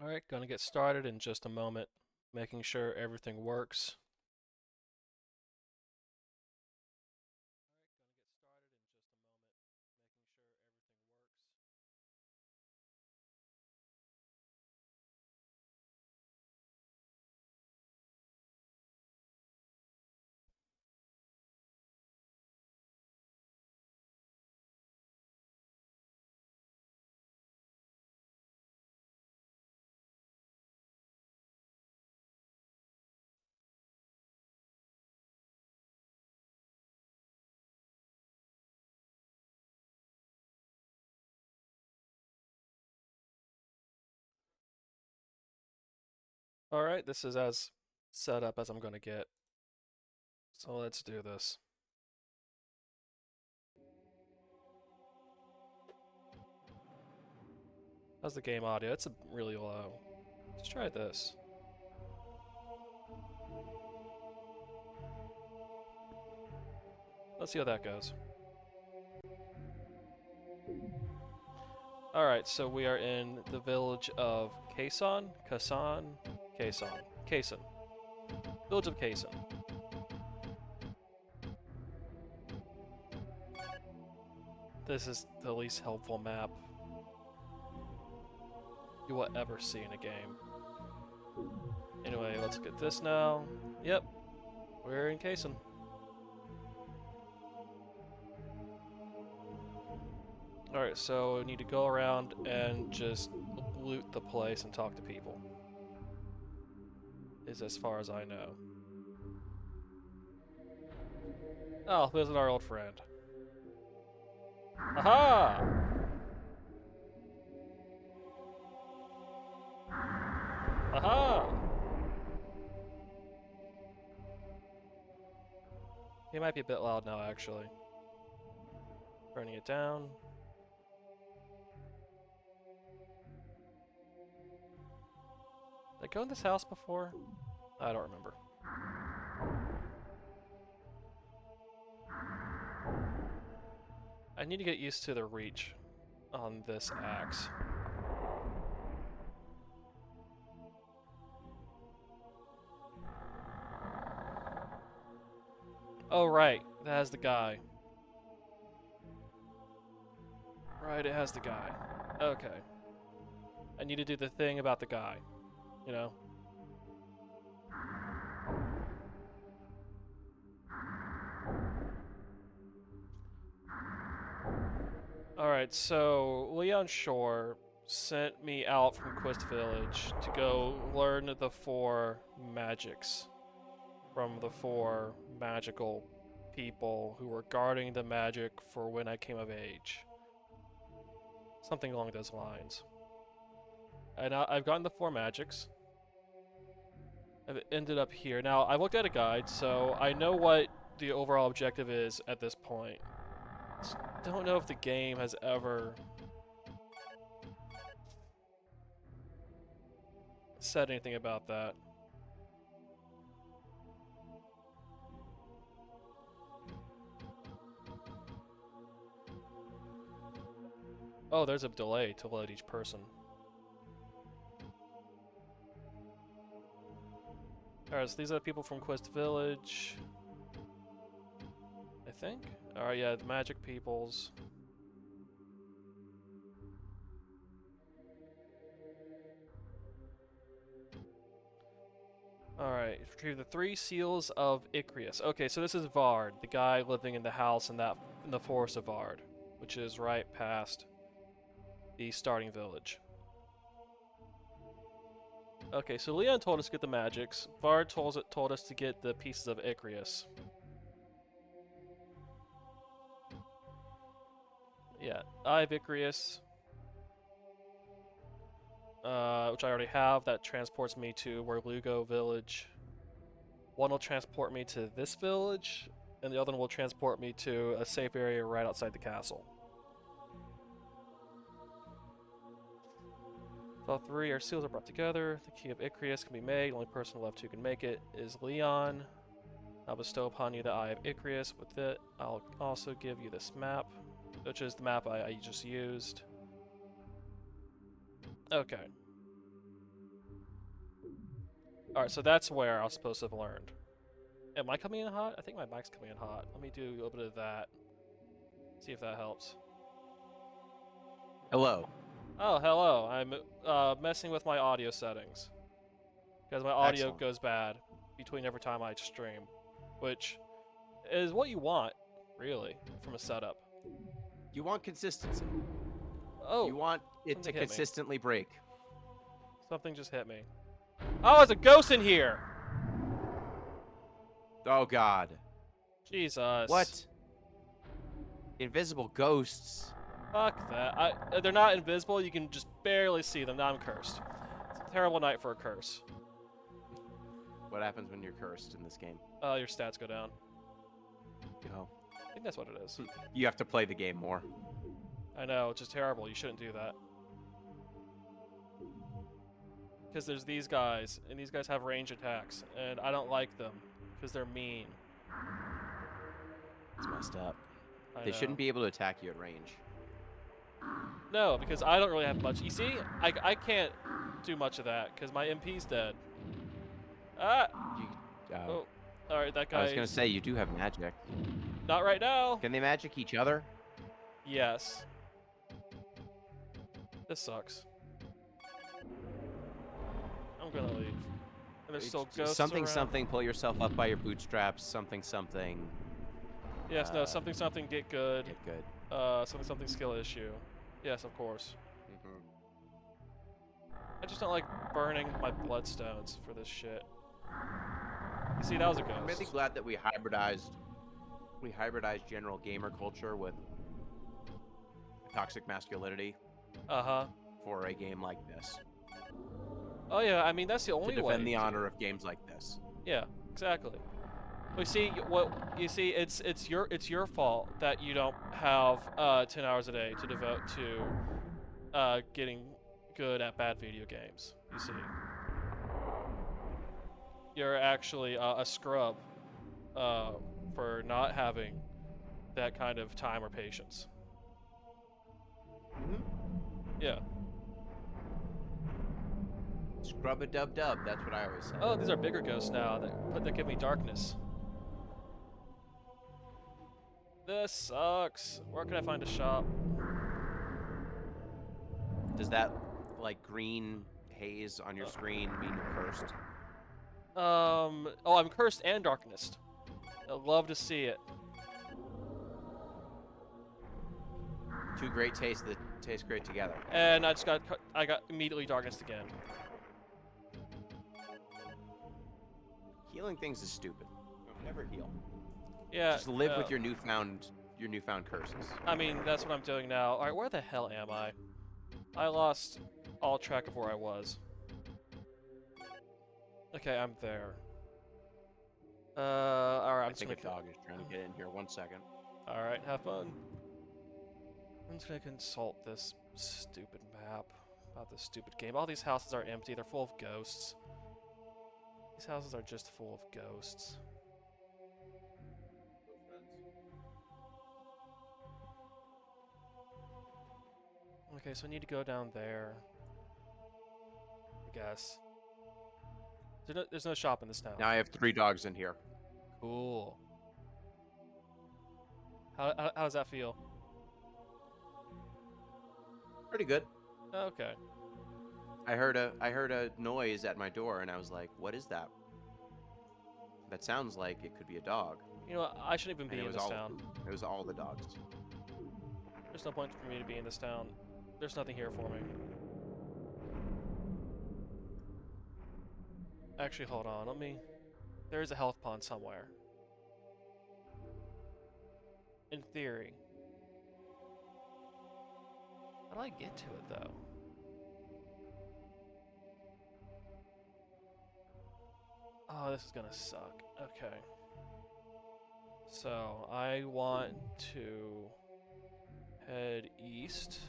Alright, gonna get started in just a moment, making sure everything works. Alright, this is as set up as I'm gonna get. So let's do this. How's the game audio? It's really low. Let's try this. Let's see how that goes. Alright, so we are in the village of Kaysan? Kasan? Kaysan. Kaysan. Village of Kaysan. This is the least helpful map you will ever see in a game. Anyway, let's get this now. Yep, we're in Kaysan. Alright, so we need to go around and just loot the place and talk to people. Is as far as I know. Oh, visit our old friend. Aha! Aha! He might be a bit loud now, actually. Turning it down. Did I go in this house before? I don't remember. I need to get used to the reach on this axe. Oh, right. That has the guy. Right, it has the guy. Okay. I need to do the thing about the guy. You know? Alright, so Leon Shore sent me out from Quest Village to go learn the 4 magics from the 4 magical people who were guarding the magic for when I came of age. Something along those lines. And I've gotten the 4 magics. I've ended up here. Now, I looked at a guide, so I know what the overall objective is at this point. Just don't know if the game has ever said anything about that. Oh, there's a delay to load each person. Alright, so these are people from Quest Village. I think? Alright, yeah, the magic peoples. Alright, retrieve the 3 seals of Icrius. Okay, so this is Vard, the guy living in the house in the forest of Vard, which is right past the starting village. Okay, so Leon told us to get the magics. Vard told us to get the pieces of Icrius. Yeah, Eye of Icrius, which I already have. That transports me to Werlugo village. One will transport me to this village, and the other one will transport me to a safe area right outside the castle. So all 3 our seals are brought together. The key of Icrius can be made. The only person left who can make it is Leon. I'll bestow upon you the Eye of Icrius. With it, I'll also give you this map, which is the map I just used. Okay. Alright, so that's where I was supposed to have learned. Am I coming in hot? I think my mic's coming in hot. Let me do a little bit of that. See if that helps. Hello. Oh, hello. I'm messing with my audio settings. Because my audio Excellent. goes bad between every time I stream. Which is what you want, really, from a setup. You want consistency. Oh, You want it to something hit me. consistently break. Something just hit me. Oh, there's a ghost in here! Oh God. Jesus. What? Invisible ghosts. Fuck that. They're not invisible, you can just barely see them. Now I'm cursed. It's a terrible night for a curse. What happens when you're cursed in this game? Your stats go down. Oh. I think that's what it is. You have to play the game more. I know, it's just terrible. You shouldn't do that. Because there's these guys, and these guys have range attacks, and I don't like them, because they're mean. It's messed up. I They know. shouldn't be able to attack you at range. No, because I don't really have much. You see, I can't do much of that, because my MP's dead. Ah! You, Oh, alright, that guy. I was gonna say you do have magic. Not right now! Can they magic each other? Yes. This sucks. I'm gonna leave. And there's still ghosts Something around. something. Pull yourself up by your bootstraps. Something something. Yes, no, something something get good. Get good. Something something skill issue. Yes, of course. I just don't like burning my bloodstones for this shit. You see, that was a ghost. I'm really glad that we hybridized general gamer culture with toxic masculinity Uh-huh. for a game like this. Oh yeah, I mean that's the only To way. defend the honor of games like this. Yeah, exactly. We see what you see. It's your fault that you don't have 10 hours a day to devote to getting good at bad video games. You see, you're actually a scrub for not having that kind of time or patience. Yeah. Scrub a dub dub. That's what I always say. Oh, these are bigger ghosts now that give me darkness. This sucks. Where can I find a shop? Does that like green haze on your screen mean you're cursed? Oh, I'm cursed and darkness. I'd love to see it. Two great tastes that taste great together. And I got immediately darkness again. Healing things is stupid. Never heal. Yeah. Just live with your newfound curses. I mean, that's what I'm doing now. All right, where the hell am I? I lost all track of where I was. Okay, I'm there. All right. I think a dog is trying to get in here. 1 second. All right, have fun. I'm just gonna consult this stupid map about this stupid game. All these houses are empty. They're full of ghosts. These houses are just full of ghosts. Okay, so I need to go down there. I guess. There's no shop in this town. Now I have 3 dogs in here. Cool. How does that feel? Pretty good. Okay. I heard a noise at my door, and I was like, "What is that?" That sounds like it could be a dog. You know what? I shouldn't even be And in this town. It was all the dogs. There's no point for me to be in this town. There's nothing here for me. Actually, hold on. There is a health pond somewhere. In theory. How do I get to it, though? Oh, this is gonna suck. Okay. So, I want to head east.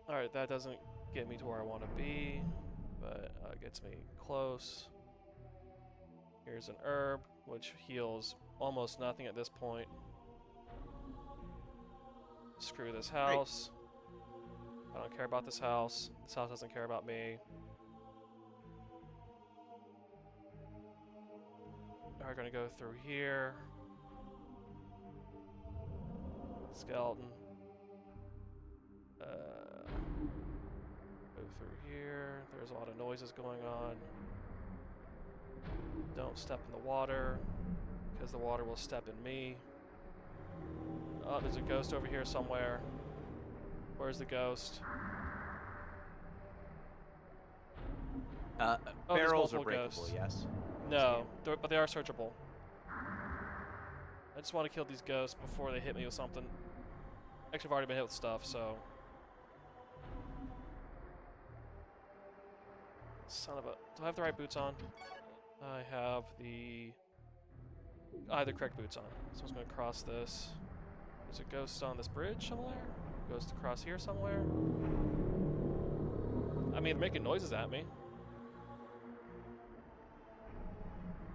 Alright, that doesn't get me to where I want to be, but gets me close. Here's an herb, which heals almost nothing at this point. Screw this house. I don't care about this house. This house doesn't care about me. We're gonna go through here. Skeleton. Go through here. There's a lot of noises going on. Don't step in the water, because the water will step in me. Oh, there's a ghost over here somewhere. Where's the ghost? Oh, there's Barrels are multiple breakable, ghosts. yes. No, but they are searchable. I just want to kill these ghosts before they hit me with something. Actually, I've already been hit with stuff, so... Son of a... Do I have the right boots on? I have the... I have the correct boots on. So I'm just going to cross this. There's a ghost on this bridge somewhere. Ghost across here somewhere. I mean, they're making noises at me.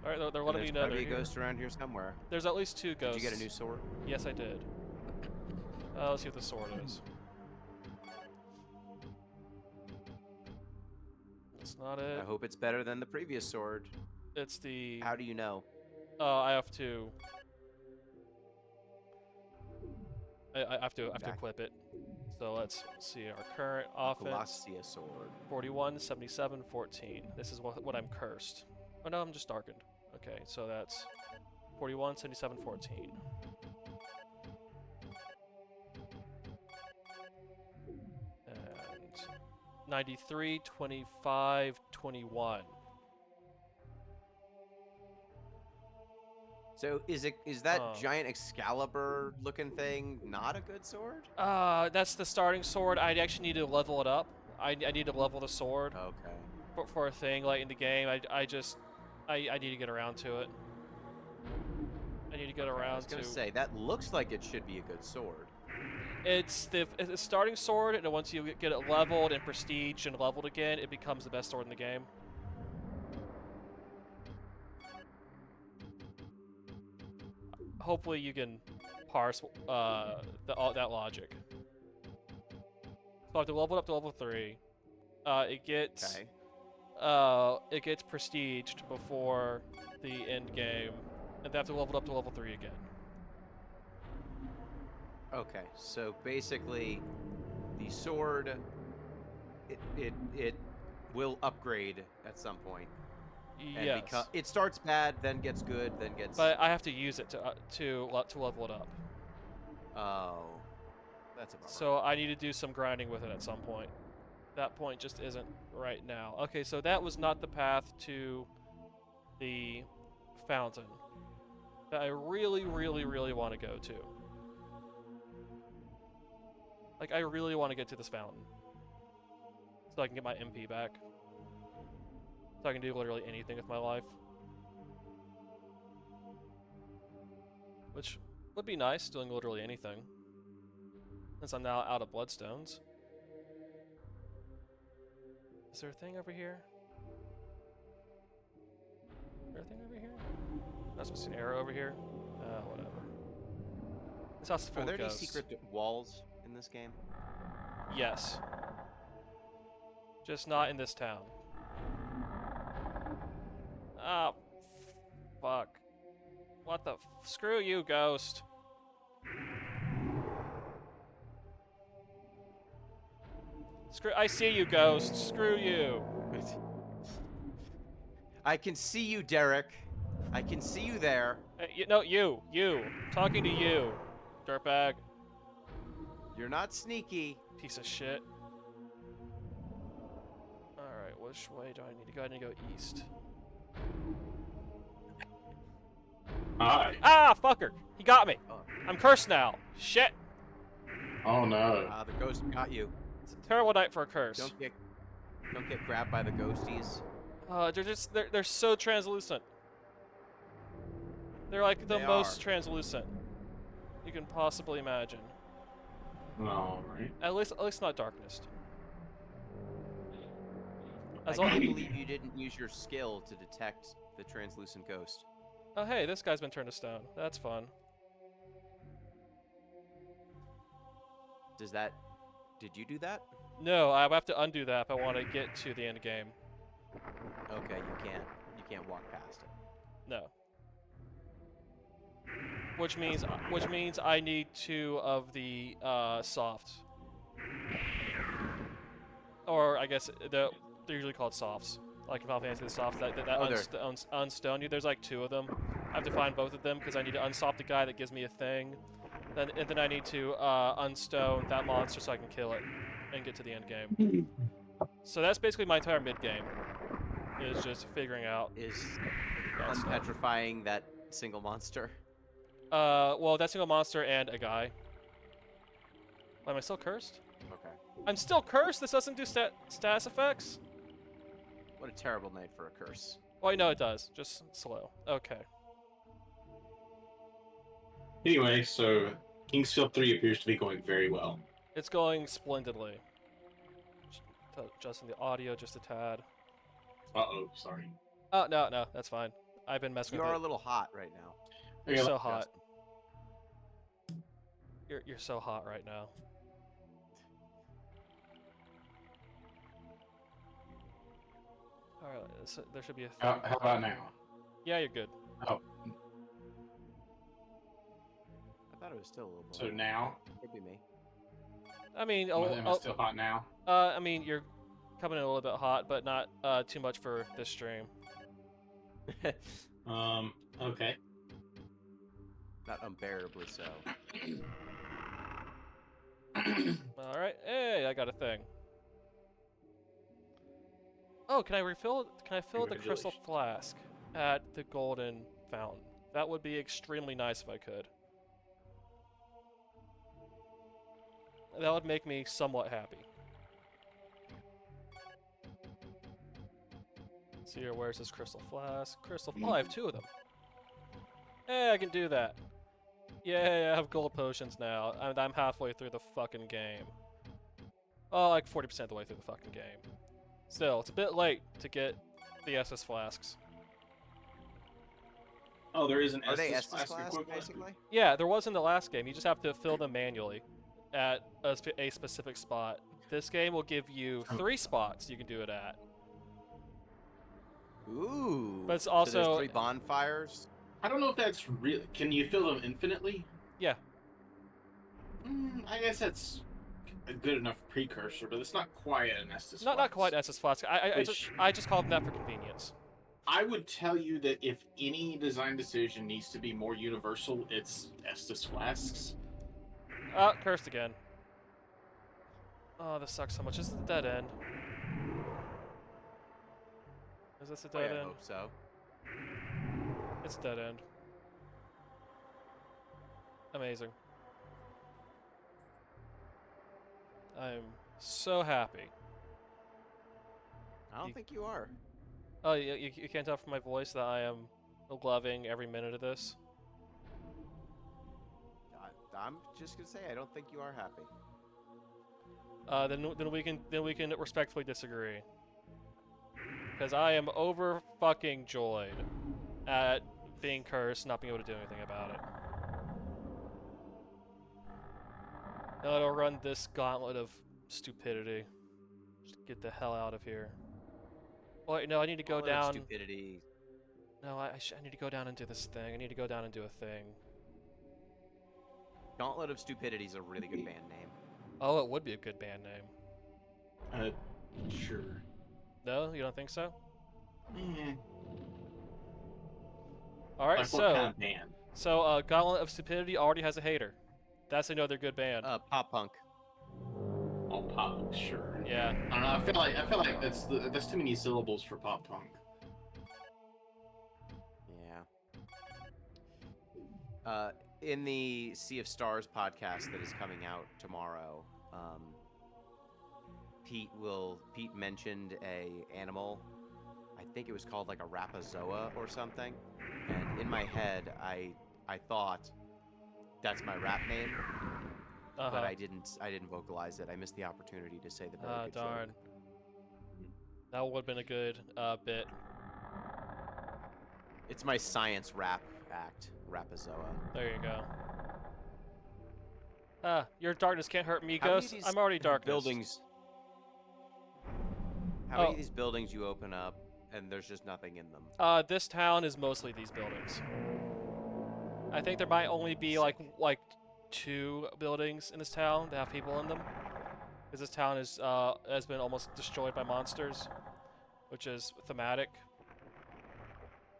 Alright, they're letting me There's know gotta they're be a here. ghost around here somewhere. There's at least 2 ghosts. Did you get a new sword? Yes, I did. Let's see what the sword is. It's not it. I hope it's better than the previous sword. It's the... How do you know? I have to... I have to equip it. So let's see. Our current offense... Colossia sword. 41, 77, 14. This is what I'm cursed. Oh no, I'm just darkened. Okay, so that's 41, 77, 14. And 93, 25, 21. So is that Oh. giant Excalibur looking thing not a good sword? That's the starting sword. I actually need to level it up. I need to level the sword Okay. for a thing like in the game. I need to get around to it. I need to get I around was gonna to... say that looks like it should be a good sword. It's the starting sword, and once you get it leveled and prestiged and leveled again, it becomes the best sword in the game. Hopefully you can parse that logic. So I have to level it up to level 3. It gets prestiged before the end game, and they have to level it up to level 3 again. Okay, so basically, the sword, it will upgrade at some point. And Yes, it starts bad, then gets good, then gets. but I have to use it to level it up. Oh, that's a bummer. So I need to do some grinding with it at some point. That point just isn't right now. Okay, so that was not the path to the fountain that I really, really, really want to go to. Like, I really want to get to this fountain so I can get my MP back. So I can do literally anything with my life. Which would be nice, doing literally anything. Since I'm now out of bloodstones. Is there a thing over here? Is there a thing over here? I'm not supposed to see an arrow over here? Whatever. This house is full Are there of any ghosts. secret walls in this game? Yes. Just not in this town. Ah, fuck. What the screw you, ghost. I see you, ghost. Screw you. I can see you, Derek. I can see you there. No, you. Talking to you, dirtbag. You're not sneaky. Piece of shit. Alright, which way do I need to go? I need to go east. Hi. Ah, fucker! He got me! Oh, I'm cursed now! Shit! Oh no. the ghost got you. It's a terrible night for a curse. Don't get grabbed by the ghosties. They're so translucent. They're like the They most are. translucent you can possibly imagine. Alright. At least not darkness. I As long can't believe you didn't use your skill to detect the translucent ghost. Oh hey, this guy's been turned to stone. That's fun. Did you do that? No, I have to undo that if I want to get to the end game. Okay, you can't. You can't walk past it. No. Which means I need 2 of the softs. Or I guess they're usually called softs. Like in Final Fantasy, the softs that Oh, they're- unstone you. There's like 2 of them. I have to find both of them because I need to unsoft the guy that gives me a thing. And then I need to unstone that monster so I can kill it and get to the end game. So that's basically my entire mid game. Is just figuring out Is that stuff. unpetrifying that single monster? Well, that single monster and a guy. Am I still cursed? Okay. I'm still cursed. This doesn't do status effects. What a terrible night for a curse. Wait, no, it does. Just slow. Okay. Anyway, so Kingsfield 3 appears to be going very well. It's going splendidly. Adjusting the audio just a tad. Uh-oh, sorry. Oh, no, that's fine. I've been messing You with are a it. little hot right now. You're Okay, so let's hot. You're so hot right now. Alright, there should be a thing. How about now? Yeah, you're good. Oh, I thought it was still a little. so now? Could be me. I mean, Am I still hot now? I mean, you're coming in a little bit hot, but not too much for this stream. Okay. Not unbearably so. All right. Hey, I got a thing. Oh, can I refill? Can I fill the crystal Congratulations. flask at the golden fountain? That would be extremely nice if I could. That would make me somewhat happy. Let's see here, where's this crystal flask? Oh, I have 2 of them. Hey, I can do that. Yay, I have gold potions now. I'm halfway through the fucking game. Oh, like 40% of the way through the fucking game. Still, it's a bit late to get the SS flasks. Oh, there is an Are they Estus Estus flask class, equivalent? basically? Yeah, there was in the last game. You just have to fill them manually at a specific spot. This game will give you 3 spots you can do it at. Ooh. But it's So also- there's 3 bonfires. I don't know if that's real. Can you fill them infinitely? Yeah. I guess that's a good enough precursor, but it's not quite an Estus Not flask. quite SS flask. I just called them that for convenience. I would tell you that if any design decision needs to be more universal, it's Estus flasks. Cursed again. Oh, this sucks so much. This is a dead end. Is this a Boy, dead I end? hope so. It's a dead end. Amazing. I'm so happy. I don't You- think you are. Oh, you can't tell from my voice that I am loving every minute of this. I'm just gonna say I don't think you are happy. Then we can respectfully disagree. Because I am over fucking joyed at being cursed, not being able to do anything about it. Now I'll run this gauntlet of stupidity. Just get the hell out of here. Oh, wait, no, I need to go All that down. Stupidity. No, I need to go down and do this thing. I need to go down and do a thing. Gauntlet of Stupidity is a really good band name. Oh, it would be a good band name. Sure. No, you don't think so? Eh, All right, like what so kind of band? Gauntlet of Stupidity already has a hater. That's another good band. Pop punk. Oh, pop punk, sure. Yeah. I don't know. I feel like that's too many syllables for pop punk. Yeah. In the Sea of Stars podcast that is coming out tomorrow, Pete mentioned a animal. I think it was called like a rapazoa or something. And in my head, I thought that's my rap name, but I didn't vocalize it. I missed the opportunity to say the very good Darn. joke. That would have been a good bit. It's my science rap act, rapazoa. There you go. Your darkness can't hurt me, How many Ghost. of these I'm already darkness. Buildings. How many Oh. of these buildings you open up and there's just nothing in them? This town is mostly these buildings. I think there might only be like Sick. 2 buildings in this town that have people in them, because this town is has been almost destroyed by monsters, which is thematic,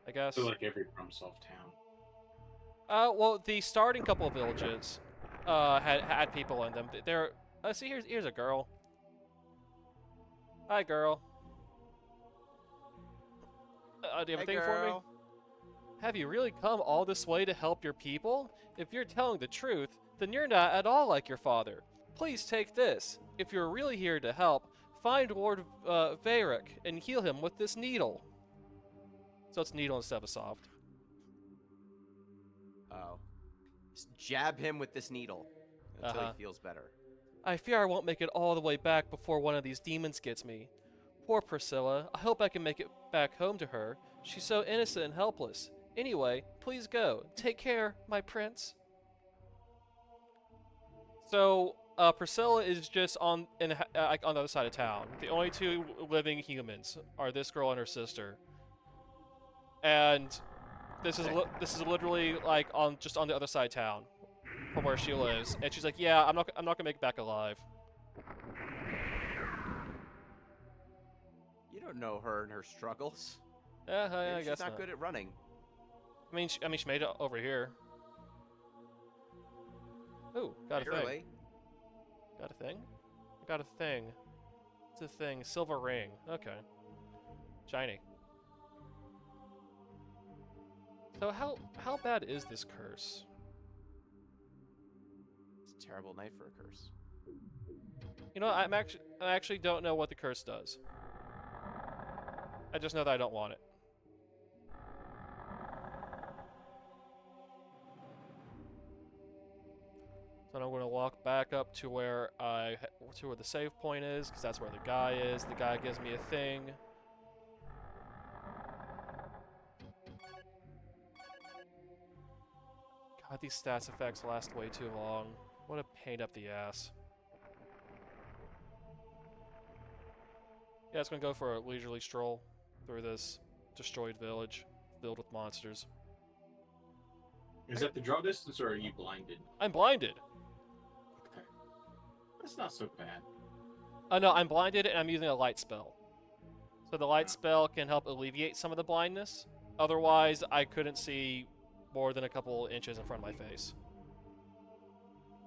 I guess. So like every FromSoft town. Well, the starting couple of villages had people in them. They're see here's a girl. Hi, girl. Do you have a Hey, thing for me? girl. Have you really come all this way to help your people? If you're telling the truth, then you're not at all like your father. Please take this. If you're really here to help, find Lord Varric and heal him with this needle. So it's needle instead of a soft. Oh. Just jab him with this needle until Uh-huh. he feels better. I fear I won't make it all the way back before one of these demons gets me. Poor Priscilla. I hope I can make it back home to her. She's so innocent and helpless. Anyway, please go. Take care, my prince. So, Priscilla is just on on the other side of town. The only 2 living humans are this girl and her sister. And this is literally like just on the other side of town from where she lives. And she's like, "Yeah, I'm not gonna make it back alive." You don't know her and her struggles. Yeah, I Maybe guess she's not good at running. I mean, she made it over here. Ooh, got a thing. Clearly. Got a thing? I got a thing. It's a thing. Silver ring. Okay. Shiny. So how bad is this curse? It's a terrible night for a curse. You know, I actually don't know what the curse does. I just know that I don't want it. So I'm going to walk back up to where the save point is, because that's where the guy is. The guy gives me a thing. God, these stats effects last way too long. What a pain up the ass. Yeah, it's gonna go for a leisurely stroll through this destroyed village filled with monsters. Is that the draw distance, or are you blinded? I'm blinded. Okay, that's not so bad. Oh no, I'm blinded and I'm using a light spell. So the light spell can help alleviate some of the blindness. Otherwise, I couldn't see more than a couple inches in front of my face.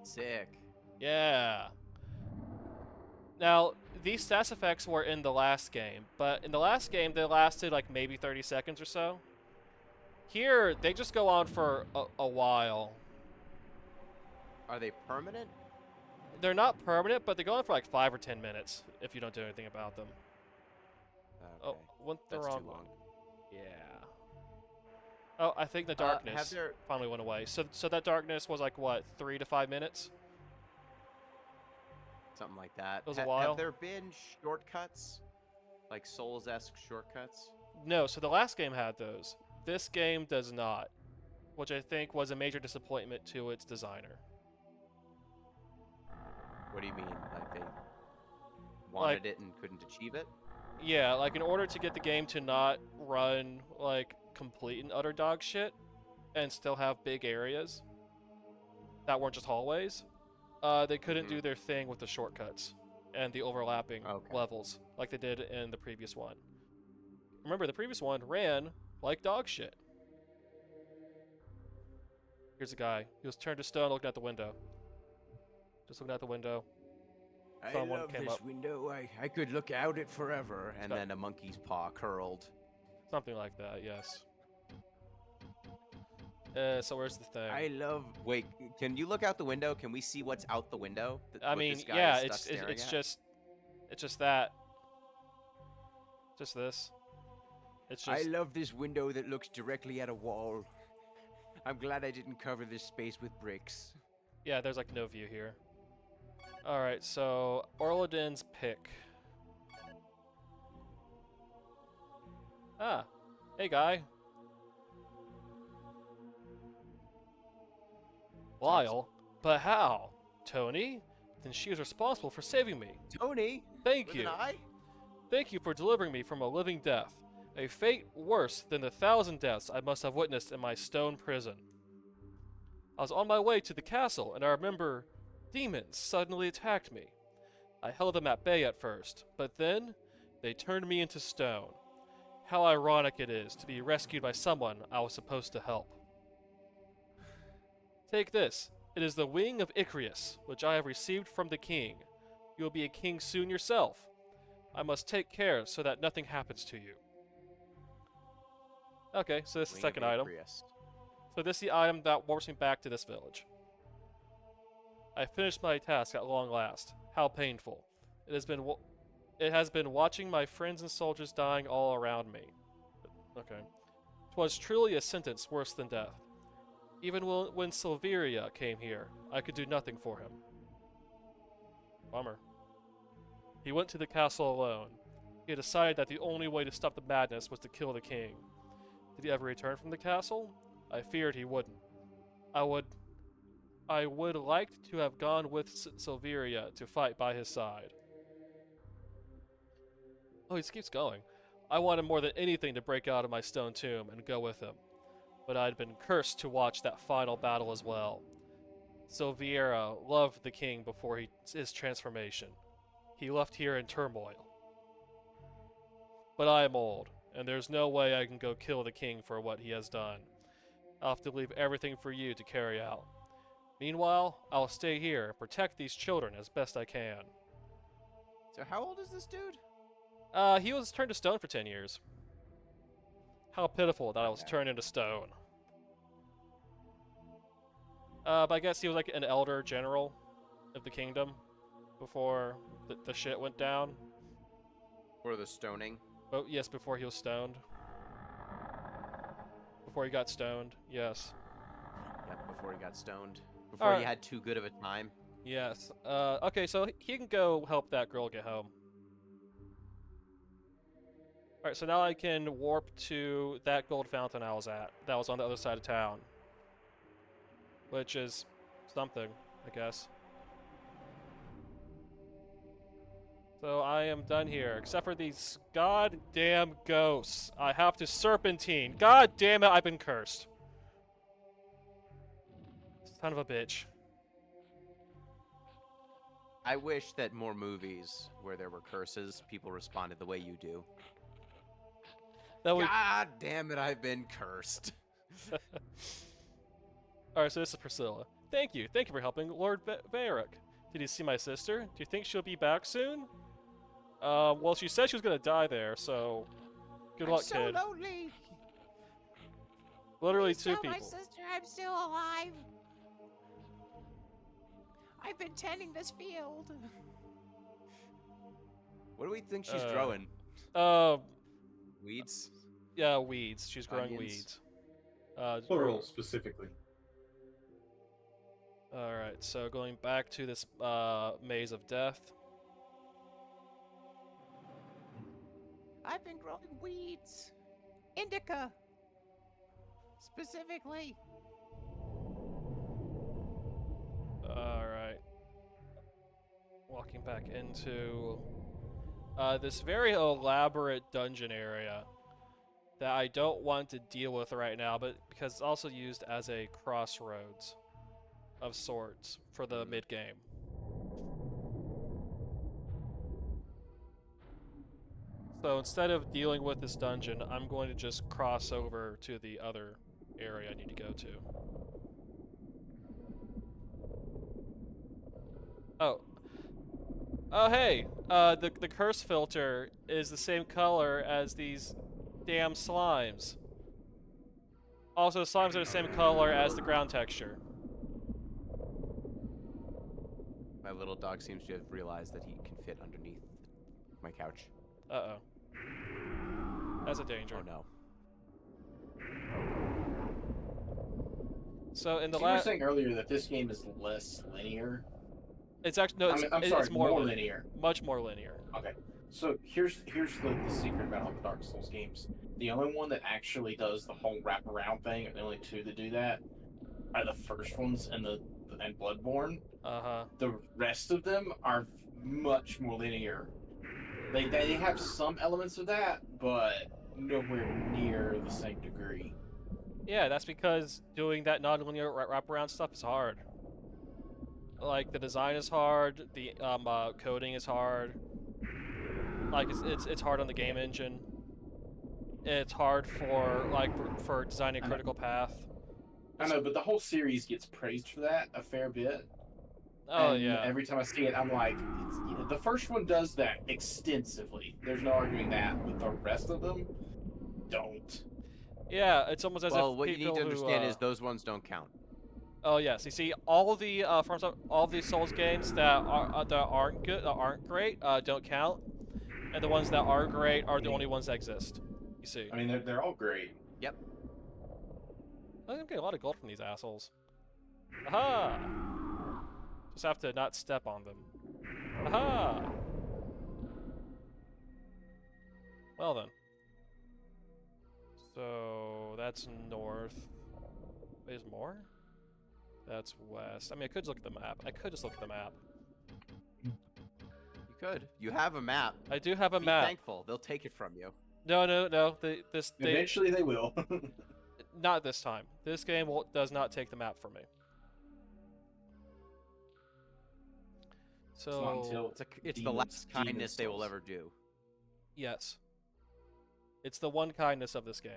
Sick. Yeah. Now, these stats effects were in the last game, but in the last game they lasted like maybe 30 seconds or so. Here, they just go on for a while. Are they permanent? They're not permanent, but they go on for like 5 or 10 minutes if you don't do anything about them. Okay. Oh, went the That's wrong too one. long. Yeah. Oh, I think the darkness Have there finally went away. So that darkness was like what, 3 to 5 minutes? something like that? It was a while. Have there been shortcuts, like Souls-esque shortcuts? No, so the last game had those. This game does not, which I think was a major disappointment to its designer. What do you mean? Like they wanted it and couldn't achieve it? Yeah, like in order to get the game to not run like complete and utter dog shit and still have big areas that weren't just hallways, they couldn't do their thing with the shortcuts and the overlapping levels like they did in the previous one. Remember, the previous one ran like dog shit. Here's a guy. He was turned to stone looking out the window. Just looking out the window. I Someone love came this up. window. I could look out it forever. And Stop. then a monkey's paw curled. Something like that, yes. So where's the thing? I love. Wait, can you look out the window? Can we see what's out the window? I what mean, this guy yeah, is it's stuck staring at? just that. Just this. It's just love this window that looks directly at a wall. I'm glad I didn't cover this space with bricks. yeah, there's like no view here. All right, so Orladin's pick. Ah, hey guy. Lyle, but how? Tony? Then she was responsible for saving me. Tony? Thank With you. an eye? Thank you for delivering me from a living death, a fate worse than the 1,000 deaths I must have witnessed in my stone prison. I was on my way to the castle, and I remember demons suddenly attacked me. I held them at bay at first, but then they turned me into stone. How ironic it is to be rescued by someone I was supposed to help. Take this. It is the wing of Icarus, which I have received from the king. You will be a king soon yourself. I must take care so that nothing happens to you. Okay, so this is the Wing of second item. Icarus. So this is the item that warps me back to this village. I finished my task at long last. How painful. It has been watching my friends and soldiers dying all around me. Okay. 'Twas truly a sentence worse than death. Even when Silveria came here, I could do nothing for him. Bummer. He went to the castle alone. He had decided that the only way to stop the madness was to kill the king. Did he ever return from the castle? I feared he wouldn't. I would like to have gone with Silveria to fight by his side. Oh, he just keeps going. I wanted more than anything to break out of my stone tomb and go with him. But I'd been cursed to watch that final battle as well. Silveira loved the king before his transformation. He left here in turmoil. But I am old, and there's no way I can go kill the king for what he has done. I'll have to leave everything for you to carry out. Meanwhile, I'll stay here and protect these children as best I can. So how old is this dude? He was turned to stone for 10 years. How pitiful that I was turned into stone. But I guess he was like an elder general of the kingdom before the shit went down. Or the stoning? Oh, yes, before he was stoned. Before he got stoned, yes. Yep, before he got stoned. Before he had too good of a time. Yes. Okay, so he can go help that girl get home. Alright, so now I can warp to that gold fountain I was at. That was on the other side of town. Which is something, I guess. So I am done here, except for these goddamn ghosts. I have to serpentine. God damn it, I've been cursed. Son of a bitch. I wish that more movies where there were curses, people responded the way you do. That would... God damn it, I've been cursed. Alright, so this is Priscilla. Thank you for helping Lord Varric. Did you see my sister? Do you think she'll be back soon? Well, she said she was gonna die there, so good luck, I'm so kid. lonely. Literally Please two tell people. my sister I'm still alive. I've been tending this field. What do we think she's Uh, growing? Weeds? Yeah, weeds. She's growing Onions? weeds. Plural specifically. Alright, so going back to this maze of death. I've been growing weeds. Indica. Specifically. Alright. Walking back into this very elaborate dungeon area that I don't want to deal with right now, but because it's also used as a crossroads of sorts for the mid-game. So instead of dealing with this dungeon, I'm going to just cross over to the other area I need to go to. Oh. Oh, hey! The curse filter is the same color as these damn slimes. Also, the slimes are the same color as the ground texture. My little dog seems to have realized that he can fit underneath my couch. Uh-oh. That's a danger. Oh no. So in the So you were last... saying earlier that this game is less linear. It's actually... No, I'm sorry, it's more linear. linear. Much more linear. Okay. So here's the secret about all the Dark Souls games. The only one that actually does the whole wraparound thing, and the only two that do that, are the first ones and Bloodborne. Uh-huh. The rest of them are much more linear. They have some elements of that, but nowhere near the same degree. Yeah, that's because doing that non-linear wraparound stuff is hard. Like, the design is hard, the coding is hard. Like, it's hard on the game engine. It's hard for designing a I know. critical path. I know, but the whole series gets praised for that a fair bit. Oh And yeah. every time I see it, I'm like, the first one does that extensively. There's no arguing that, but the rest of them don't. Yeah, it's almost as Well, if what you need people to who, understand is those ones don't count. oh yes, you see, all of the all of these Souls games that aren't good, that aren't great, don't count, and the ones that are great are the only ones that exist. You see, I mean, they're all great. Yep. I'm getting a lot of gold from these assholes. Aha! Just have to not step on them. Aha! Well then. So that's north. There's more? That's west. I mean, I could just look at the map. I could just look at the map. You could. You have a map. I do have a Be map. thankful. They'll take it from you. No. Eventually, they will. Not this time. This game does not take the map from me. It's not until It's the Demons- last Demon kindness they will Souls. ever do. Yes. It's the one kindness of this game.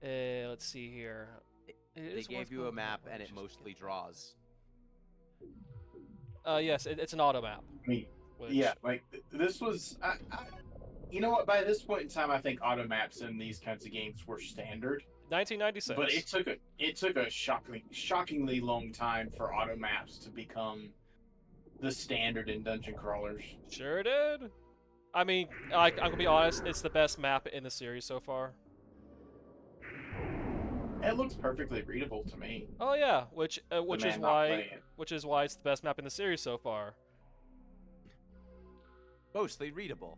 Let's see here. They is gave worth you a going map back. and Let's it just mostly get- draws. Yes, it's an auto map. I mean, Which, yeah, like this was. You know what? By this point in time, I think auto maps in these kinds of games were standard. 1996. But it took a shockingly long time for auto maps to become the standard in dungeon crawlers. Sure did. I mean, I'm gonna be honest. It's the best map in the series so far. It looks perfectly readable to me. Oh yeah, which The is man not why playing it. it's the best map in the series so far. Mostly readable.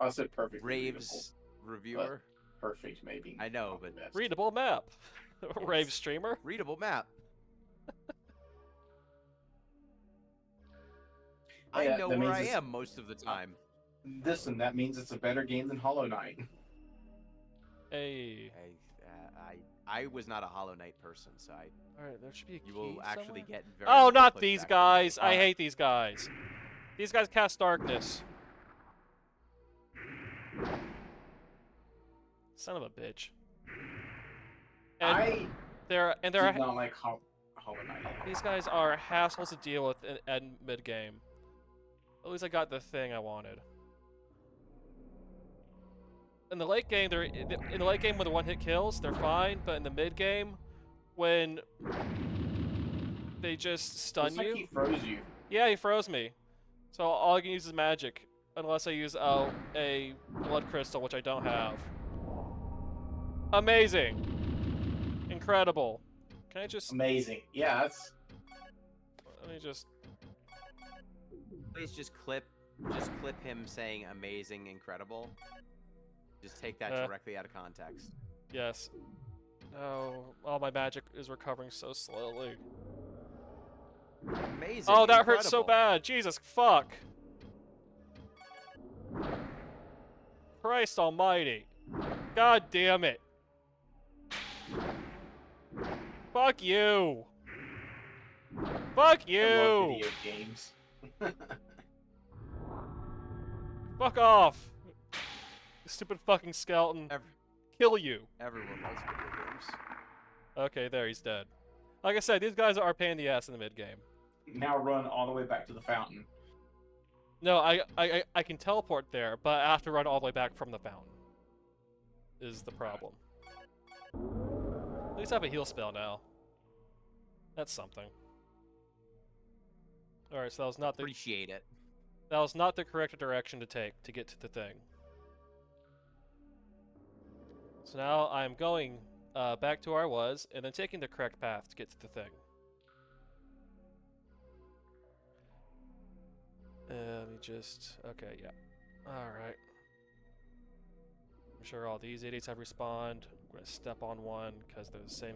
I said perfectly Raves reviewer. perfect, maybe. I know, not the but best. Readable map. Rave streamer. Readable map. I Yeah, know that where means I it's- am most of the time. Listen, that means it's a better game than Hollow Knight. Hey. I was not a Hollow Knight person, so All right, there should be a you key will actually somewhere. get very. Oh, little not pushback these from me. guys. I Alright. hate these guys. These guys cast darkness. Son of a bitch. And I they're did not like Hollow Knight. these guys are hassles to deal with at mid game. At least I got the thing I wanted. In the late game, when the one-hit kills, they're fine. But in the mid game, when they just stun Looks like you, he froze you. yeah, he froze me. So all I can use is magic, unless I use a blood crystal, which I don't have. Amazing, incredible. Can I just? Amazing. Yeah, that's Let me just. Please just clip him saying amazing, incredible. Just take that Uh. directly out of context. Yes. No, all my magic is recovering so slowly. Amazing. Oh, that hurts so incredible. bad. Jesus, fuck. Christ almighty. God damn it. Fuck you. Fuck I love you. video games. Fuck off. You stupid fucking skeleton. Kill you. Everyone loves video games. Okay, there, he's dead. Like I said, these guys are a pain in the ass in the mid game. Now run all the way back to the fountain. No, I can teleport there, but I have to run all the way back from the fountain. Is the problem. At least I have a heal spell now. That's something. Alright, so that was not the Appreciate it. correct direction to take to get to the thing. So now I'm going back to where I was, and then taking the correct path to get to the thing. Let me just... Okay, yeah. Alright. I'm sure all these idiots have respawned. I'm gonna step on one, because they're the same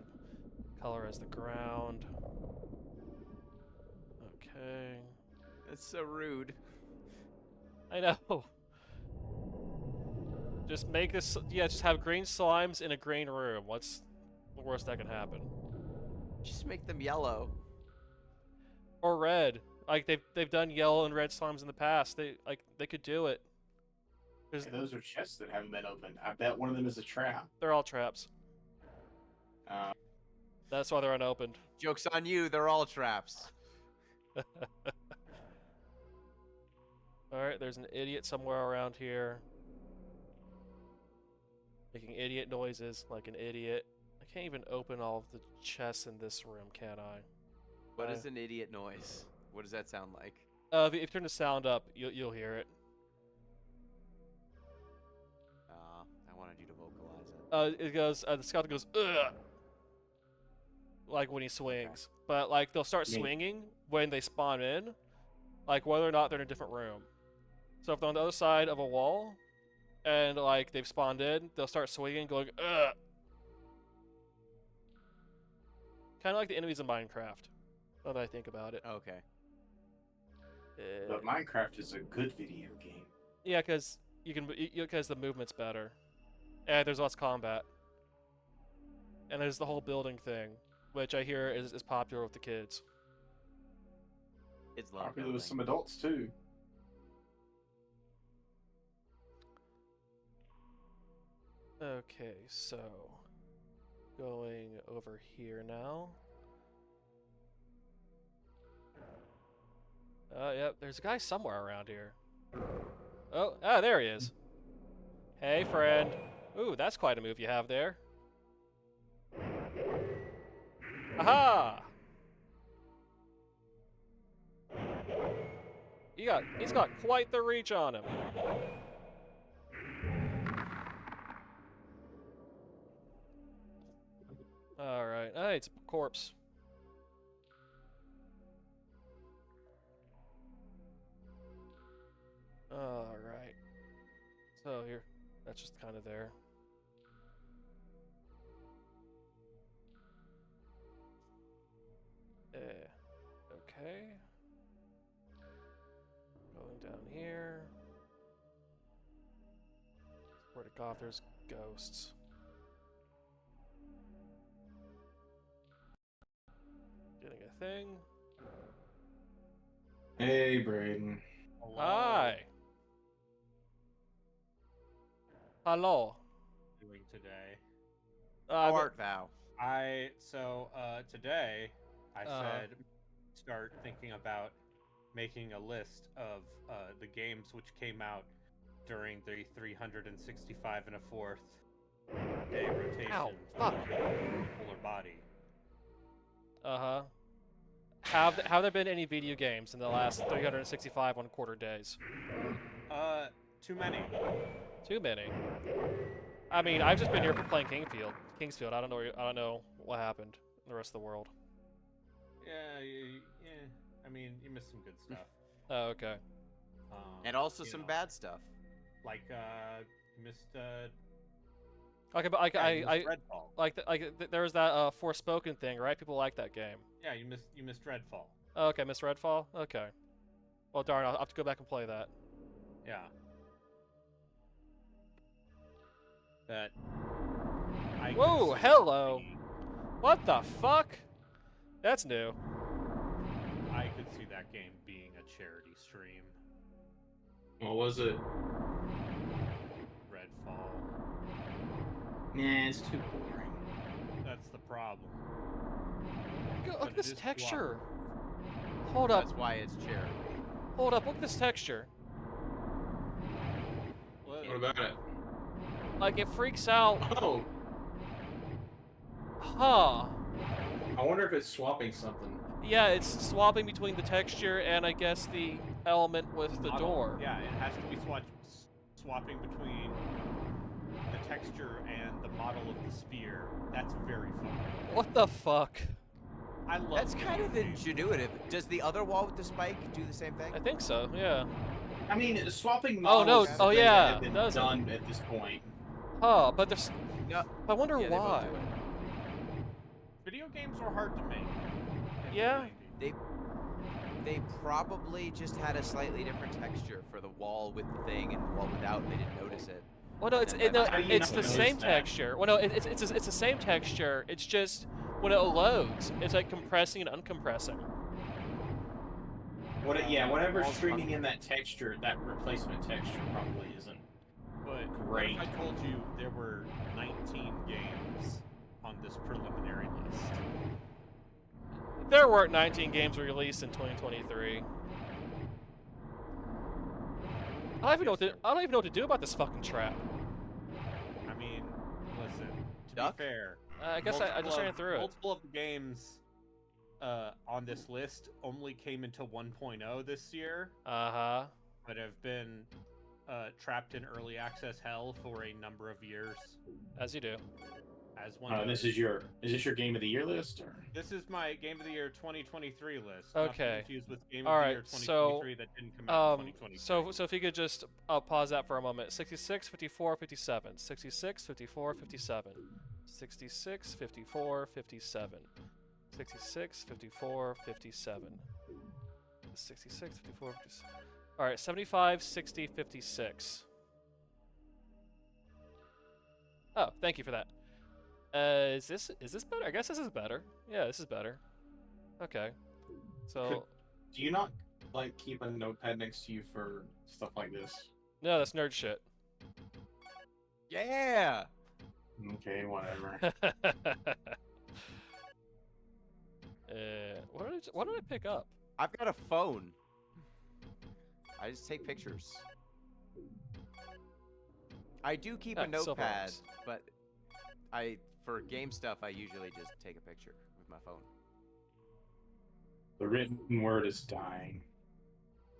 color as the ground. Okay. That's so rude. I know. Just make this. Yeah, just have green slimes in a green room. What's the worst that can happen? Just make them yellow. Or red. Like they've done yellow and red slimes in the past. They could do it. There's, Hey, those are chests that haven't been opened. I bet one of them is a trap. they're all traps. Uh, That's why they're unopened. Joke's on you, they're all traps. Alright, there's an idiot somewhere around here. Making idiot noises like an idiot. I can't even open all of the chests in this room, can I? What is an idiot noise? What does that sound like? If you turn the sound up, you'll hear it. I wanted you to vocalize it. It goes. The scout goes, ugh, like when he swings. But like they'll start Me. swinging when they spawn in, like whether or not they're in a different room. So if they're on the other side of a wall, and like they've spawned in, they'll start swinging, going, ugh. Kind of like the enemies in Minecraft. Now that I think about it. Okay. but Minecraft is a good video game. Yeah, because because the movement's better, and there's less combat, and there's the whole building thing, which I hear is popular with the kids. It's love Popular with building. some adults too. Okay, so going over here now. Yep, there's a guy somewhere around here. Oh, there he is. Hey, friend. Ooh, that's quite a move you have there. Aha! He's got quite the reach on him. Alright. Hey, it's a corpse. Alright. So here, that's just kind of there. Okay. Going down here. Swear to God, there's ghosts. Getting a thing. Hey, Braden. Hi. Hello. Doing today. How art Vow? Today I Uh-huh. said start thinking about making a list of the games which came out during the 365 and a fourth day rotation Ow, of fuck. the polar body. Uh-huh. Have there been any video games in the last 365 1/4 days? Too many. Too many. I mean, I've just been here playing Kingsfield. I don't know what happened in the rest of the world. Yeah. I mean, you missed some good stuff. Oh, okay. And also you some know, bad stuff. like you missed Okay, but you missed Redfall. there was that Forspoken thing, right? People like that game. Yeah, you missed Redfall. Oh, okay, Miss Redfall. Okay. Well, darn, I'll have to go back and play that. Yeah. That. I Whoa, consider hello. the- What the fuck? That's new. I could see that game being a charity stream. What was it? Redfall. Nah, it's too boring. That's the problem. Look But at it this is texture. Hold up. That's why it's charity. Hold up. Look at this texture. What? What about it? Like, it freaks out. Oh, Huh. I wonder if it's swapping something. Yeah, it's swapping between the texture and I guess the element with the Model. door. Yeah, it has to be swapping between the texture and the model of the spear. That's very fun. What the fuck? I love That's kind video of games. ingenuitive. Does the other wall with the spike do the same thing? I think so, yeah. I mean, swapping Oh, no, models is a oh, thing yeah, that have it been doesn't. done at this point. Huh, but there's... No. I wonder Yeah, they both why. do it. Video games are hard to make. in the Yeah. 90s. They probably just had a slightly different texture for the wall with the thing and the wall without, and they didn't notice it. Well, no, And then by the time you it's not the notice same that? texture. Well, no, it's the same texture. It's just when it loads, it's like compressing and uncompressing. Whatever's Walls streaming hung- in that texture, that replacement texture probably isn't. But Great. what if I told you there were 19 games on this preliminary list? There weren't 19 games released in 2023. I don't even know what to do about this fucking trap. I mean, listen, to Duck? be fair, I guess I just ran through it. multiple of the games on this list only came into 1.0 this year, Uh-huh. but have been trapped in early access hell for a number of years. As you do. As one Is does. this your game of the year list? Or? This is my Game of the Year 2023 list. Okay. Not to be confused with Game All of the right, Year so, 2023 that didn't come out in 2023. So if you could just pause that for a moment. 66, 54, 57. 66, 54, 57. 66, 54, 57. 66, 54, 57. 66, 54, 57. All right, 75, 60, 56. Oh, thank you for that. Is this better? I guess this is better. Yeah, this is better. Okay. So Do you not like keep a notepad next to you for stuff like this? no, that's nerd shit. Yeah! Okay, whatever. What did I pick up? I've got a phone. I just take pictures. I do keep a Cell notepad, phones. but for game stuff, I usually just take a picture with my phone. The written word is dying.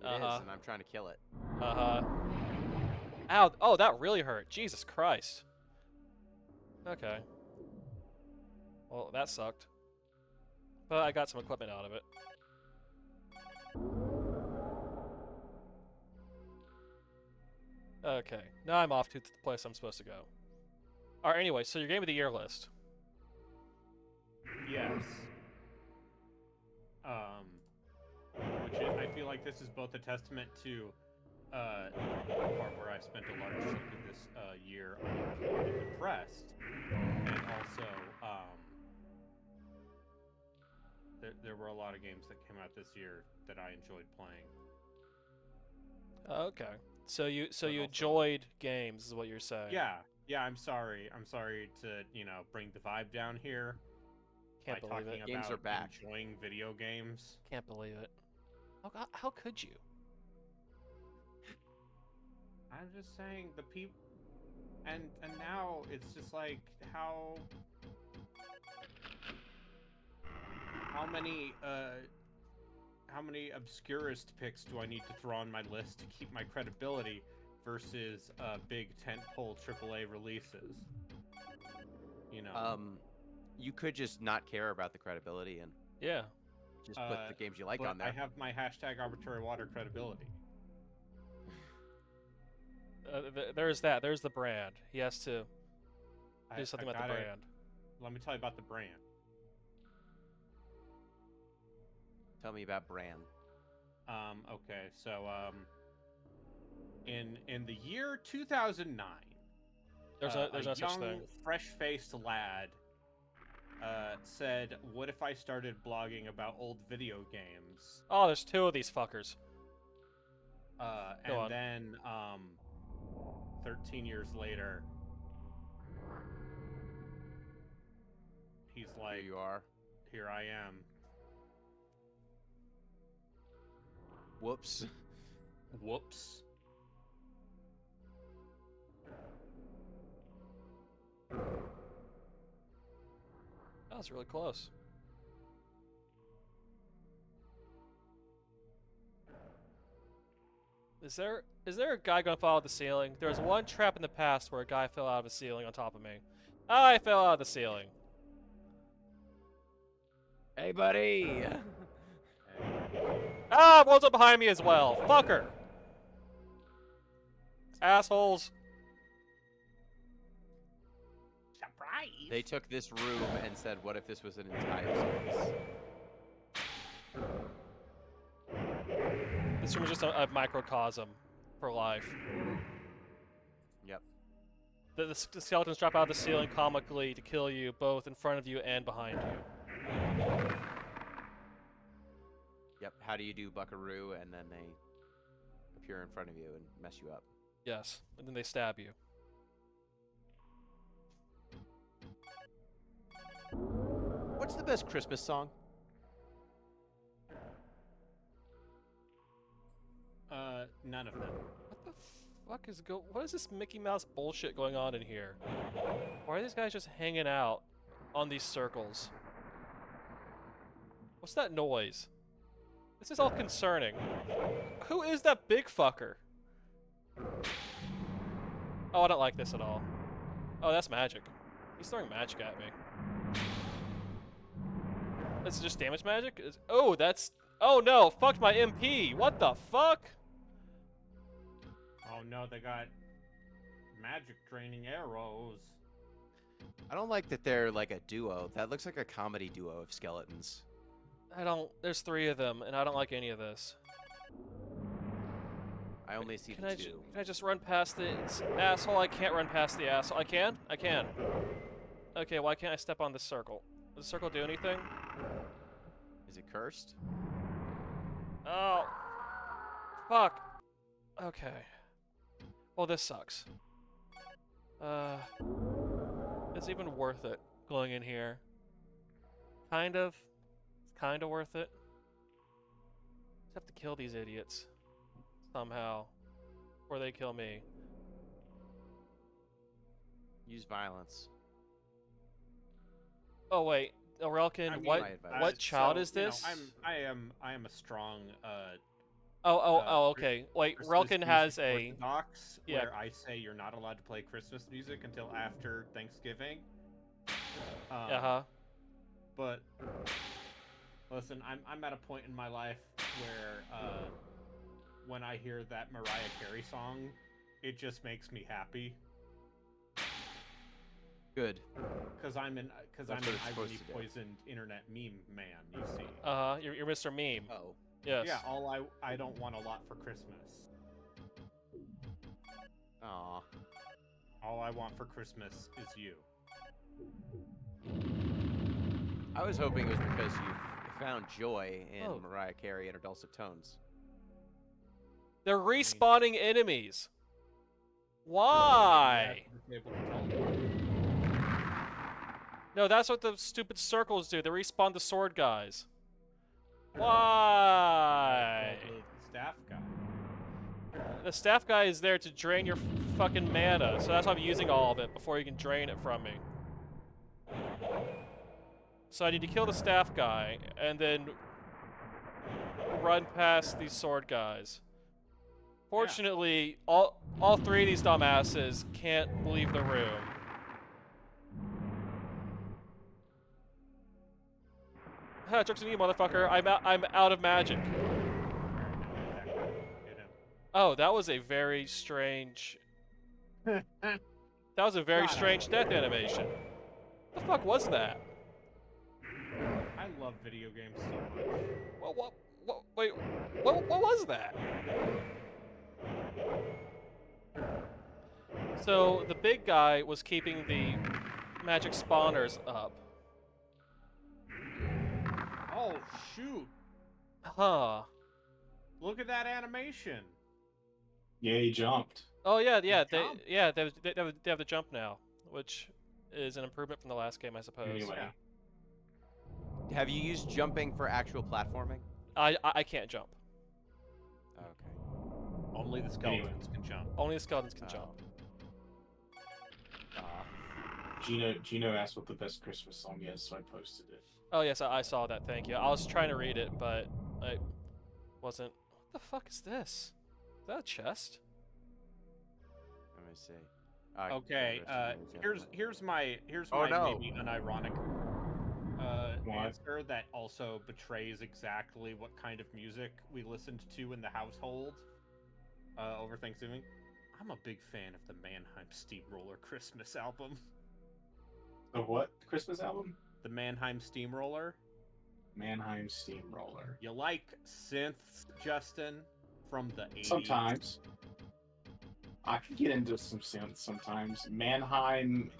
It is, Uh-huh. and I'm trying to kill it. Ow! Oh, that really hurt. Jesus Christ. Okay. Well, that sucked. But I got some equipment out of it. Okay. Now I'm off to the place I'm supposed to go. Alright, anyway, so your Game of the Year list. Yes. Which I feel like this is both a testament to the part where I spent a large chunk of this year depressed, and also there were a lot of games that came out this year that I enjoyed playing. Okay. So you But also- enjoyed games, is what you're saying? Yeah. I'm sorry to bring the vibe down here Can't by believe talking it. Games about are back. enjoying video games. Can't believe it. How could you? I'm just saying the people, and now it's just like how many obscurist picks do I need to throw on my list to keep my credibility versus big tentpole AAA releases? You could just not care about the credibility and Yeah. just put the games you like but on there. I have my hashtag arbitrary water credibility. There's that. There's the brand. He has to I- do something I've about the gotta- brand. Let me tell you about the brand. Tell me about Bran. Okay, so in the year 2009, There's no such young, thing. fresh-faced lad said, "What if I started blogging about old video games?" Oh, there's two of these fuckers. And on. then 13 years later, he's Here like, you are. "Here I am." Whoops. Whoops. That was really close. Is there a guy gonna fall out of the ceiling? There was one trap in the past where a guy fell out of a ceiling on top of me. I fell out of the ceiling. Hey, buddy. Ah, one's up behind me as well. Fucker. Assholes. Surprise! They took this room and said, "What if this was an entire series?" This room is just a microcosm for life. Yep. The skeletons drop out of the ceiling comically to kill you, both in front of you and behind you. Yep. How do you do Buckaroo, and then they appear in front of you and mess you up? Yes, and then they stab you. What's the best Christmas song? None of them. What the fuck is what is this Mickey Mouse bullshit going on in here? Why are these guys just hanging out on these circles? What's that noise? This is all concerning. Who is that big fucker? Oh, I don't like this at all. Oh, that's magic. He's throwing magic at me. This is just damage magic? Oh, that's... Oh no, fucked my MP! What the fuck? Oh no, they got magic draining arrows. I don't like that they're like a duo. That looks like a comedy duo of skeletons. There's 3 of them, and I don't like any of this. I only see Can the I, 2. can I just run past the asshole? I can't run past the asshole. I can? I can. Okay, why can't I step on this circle? Does the circle do anything? Is it cursed? Oh. Fuck. Okay. Well, this sucks. It's even worth it going in here. Kind of. It's kind of worth it. Just have to kill these idiots. Somehow. Or they kill me. Use violence. Oh, wait. Aurelkin, I mean, what my advice. what child So, is this? I am a strong Okay. Wait, Christmas Relkin music has a... orthodox Yeah. where I say you're not allowed to play Christmas music until after Thanksgiving. Uh-huh. But listen, I'm at a point in my life where when I hear that Mariah Carey song, it just makes me happy Good. because I'm an That's what it's supposed irony to do. poisoned internet meme man. You see. Uh-huh. You're Mr. Meme. Oh. Yes. Yeah, I don't want a lot for Christmas. Aw. All I want for Christmas is you. I was hoping it was because you found joy in Oh. Mariah Carey and her dulcet tones. They're respawning enemies. Why? Yeah, able to teleport. No, that's what the stupid circles do. They respawn the sword guys. Why? The staff guy. The staff guy is there to drain your fucking mana, so that's why I'm using all of it before you can drain it from me. So I need to kill the staff guy, and then run past these sword guys. Fortunately, all 3 of these dumbasses can't leave the room. Ha, joke's on you, motherfucker. I'm out of magic. Hit him. Oh, that was a very strange... That was a very Not strange death animation. What the fuck was that? I love video games so much. Wait, what was that? So, the big guy was keeping the magic spawners up. Oh shoot! Huh. Look at that animation. Yeah, he jumped. Oh, yeah, They they have the jump now, which is an improvement from the last game, I suppose. Anyway, Have you used jumping for actual platforming? I can't jump. Okay. Only the skeletons can jump. Only the skeletons can Oh. jump. Gino asked what the best Christmas song is, so I posted it. Oh, yes, I saw that, thank you. I was trying to read it, but I wasn't... What the fuck is this? Is that a chest? Let me see. Okay, here's my Oh, no. maybe unironic What? answer that also betrays exactly what kind of music we listened to in the household over Thanksgiving. I'm a big fan of the Mannheim Steamroller Christmas album. The what Christmas album? The Mannheim Steamroller. Mannheim Steamroller. You like synths, Justin? from the 80s. Sometimes. I can get into some synths sometimes. Mannheim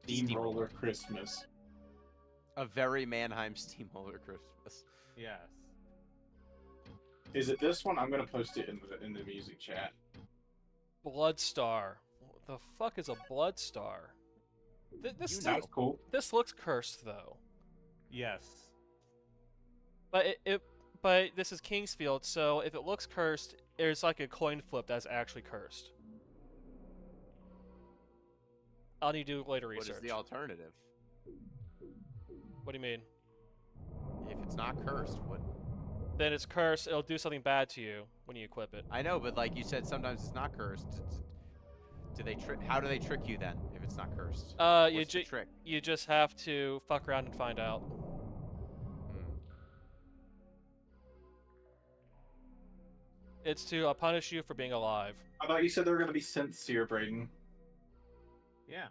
Steamroller Christmas. A very Mannheim Steamroller Christmas. Yes. Is it this one? I'm gonna post it in the music chat. Bloodstar. What the fuck is a Bloodstar? This Sounds cool. this looks cursed though. Yes. But but this is Kingsfield, so if it looks cursed, there's like a coin flip that's actually cursed. I'll need to do later What research. is the alternative? What do you mean? If it's not cursed, what? Then it's cursed. It'll do something bad to you when you equip it. I know, but like you said, sometimes it's not cursed. Do they trick? How do they trick you then if it's not cursed? You What's the trick? you just have to fuck around and find out. Hmm. It's to punish you for being alive. I thought you said there were gonna be synths here, Brayden. Yeah.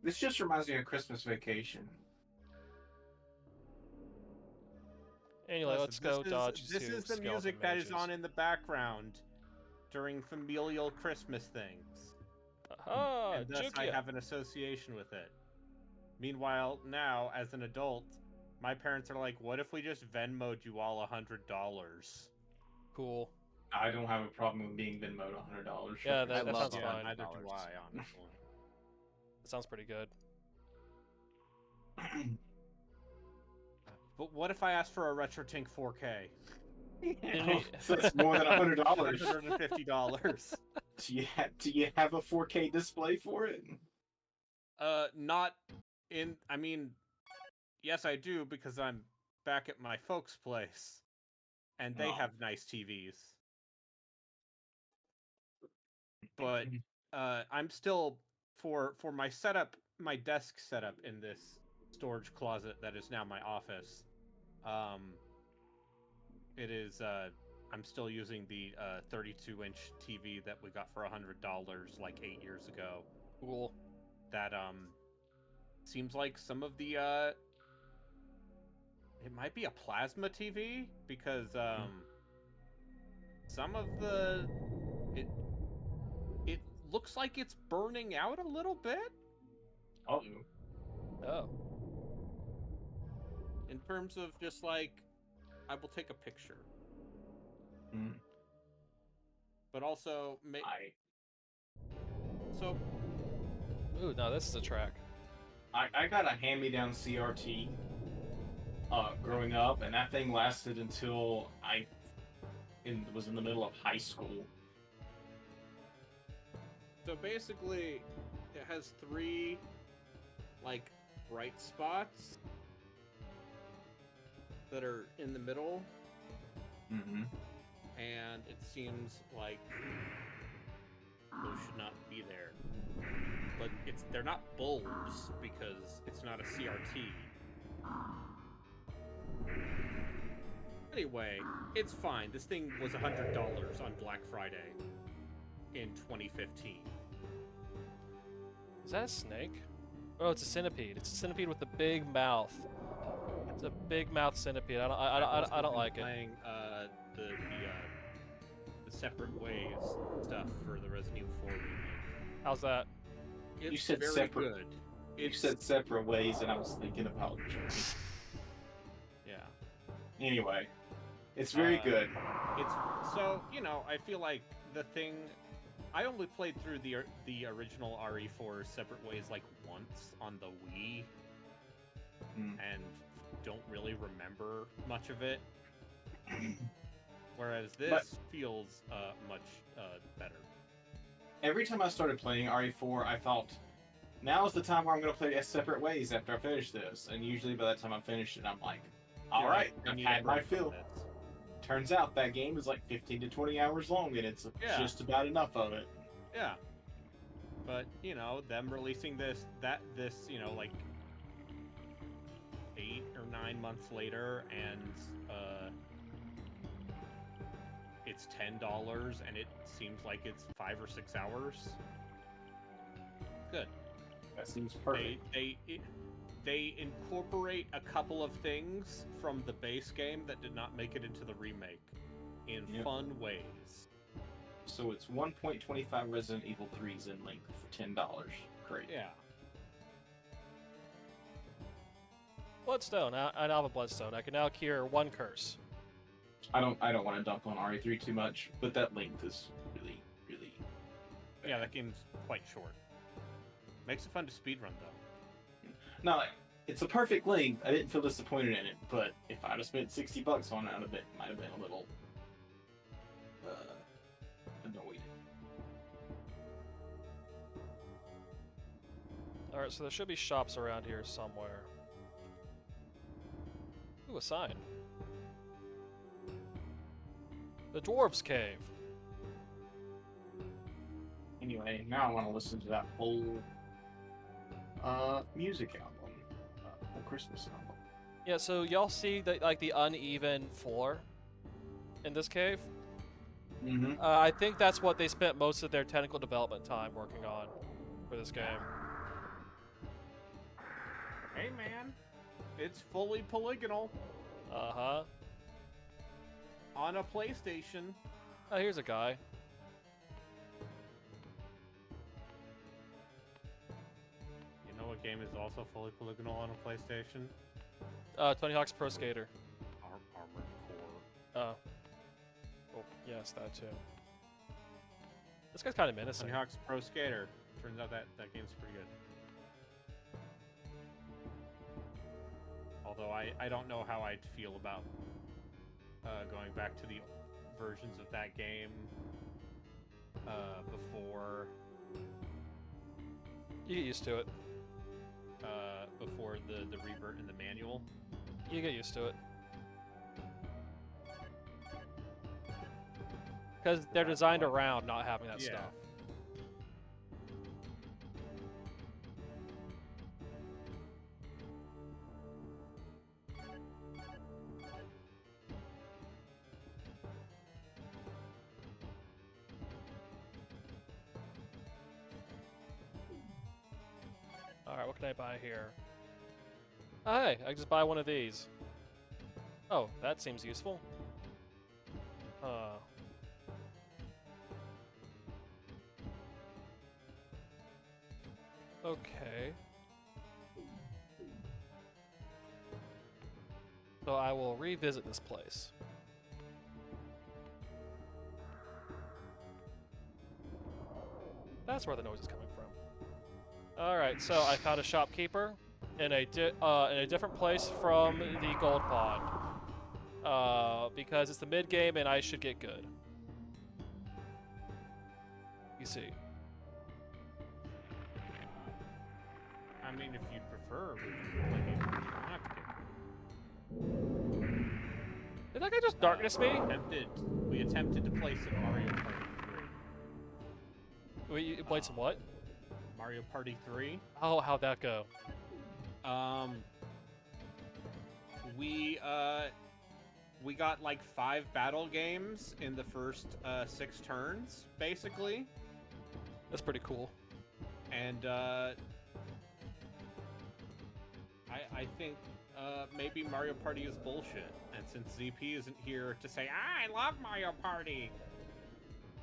This just reminds me of Christmas Vacation. Anyway, Listen, let's go dodge. This is the music that is on in the background during familial Christmas things. Aha, And thus I Jukia. have an association with it. Meanwhile, now, as an adult, my parents are like, what if we just Venmo'd you all $100? Cool. I don't have a problem with being Venmo'd $100. Yeah, I that love sounds it. Yeah, fine. neither do I, honestly. That sounds pretty good. But what if I ask for a RetroTink 4K? That's more than $100. $150. Do you have a 4K display for it? Not in. I mean, yes, I do because I'm back at my folks' place, and they Oh. have nice TVs. But I'm still for my setup, my desk setup in this storage closet that is now my office. It is. I'm still using the 32-inch TV that we got for $100 like 8 years ago. Cool. That seems like some of the it might be a plasma TV because some of the it looks like it's burning out a little bit Oh. Oh. in terms of just like I will take a picture, Mm. but also so Ooh, no, this is a track. I got a hand-me-down CRT growing up, and that thing lasted until I was in the middle of high school. So basically, it has 3 like bright spots that are in the middle, Mm-hmm. and it seems like those should not be there. But they're not bulbs because it's not a CRT. Anyway, it's fine. This thing was $100 on Black Friday in 2015. Is that a snake? Oh, it's a centipede. It's a centipede with a big mouth. It's a big mouth centipede. I don't like it. Playing the Separate Ways stuff for the Resident Evil 4 remake. How's that? It's You said very separate. good. You said separate ways, and I was thinking about Journey. Yeah. Anyway, it's very good. It's so I feel like the thing. I only played through the original RE4 Separate Ways like once on the Wii, and don't really remember much of it. Whereas this feels much better. Every time I started playing RE4, I thought, now is the time where I'm going to play Separate Ways after I finish this. And usually by the time I'm finished it, I'm like, all right, I I've need had a my break from fill. this. Turns out that game is like 15 to 20 hours long, and it's Yeah. just about enough of it. Yeah. But, them releasing this, like 8 or 9 months later, and it's $10, and it seems like it's 5 or 6 hours. Good. That seems perfect. they incorporate a couple of things from the base game that did not make it into the remake in Yep. fun ways. So it's 1.25 Resident Evil 3s in length for $10. Great. Yeah. Bloodstone. I now have a Bloodstone. I can now cure one curse. I don't want to dunk on RE3 too much, but that length is really, really. Yeah, that game's quite short. Makes it fun to speedrun though. No, like, it's a perfect length. I didn't feel disappointed in it, but if I'd have spent $60 on it, might have been a little annoyed. All right, so there should be shops around here somewhere. Ooh, a sign. The Dwarves Cave. Anyway, now I want to listen to that whole music album, whole Christmas album. Yeah, so y'all see the uneven floor in this cave? Mm-hmm. I think that's what they spent most of their technical development time working on for this game. Hey man, it's fully polygonal Uh-huh. on a PlayStation. Oh, here's a guy. You know what game is also fully polygonal on a PlayStation? Tony Hawk's Pro Skater. Armored Core. Oh. Oh, yes, that too. This guy's kind of menacing. Tony Hawk's Pro Skater. Turns out that game's pretty good. Although I don't know how I'd feel about going back to the versions of that game before You get used to it. before the revert in the manual. You get used to it. Because they're designed around not having that Yeah. stuff. Alright, what can I buy here? Oh, hey, I can just buy one of these. Oh, that seems useful. Okay. So I will revisit this place. That's where the noise is coming from. Alright, so I found a shopkeeper in a different place from the gold pond. Because it's the mid game and I should get good. You see. I mean, if you prefer, we can play games where you don't have to get good. Did that guy just darkness me? We attempted to play some Mario Party 3. Wait, you played some what? Mario Party 3. Oh, how'd that go? We got like 5 battle games in the first 6 turns, basically. That's pretty cool. And I think maybe Mario Party is bullshit. And since ZP isn't here to say, I love Mario Party,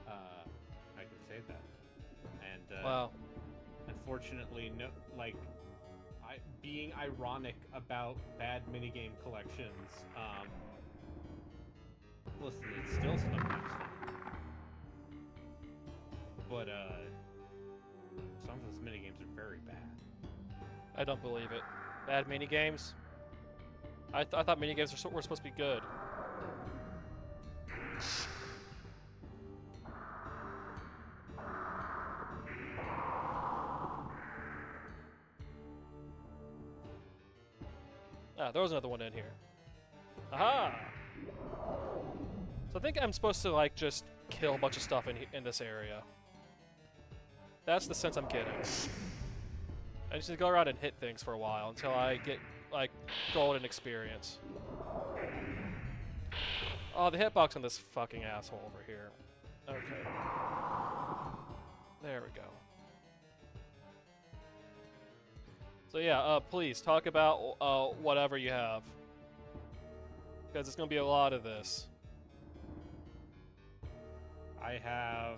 I can say that. And Wow. unfortunately, no, like, being ironic about bad minigame collections, listen, it's still sometimes fun. But, some of those minigames are very bad. I don't believe it. Bad minigames? I thought minigames were supposed to be good. Ah, there was another one in here. Aha! So I think I'm supposed to, like, just kill a bunch of stuff in this area. That's the sense I'm getting. I just need to go around and hit things for a while until I get, like, golden experience. Oh, the hitbox on this fucking asshole over here. Okay. There we go. So yeah, please talk about whatever you have, because it's gonna be a lot of this. I have.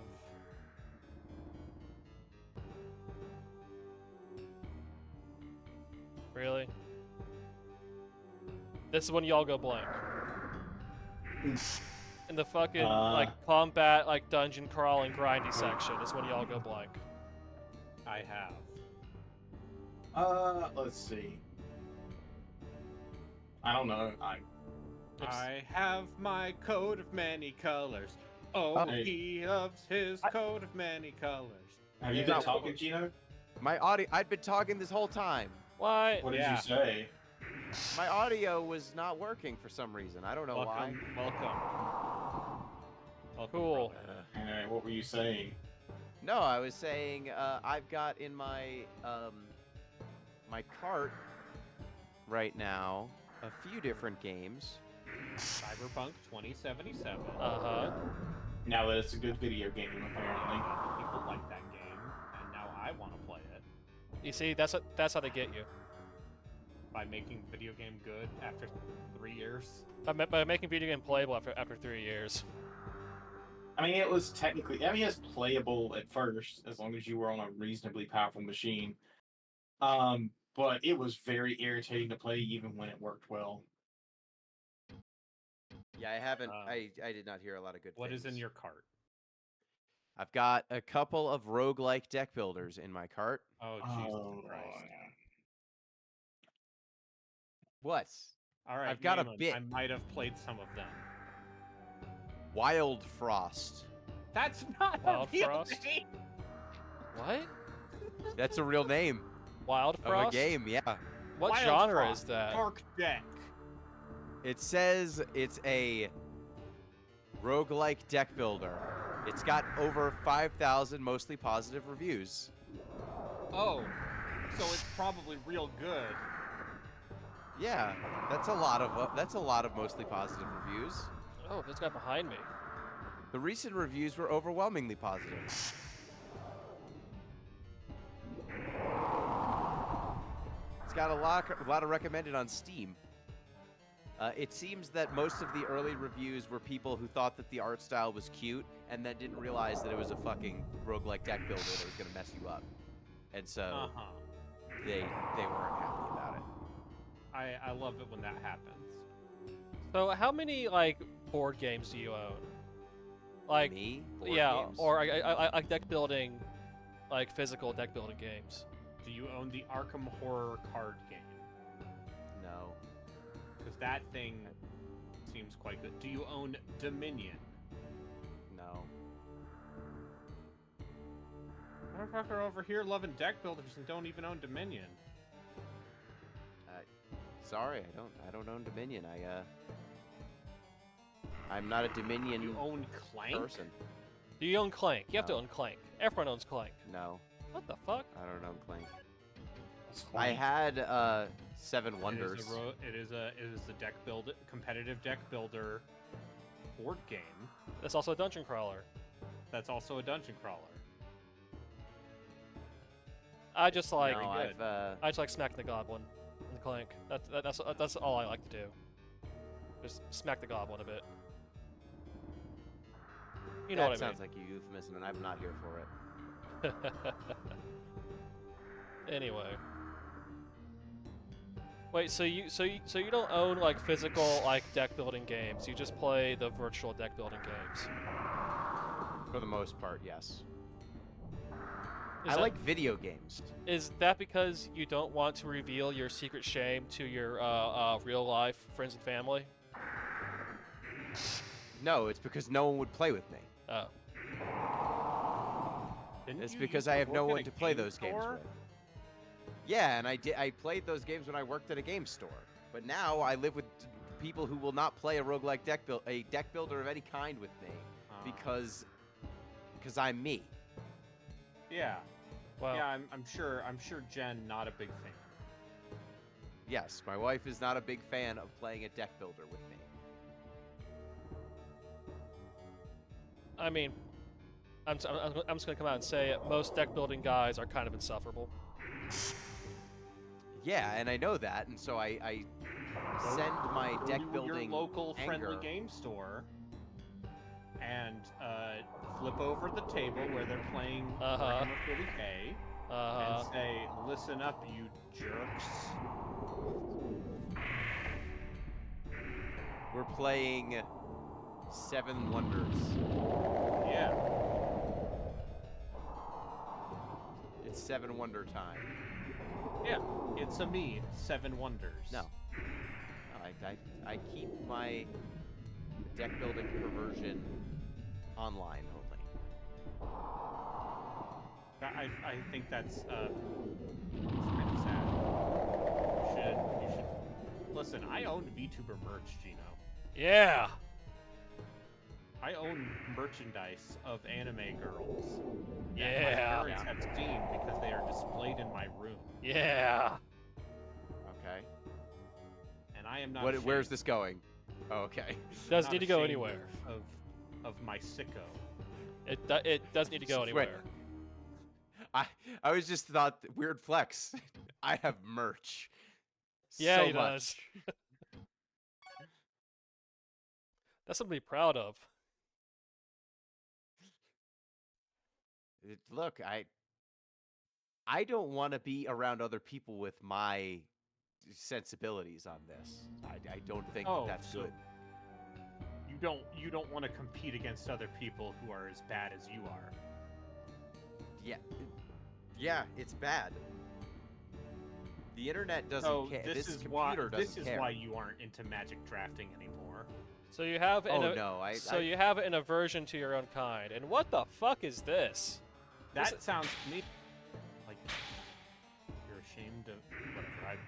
Really? This is when y'all go blank. In the fucking like combat, like dungeon crawling, grindy section is when y'all go blank. I have. Let's see. I don't know. I have my coat of many colors. Oh, Hey. he loves his coat of many colors. Have you been talking, Gino? My audio. I'd been talking this whole time. Why? What did Yeah. you say? My audio was not working for some reason. I don't know why. Welcome. Welcome, Cool. brother. Alright, what were you saying? No, I was saying I've got in my my cart right now a few different games. Cyberpunk 2077. Uh-huh. Now that it's a good video game, apparently. People like that game, and now I want to play it. You see, that's how they get you. By making the video game good after 3 years. By making video game playable after 3 years. I mean, it was technically, it's playable at first, as long as you were on a reasonably powerful machine. But it was very irritating to play even when it worked well. Yeah, I haven't. Um, I did not hear a lot of good What things. is in your cart? I've got a couple of roguelike deck builders in my cart. Oh, Jesus Christ. What? All right, I've got a name 'em. bit. I might have played some of them. Wild Frost. That's not Wild a real Frost? name. What? That's a real name Wild of Frost? a game. Yeah. What Wild genre Frost, is that? Dark Deck. It says it's a roguelike deck builder. It's got over 5,000 mostly positive reviews. Oh, so it's probably real good. Yeah, that's a lot of mostly positive reviews. Oh, this guy behind me. The recent reviews were overwhelmingly positive. It's got a lot of recommended on Steam. It seems that most of the early reviews were people who thought that the art style was cute and then didn't realize that it was a fucking roguelike deck builder that was going to mess you up. And so Uh-huh. they weren't happy about it. I love it when that happens. So, how many like board games do you own? Like, Me? Board yeah, games? or I deck building, like physical deck building games. Do you own the Arkham Horror card game? No. Because that thing seems quite good. Do you own Dominion? No. Motherfucker over here loving deck builders and don't even own Dominion. Sorry, I don't own Dominion. I'm not a Dominion You own Clank? person. Do you own Clank? You have to No. own Clank. Everyone owns Clank. No, What the fuck? I don't own Clank. That's I quaint. had Seven Wonders. It is a deck build competitive deck builder board game. That's also a dungeon crawler. That's also a dungeon crawler. I just like no, good. I've I just like smacking the goblin in the Clank. That's all I like to do. Just smack the goblin a bit. You know that what I sounds like a euphemism, and I'm not here for it. mean. Anyway. Wait, so you don't own like physical like deck building games. You just play the virtual deck building games. For the most part, yes. Is I that- like video games. Is that because you don't want to reveal your secret shame to your real life friends and family? No, it's because no one would play with me. Oh. Didn't It's you because used I to have no work at one a to play game those games store? with. Yeah, and I played those games when I worked at a game store. But now I live with people who will not play a roguelike deck builder of any kind with me because I'm me. Yeah. Wow. Yeah, I'm sure Jen not a big fan. Yes, my wife is not a big fan of playing a deck builder with me. I mean, I'm just gonna come out and say it. Most deck building guys are kind of insufferable. Yeah, and I know that, and so I send my Go deck to building your local friendly anger. game store and flip over the table where they're playing Uh-huh. Warhammer 40K Uh, and say, "Listen up, you jerks." We're playing Seven Wonders. Yeah. It's Seven Wonder time. Yeah. It's a me, Seven Wonders. No. I keep my deck building perversion online only. I think that's kind of sad. You should listen. I own VTuber merch, Gino. yeah. I own merchandise of anime girls. that Yeah. My parents have seen because they are displayed in my room, Yeah. Okay. and I am not. Where's ashamed. this going? Oh, okay. Doesn't Not need to go ashamed anywhere. Of my sicko. It doesn't need to go Wait. anywhere. I was just thought weird flex. I have merch. Yeah, so he much. does. That's something to be proud of. Look, I don't want to be around other people with my sensibilities on this. I don't think Oh, that's so good. You don't want to compete against other people who are as bad as you are. Yeah, it's bad. The internet doesn't So care. this is computer why doesn't care. you aren't into Magic drafting anymore. So you have an Oh no, you have an aversion to your own kind. And what the fuck is this? That sounds to me like you're ashamed of whatever.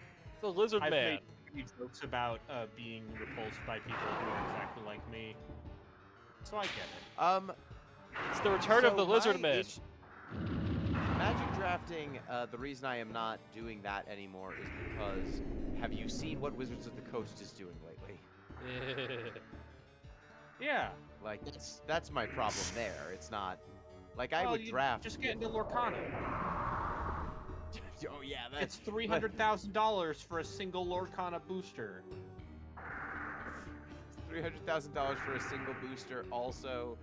The lizard I've man. made jokes about being repulsed by people who are exactly like me, so I get it. It's the return of so the lizard my man. Magic drafting, the reason I am not doing that anymore is because have you seen what Wizards of the Coast is doing lately? Yeah. Like that's my problem there. It's not like I Well, would you draft. Just get into Lorcana. Oh yeah, It's $300,000 for a single Lorcana booster. $300,000 for a single booster. Also,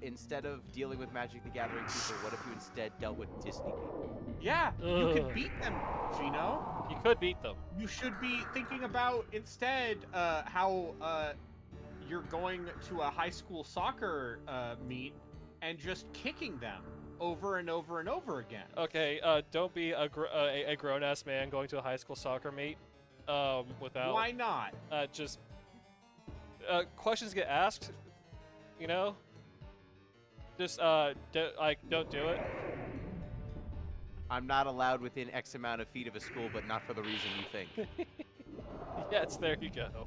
instead of dealing with Magic the Gathering people, what if you instead dealt with Disney people? Yeah, you can Ugh. beat them, Gino. You could beat them. You should be thinking about instead how you're going to a high school soccer meet and just kicking them over and over and over again. Okay, don't be a grown-ass man going to a high school soccer meet without Why not? just questions get asked, you know? Just don't do it. I'm not allowed within X amount of feet of a school, but not for the reason you think. Yes, there you go.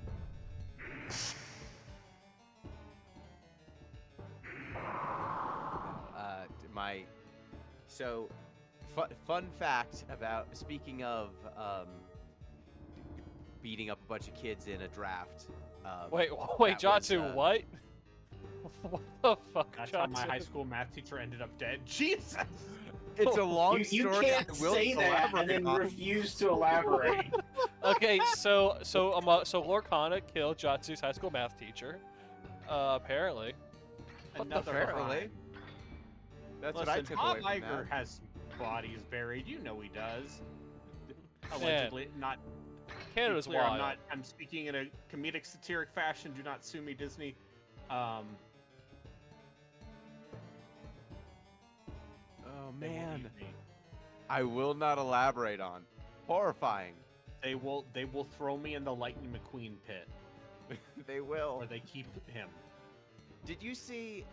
So, fun fact about speaking of beating up a bunch of kids in a draft. Wait, that was, Jatsu, what? What the fuck, That's how my Jatsu? high school math teacher ended up dead. Jesus! It's a long You story. can't I will say that and elaborate then on. refuse to elaborate. Okay, so Lorcana killed Jatsu's high school math teacher. Apparently. Another Apparently. crime. That's Listen, what I took Bob away from Iger that. has bodies buried. You know he does. Allegedly, not. Canada's clear, wild. I'm speaking in a comedic, satiric fashion. Do not sue me, Disney. Oh They won't man, eat me. I will not elaborate on. Horrifying. They will throw me in the Lightning McQueen pit They will. where they keep him. Did you see?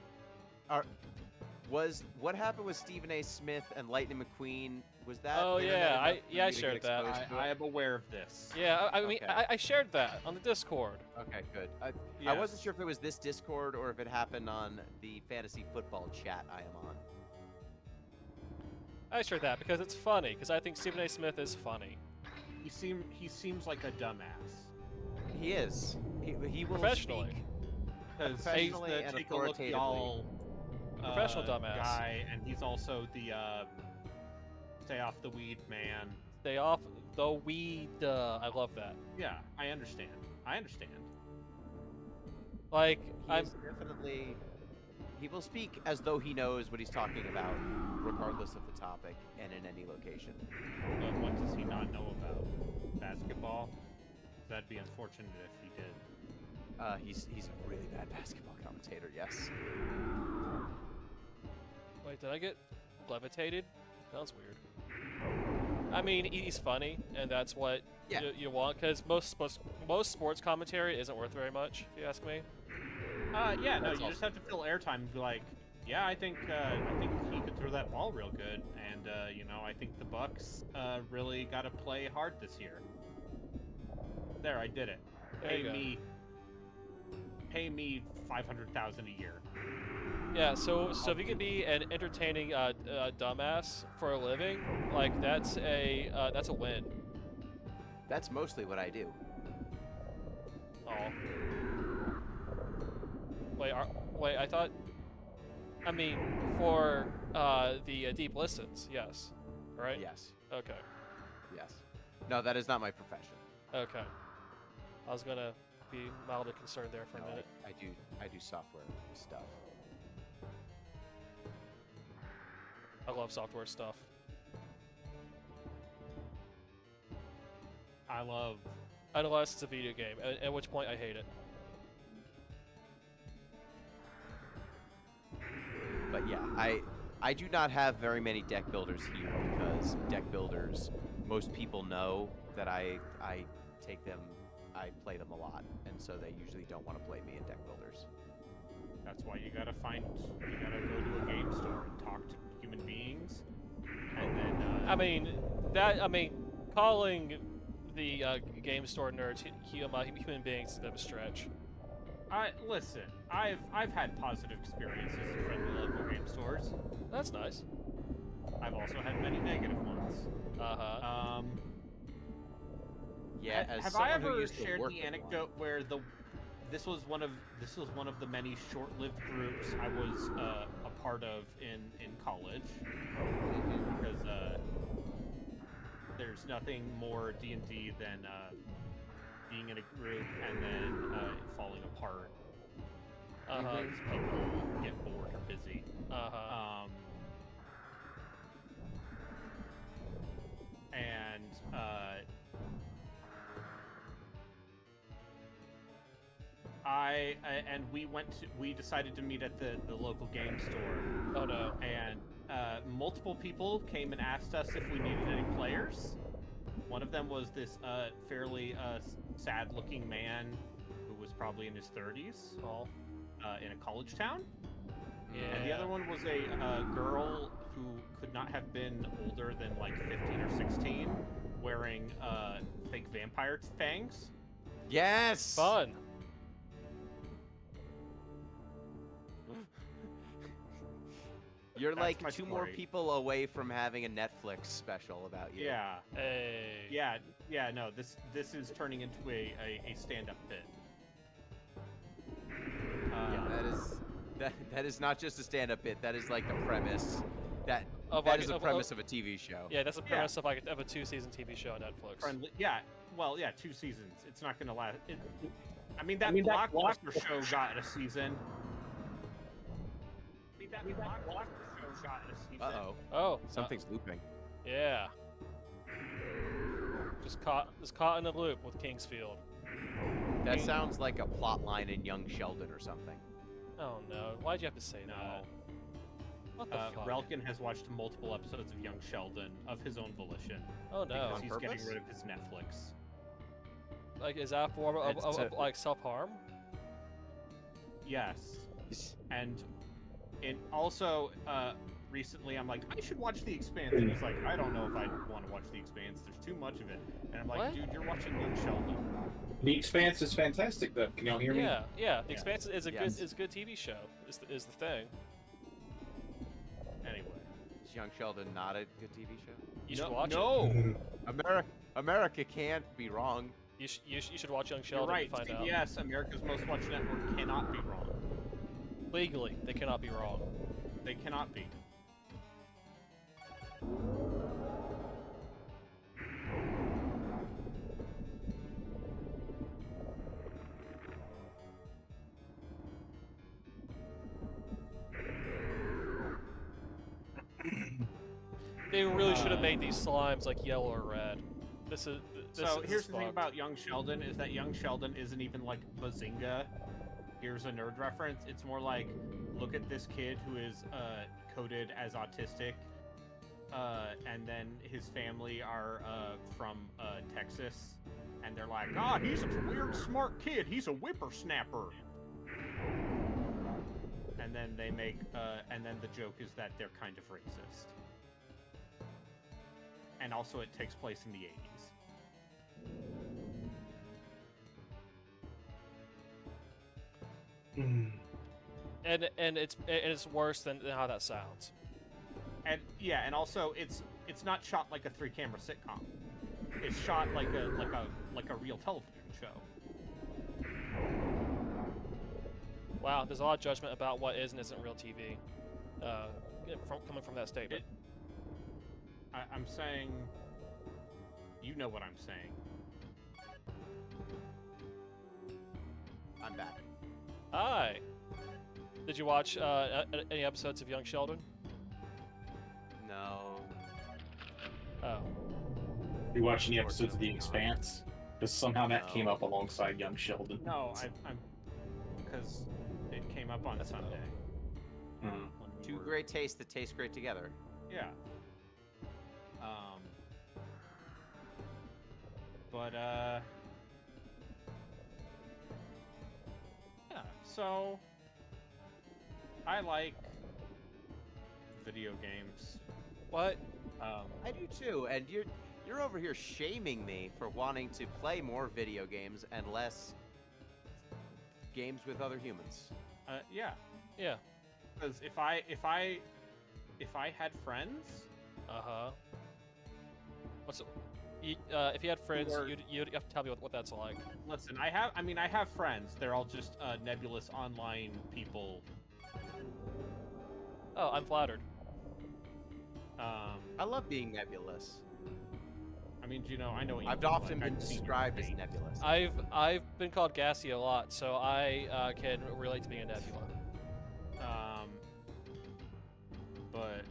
What happened with Stephen A. Smith and Lightning McQueen? Was that? Oh, internet yeah, enough I- for yeah, I you to get shared that. exposed to I it? am aware of this. Yeah, I mean, Okay. I shared that on the Discord. Okay, good. I Yes. wasn't sure if it was this Discord or if it happened on the fantasy football chat I am on. I shared that because it's funny, because I think Stephen A. Smith is funny. He seems like a dumbass. He is. He will Professionally. speak. Because he's Professionally the and take a look authoritatively. y'all Professional dumbass. guy, and he's also the stay off the weed man. the weed. I love that. Yeah, I understand. I understand. Like, He I'm is definitely. He will speak as though he knows what he's talking about, regardless of the topic and in any location. But what does he not know about? Basketball? That'd be unfortunate if he did. He's a really bad basketball commentator. Yes. Wait, did I get levitated? Sounds weird. I mean, he's funny, and that's what Yeah. you want, because most sports commentary isn't worth very much, if you ask me. Yeah, no, That's you just have to fill airtime and be like, yeah, I think he could throw that ball real good, and I think the Bucks really got to play hard this year. There, I did it. There you go. Pay me $500,000 a year. Yeah, so if you can be an entertaining dumbass for a living, like that's a win. That's mostly what I do. Oh. Wait, I thought. I mean, for the deep listens, yes, right? Yes. Okay. Yes. No, that is not my profession. Okay. I was gonna be mildly concerned there for No, a minute. I do software stuff. I love software stuff. Unless it's a video game, at which point I hate it. But yeah, I do not have very many deck builders here because deck builders, most people know that I take them, I play them a lot, and so they usually don't want to play me in deck builders. That's why you gotta go to a game store and talk to human beings, and then. Calling the game store nerds human beings is a bit of a stretch. Listen. I've had positive experiences in friendly local game stores. That's nice. I've also had many negative ones. Uh-huh. Yeah, as Have I someone who ever used to shared work the with anecdote where this was one of the many short-lived groups I was a part of in college, because there's nothing more D&D than being in a group and then falling apart Uh-huh. because people get bored or busy. Uh-huh. And we decided to meet at the local game store, Oh no. and multiple people came and asked us if we needed any players. One of them was this fairly sad-looking man who was probably in his 30s, Oh. in a college town. Yeah. And the other one was a girl who could not have been older than like 15 or 16, wearing fake vampire fangs. Yes. Fun. You're That's like my two more story. people away from having a Netflix special about you. Yeah. Hey. Yeah, no, this is turning into a stand-up bit. That is not just a stand-up bit. That is like the premise. That is the premise of a TV show. Yeah, that's the premise of like a 2-season TV show on Netflix. Friendly, yeah. Well, yeah, 2 seasons. It's not gonna last. That Blockbuster show got a season. That Blockbuster show got a season. Uh-oh. Oh. Something's looping. Yeah. Just caught in a loop with Kingsfield. That sounds like a plot line in Young Sheldon or something. Oh no! Why'd you have to say No. that? What the fuck? Relkin has watched multiple episodes of Young Sheldon of his own volition. Oh no! Because On he's purpose? getting rid of his Netflix. Like, is that a form of like self-harm? Yes. And also, recently I'm like, I should watch The Expanse. And he's like, I don't know if I want to watch The Expanse. There's too much of it. And I'm like, What? dude, you're watching Young Sheldon. The Expanse is fantastic, though. Can y'all hear me? Yeah. The Yeah. Expanse is a Yes. good TV show. Is the thing. Anyway. Is Young Sheldon not a good TV show? You should watch it. No. America can't be wrong. You should watch Young You're Sheldon right. to find out. CBS, America's Most Watched Network, cannot be wrong. Legally, they cannot be wrong. They cannot be. They really should have made these slimes like yellow or red. This is So here's the thing fucked. about Young Sheldon is that Young Sheldon isn't even like Bazinga. Here's a nerd reference. It's more like, look at this kid who is coded as autistic, and then his family are from Texas, and they're like, God, he's a weird smart kid. He's a whippersnapper. And then they make, and then the joke is that they're kind of racist. And also, it takes place in the 80s. And it's worse than how that sounds. And yeah, and also it's not shot like a 3-camera sitcom. It's shot like a real television show. Wow, there's a lot of judgment about what is and isn't real TV, coming from that statement. I'm saying, you know what I'm saying. I'm back. Hi. Did you watch any episodes of Young Sheldon? No. Oh. You watch any episodes of The Expanse? Because somehow that came No. up alongside Young Sheldon. No, I'm because it came up on That's Sunday. Mm. when we Two were- great tastes that taste great together. Yeah. But yeah. So I like video games. What? I do too, and you're over here shaming me for wanting to play more video games and less games with other humans. Yeah. Yeah. Because if I had friends, Uh-huh. What's it? If you had friends, Or- you'd have to tell me what that's like. listen, I have friends. They're all just nebulous online people. Oh, I'm flattered. I love being nebulous. I mean, you know, I know what you I've look often like. been I've seen your described as face. nebulous. I've been called gassy a lot, so I can relate to being a nebula. But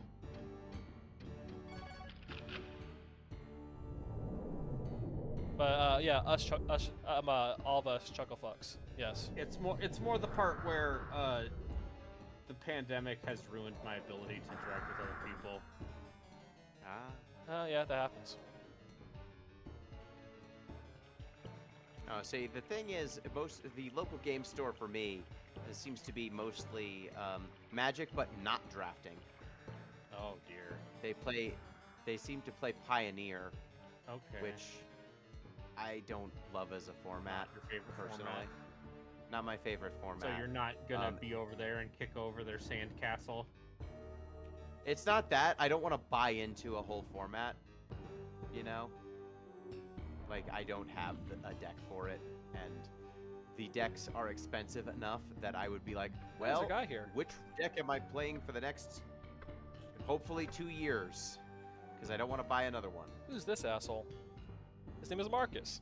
But yeah, all of us chuckle fucks. Yes. it's more the part where the pandemic has ruined my ability to interact with other people. Ah. Yeah, that happens. Oh, see, the thing is, the local game store for me seems to be mostly Magic, but not drafting. Oh dear. They seem to play Pioneer, Okay. which I don't love as a format. Not your favorite personally. format. Not my favorite format. So you're not gonna Um, be over there and kick over their sandcastle. It's not that I don't want to buy into a whole format. You know, like I don't have a deck for it, and the decks are expensive enough that I would be like, There's well, a guy here. which deck am I playing for the next, hopefully 2 years? Because I don't want to buy another one. Who's this asshole? His name is Marcus.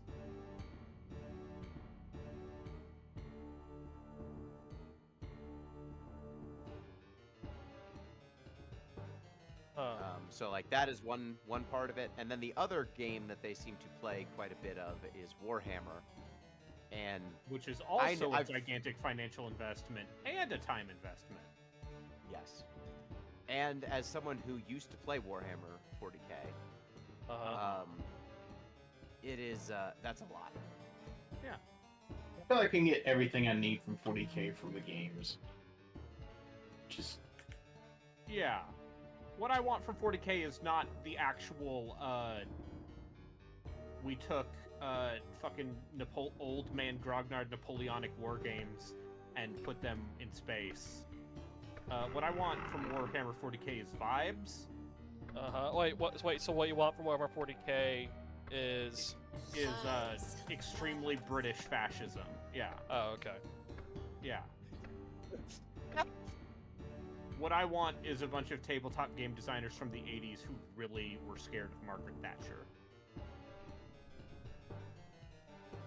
Huh. So like that is one part of it, and then the other game that they seem to play quite a bit of is Warhammer, and Which is also a I've- gigantic financial investment and a time investment. yes, and as someone who used to play Warhammer 40k, Uh-huh. it is that's a lot. I feel like I can get everything I need from 40k from the games. Just Yeah. What I want from 40k is not the actual, we took, fucking old man Grognard Napoleonic war games and put them in space. What I want from Warhammer 40k is vibes, Uh-huh. Wait, so what you want from Warhammer 40k is... extremely British fascism. Yeah, Oh, okay. yeah. What I want is a bunch of tabletop game designers from the 80s who really were scared of Margaret Thatcher.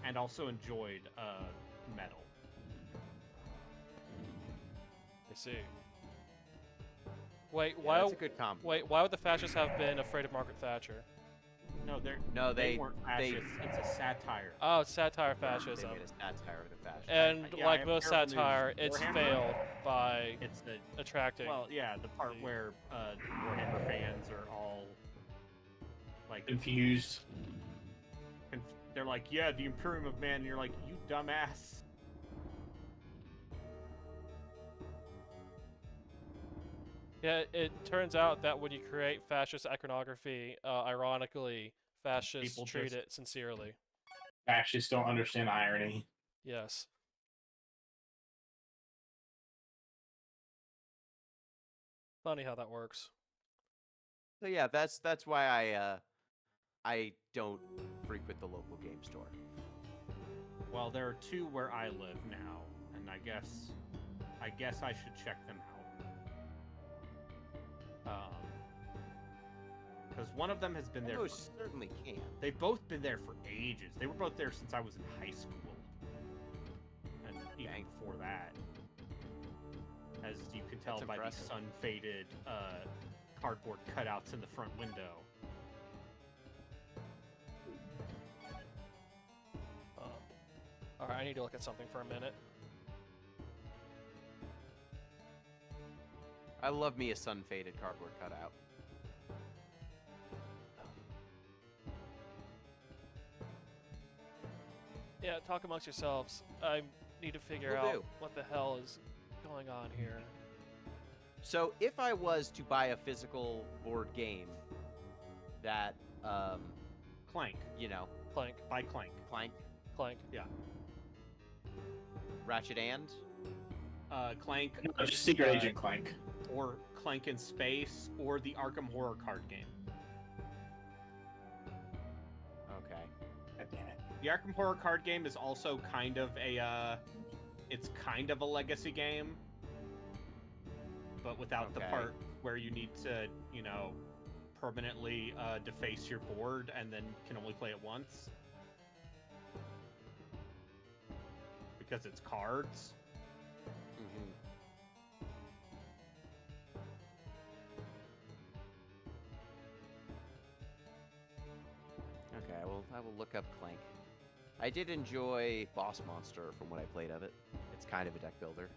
And also enjoyed metal. I see. Wait, Yeah, why? that's a good combo. Wait, why would the fascists have been afraid of Margaret Thatcher? No, No, they they weren't they fascists. It's a satire. Oh, it's satire they fascism. made a satire of the fashion. And yeah, I like have most terrible news. satire, it's Warhammer- failed by It's the attracting. well, yeah, the part the- where Warhammer fans are all like Confused. they're like, yeah, the Imperium of Man, and you're like, you dumbass. Yeah, it turns out that when you create fascist iconography, ironically, fascists People treat just- it sincerely. Fascists don't understand irony. Yes. Funny how that works. So yeah, that's why I don't frequent the local game store. Well, there are two where I live now, and I guess I should check them out. Because one of them has been there. Most certainly can. They've both been there for ages. They were both there since I was in high school, and even Dang. before that. As you can tell That's by impressive. the sun-faded cardboard cutouts in the front window. Alright, I need to look at something for a minute. I love me a sun-faded cardboard cutout. Yeah, talk amongst yourselves. I need to figure Will out do. what the hell is going on here. So if I was to buy a physical board game that, Clank. you know, Clank, By Clank. Clank, clank. Ratchet and, Clank. No, just Secret uh, Agent Clank. Or Clank in Space, or the Arkham Horror card game. okay. God damn it. The Arkham Horror card game is also kind of a, it's kind of a legacy game, but without the Okay. part where you need to, you know, permanently deface your board and then can only play it once. Because it's cards. Mm-hmm. Okay, I will look up Clank. I did enjoy Boss Monster from what I played of it. It's kind of a deck builder.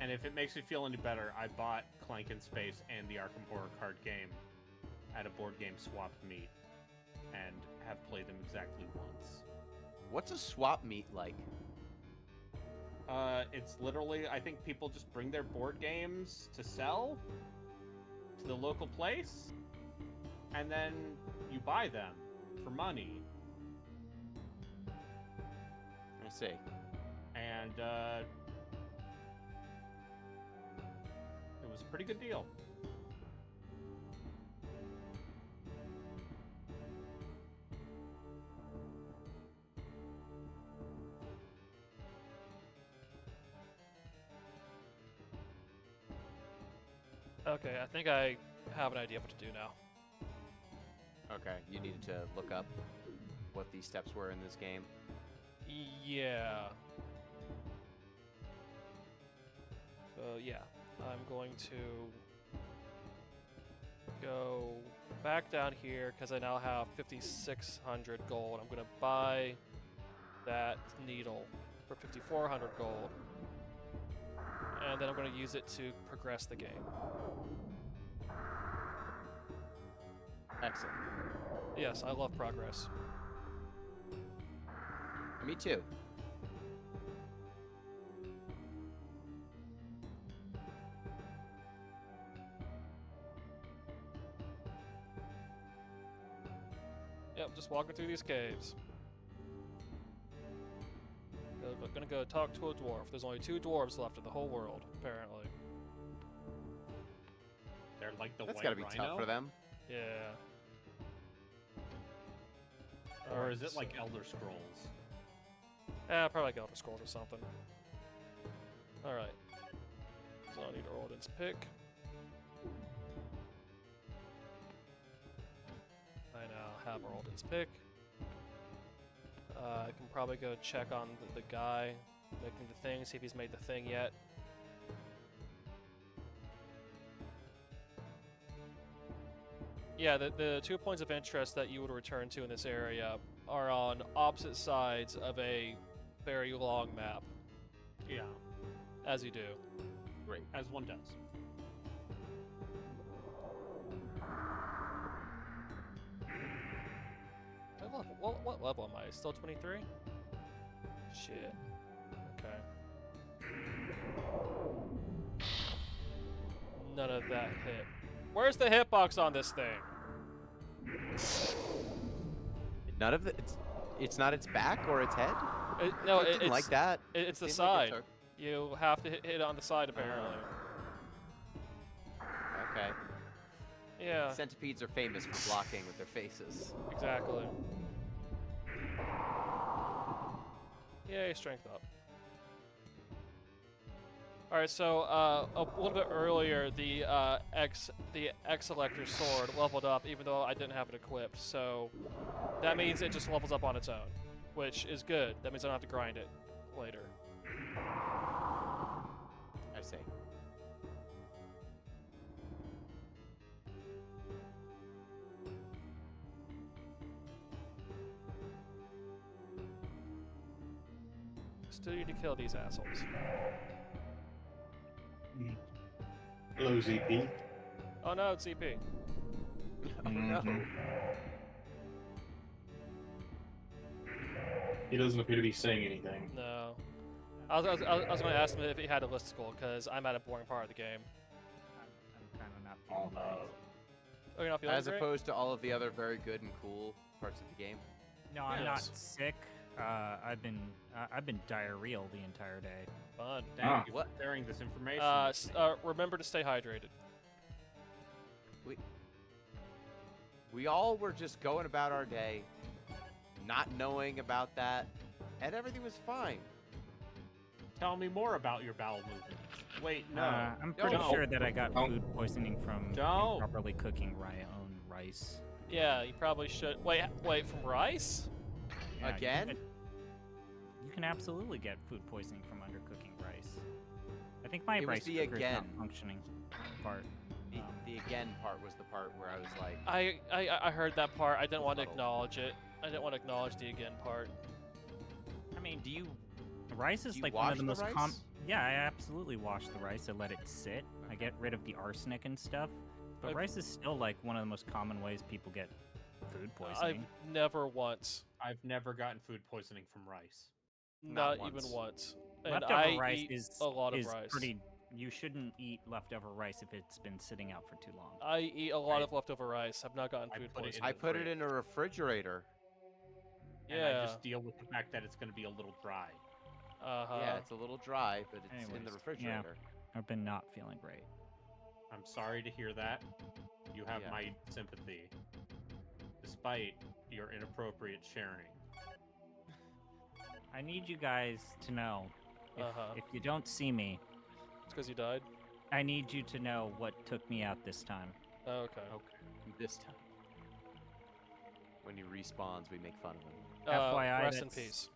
And if it makes you feel any better, I bought Clank in Space and the Arkham Horror card game at a board game swap meet and have played them exactly once. What's a swap meet like? It's literally, I think people just bring their board games to sell to the local place, and then you buy them for money. I see. And it was a pretty good deal. Okay, I think I have an idea of what to do now. Okay, you needed to look up what these steps were in this game. Yeah. So yeah, I'm going to go back down here because I now have 5,600 gold. I'm gonna buy that needle for 5,400 gold, and then I'm gonna use it to progress the game. Excellent. Yes, I love progress. Me too. Yep, just walking through these caves. Gonna go talk to a dwarf. There's only 2 dwarves left in the whole world, apparently. They're like the That's white gotta be rhino, tough for them. Yeah. or Alright, is it so- like Elder Scrolls? probably like Elder Scrolls or something. Alright. So I need Orden's pick. I now have Orden's pick. I can probably go check on the guy making the thing, see if he's made the thing yet. Yeah, the 2 points of interest that you would return to in this area are on opposite sides of a very long map, Yeah, as you do. Great. as one does. What level am I? Still 23? Shit. Okay. None of that hit. Where's the hitbox on this thing? None of the. It's not its back or its head. No, it didn't like that. It's the Seemed like it side. took- You have to hit it on the side, apparently. Okay. Yeah, Centipedes are famous for blocking with their faces. exactly. Yay, strength up. Alright, so a little bit earlier, the X Elector sword leveled up, even though I didn't have it equipped. So that means it just levels up on its own, which is good. That means I don't have to grind it later. I see. Still need to kill these assholes. Low ZP. Oh no, it's CP. Oh no. Mhm. He doesn't appear to be saying anything. No. I was going to ask him if he had a listicle, because I'm at a boring part of the game. I'm kind of not feeling great. Oh, you're not feeling As great? opposed to all of the other very good and cool parts of the game. No, I'm not Yes. sick. I've been diarrheal the entire day. Fun. Thank you What? for sharing this information. with me. Remember to stay hydrated. We all were just going about our day, not knowing about that, and everything was fine. Tell me more about your bowel movements. Wait, no. I'm pretty Don't. sure that I got Don't. food poisoning from Don't. improperly cooking my own rice. Yeah, you probably should. Wait, from rice? Yeah, you Again? can- You can absolutely get food poisoning from undercooking rice. I think my It was rice the cooker is not again. functioning part. The again part was the part where I was like, I heard that part. I didn't want to Befuddled. acknowledge it. I didn't want to acknowledge the again part. I mean, do you rice is do you like one wash of the most rice? Yeah, I absolutely wash the rice. I let it sit. I get rid of the arsenic and stuff. But I've- rice is still like one of the most common ways people get food I've poisoning. never once. I've never gotten food poisoning from rice. Not Not even once. And Leftover I rice eat is a lot of is rice. pretty. You shouldn't eat leftover rice if it's been sitting out for too long. I eat a lot Right. of leftover rice. I've not gotten I food put it poisoning. I the put it fridge. in a refrigerator. And I Yeah. just deal with the fact that it's going to be a little dry. Uh-huh. Yeah, it's a little dry, but it's in the Anyways, refrigerator. I've been not feeling great. I'm sorry to hear that. You have Yeah. my sympathy. Despite your inappropriate sharing. I need you guys to know. If, Uh-huh. if you don't see me, It's because you died? I need you to know what took me out this time. Oh, okay. This time. When he respawns, we make fun of him. FYI, rest in that's- peace.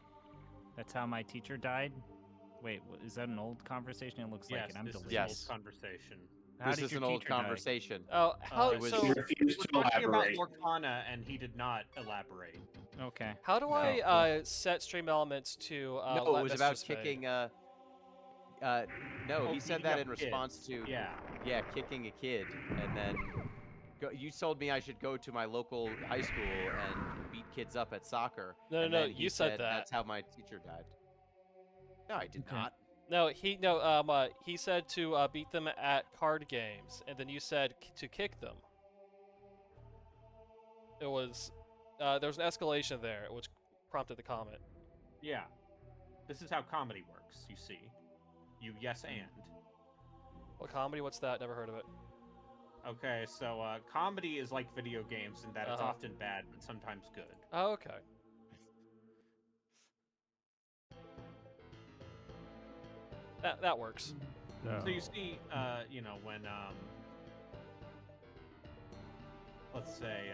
That's how my teacher died. Wait, is that an old conversation? It looks Yes, like it. I'm this is deleting. an Yes. old conversation. How This did is your an old teacher die? conversation. Oh, how it was- so? He refused We're to talking about elaborate. Lorcana, and he did not elaborate. Okay. How do I No. set stream elements to no, let it was about messages fade? kicking. No, Oh, he said beating that up in response kids. to Yeah. kicking a kid, and then you told me I should go to my local high school and beat kids up at soccer. No, and no, then he you said that. That's how my teacher died. No, I did Okay. not. No, he said to beat them at card games, and then you said to kick them. It was there was an escalation there, which prompted the comment. Yeah. This is how comedy works, you see. You yes and. What comedy? What's that? Never heard of it. Okay, so comedy is like video games in that it's Uh-huh. often bad, but sometimes good. Oh, okay. That works. So you see, when let's say,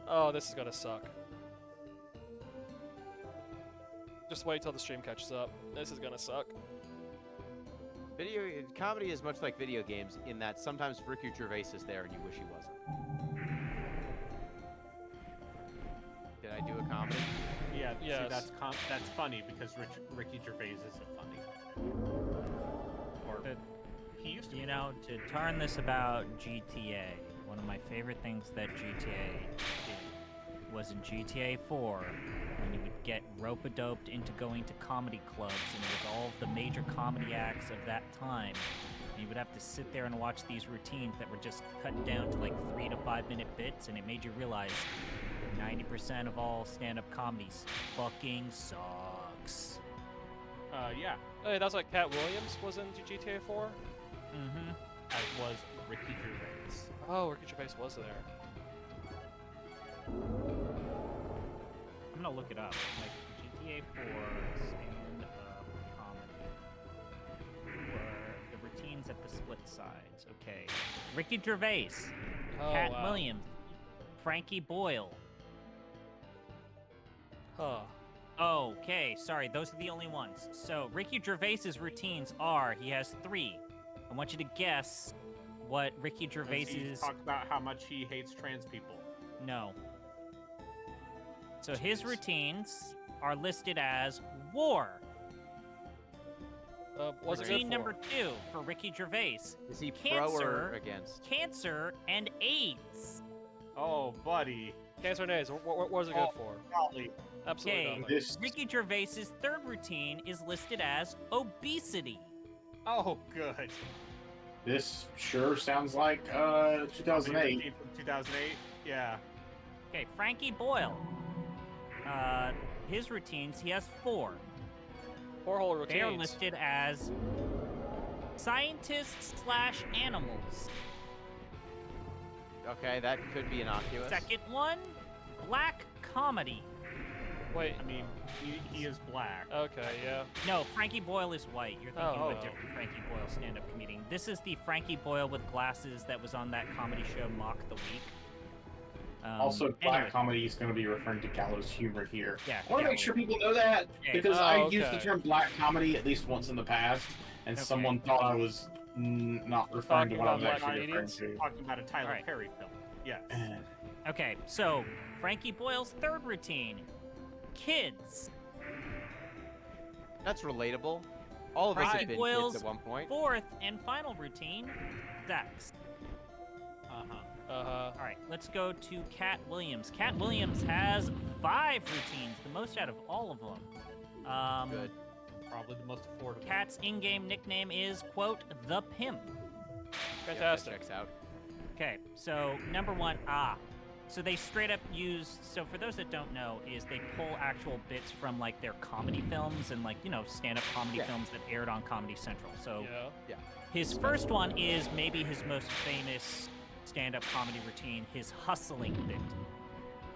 Oh, this is gonna suck. Just wait till the stream catches up. This is gonna suck. Comedy is much like video games in that sometimes Ricky Gervais is there and you wish he wasn't. do a comedy? Yeah, Yes. see, that's funny because Ricky Gervais isn't funny. Or But, he used to. you know, to turn this about GTA, one of my favorite things that GTA did was in GTA 4 when you would get rope-a-doped into going to comedy clubs, and it was all of the major comedy acts of that time. And you would have to sit there and watch these routines that were just cut down to like 3 to 5 minute bits, and it made you realize 90% of all stand-up comedies fucking sucks. Yeah, Hey, that's like Cat Williams was in GTA 4. Mm-hmm. as was Ricky Gervais. Oh, Ricky Gervais was there. I'm gonna look it up. Like GTA 4 stand-up comedy. Were the routines at the split sides? Okay. Ricky Gervais, Oh, Cat wow. Williams, Frankie Boyle. Huh. Okay, sorry, those are the only ones. So Ricky Gervais's routines are he has 3. I want you to guess what Ricky Does Gervais he is. talk about how much he hates trans people. No. So his Jeez. routines are listed as war. What's it good Routine for? number 2 for Ricky Gervais: Is he pro or Cancer. against? cancer and AIDS. Oh, buddy. Cancer and AIDS. What is it good for? Golly. Absolutely Okay. nothing. This Ricky Gervais's 3rd routine is listed as obesity. Oh, good. this sure sounds like 2008. Routine from 2008. Yeah. Okay, Frankie Boyle. His routines, he has 4. 4 whole They are routines. listed as scientists/animals. Okay, that could be innocuous. Second one, black comedy. Wait. I mean, he is black. Okay. Yeah. No, Frankie Boyle is white. You're thinking Oh, of a no. different Frankie Boyle stand-up comedian. This is the Frankie Boyle with glasses that was on that comedy show Mock the Week. Also, black anyway, comedy is going to be referring to gallows humor here. Yeah, I want to make gallows. sure people know that Okay. because Oh, I've used the okay. term black comedy at least once in the past, and Okay. someone thought I was not referring to Talking what I was about black actually referring comedians? to. Talking about a Tyler Alright. Perry film. Yes. Okay, so Frankie Boyle's 3rd routine, kids. That's relatable. All of us Frankie have been Boyle's kids at one point. 4th and final routine, sex. Uh-huh. Uh-huh. All right, let's go to Cat Williams. Cat Williams has 5 routines, the most out of all of them. Good. Probably the most affordable. Cat's in-game nickname is, quote, the pimp. Yep, that Fantastic. checks out. Okay, so number 1, So they straight up use, so for those that don't know, is they pull actual bits from like their comedy films and like, you know, stand-up comedy Yeah. films that aired on Comedy Central. So Yeah. his first one is maybe his most famous stand-up comedy routine, his hustling bit.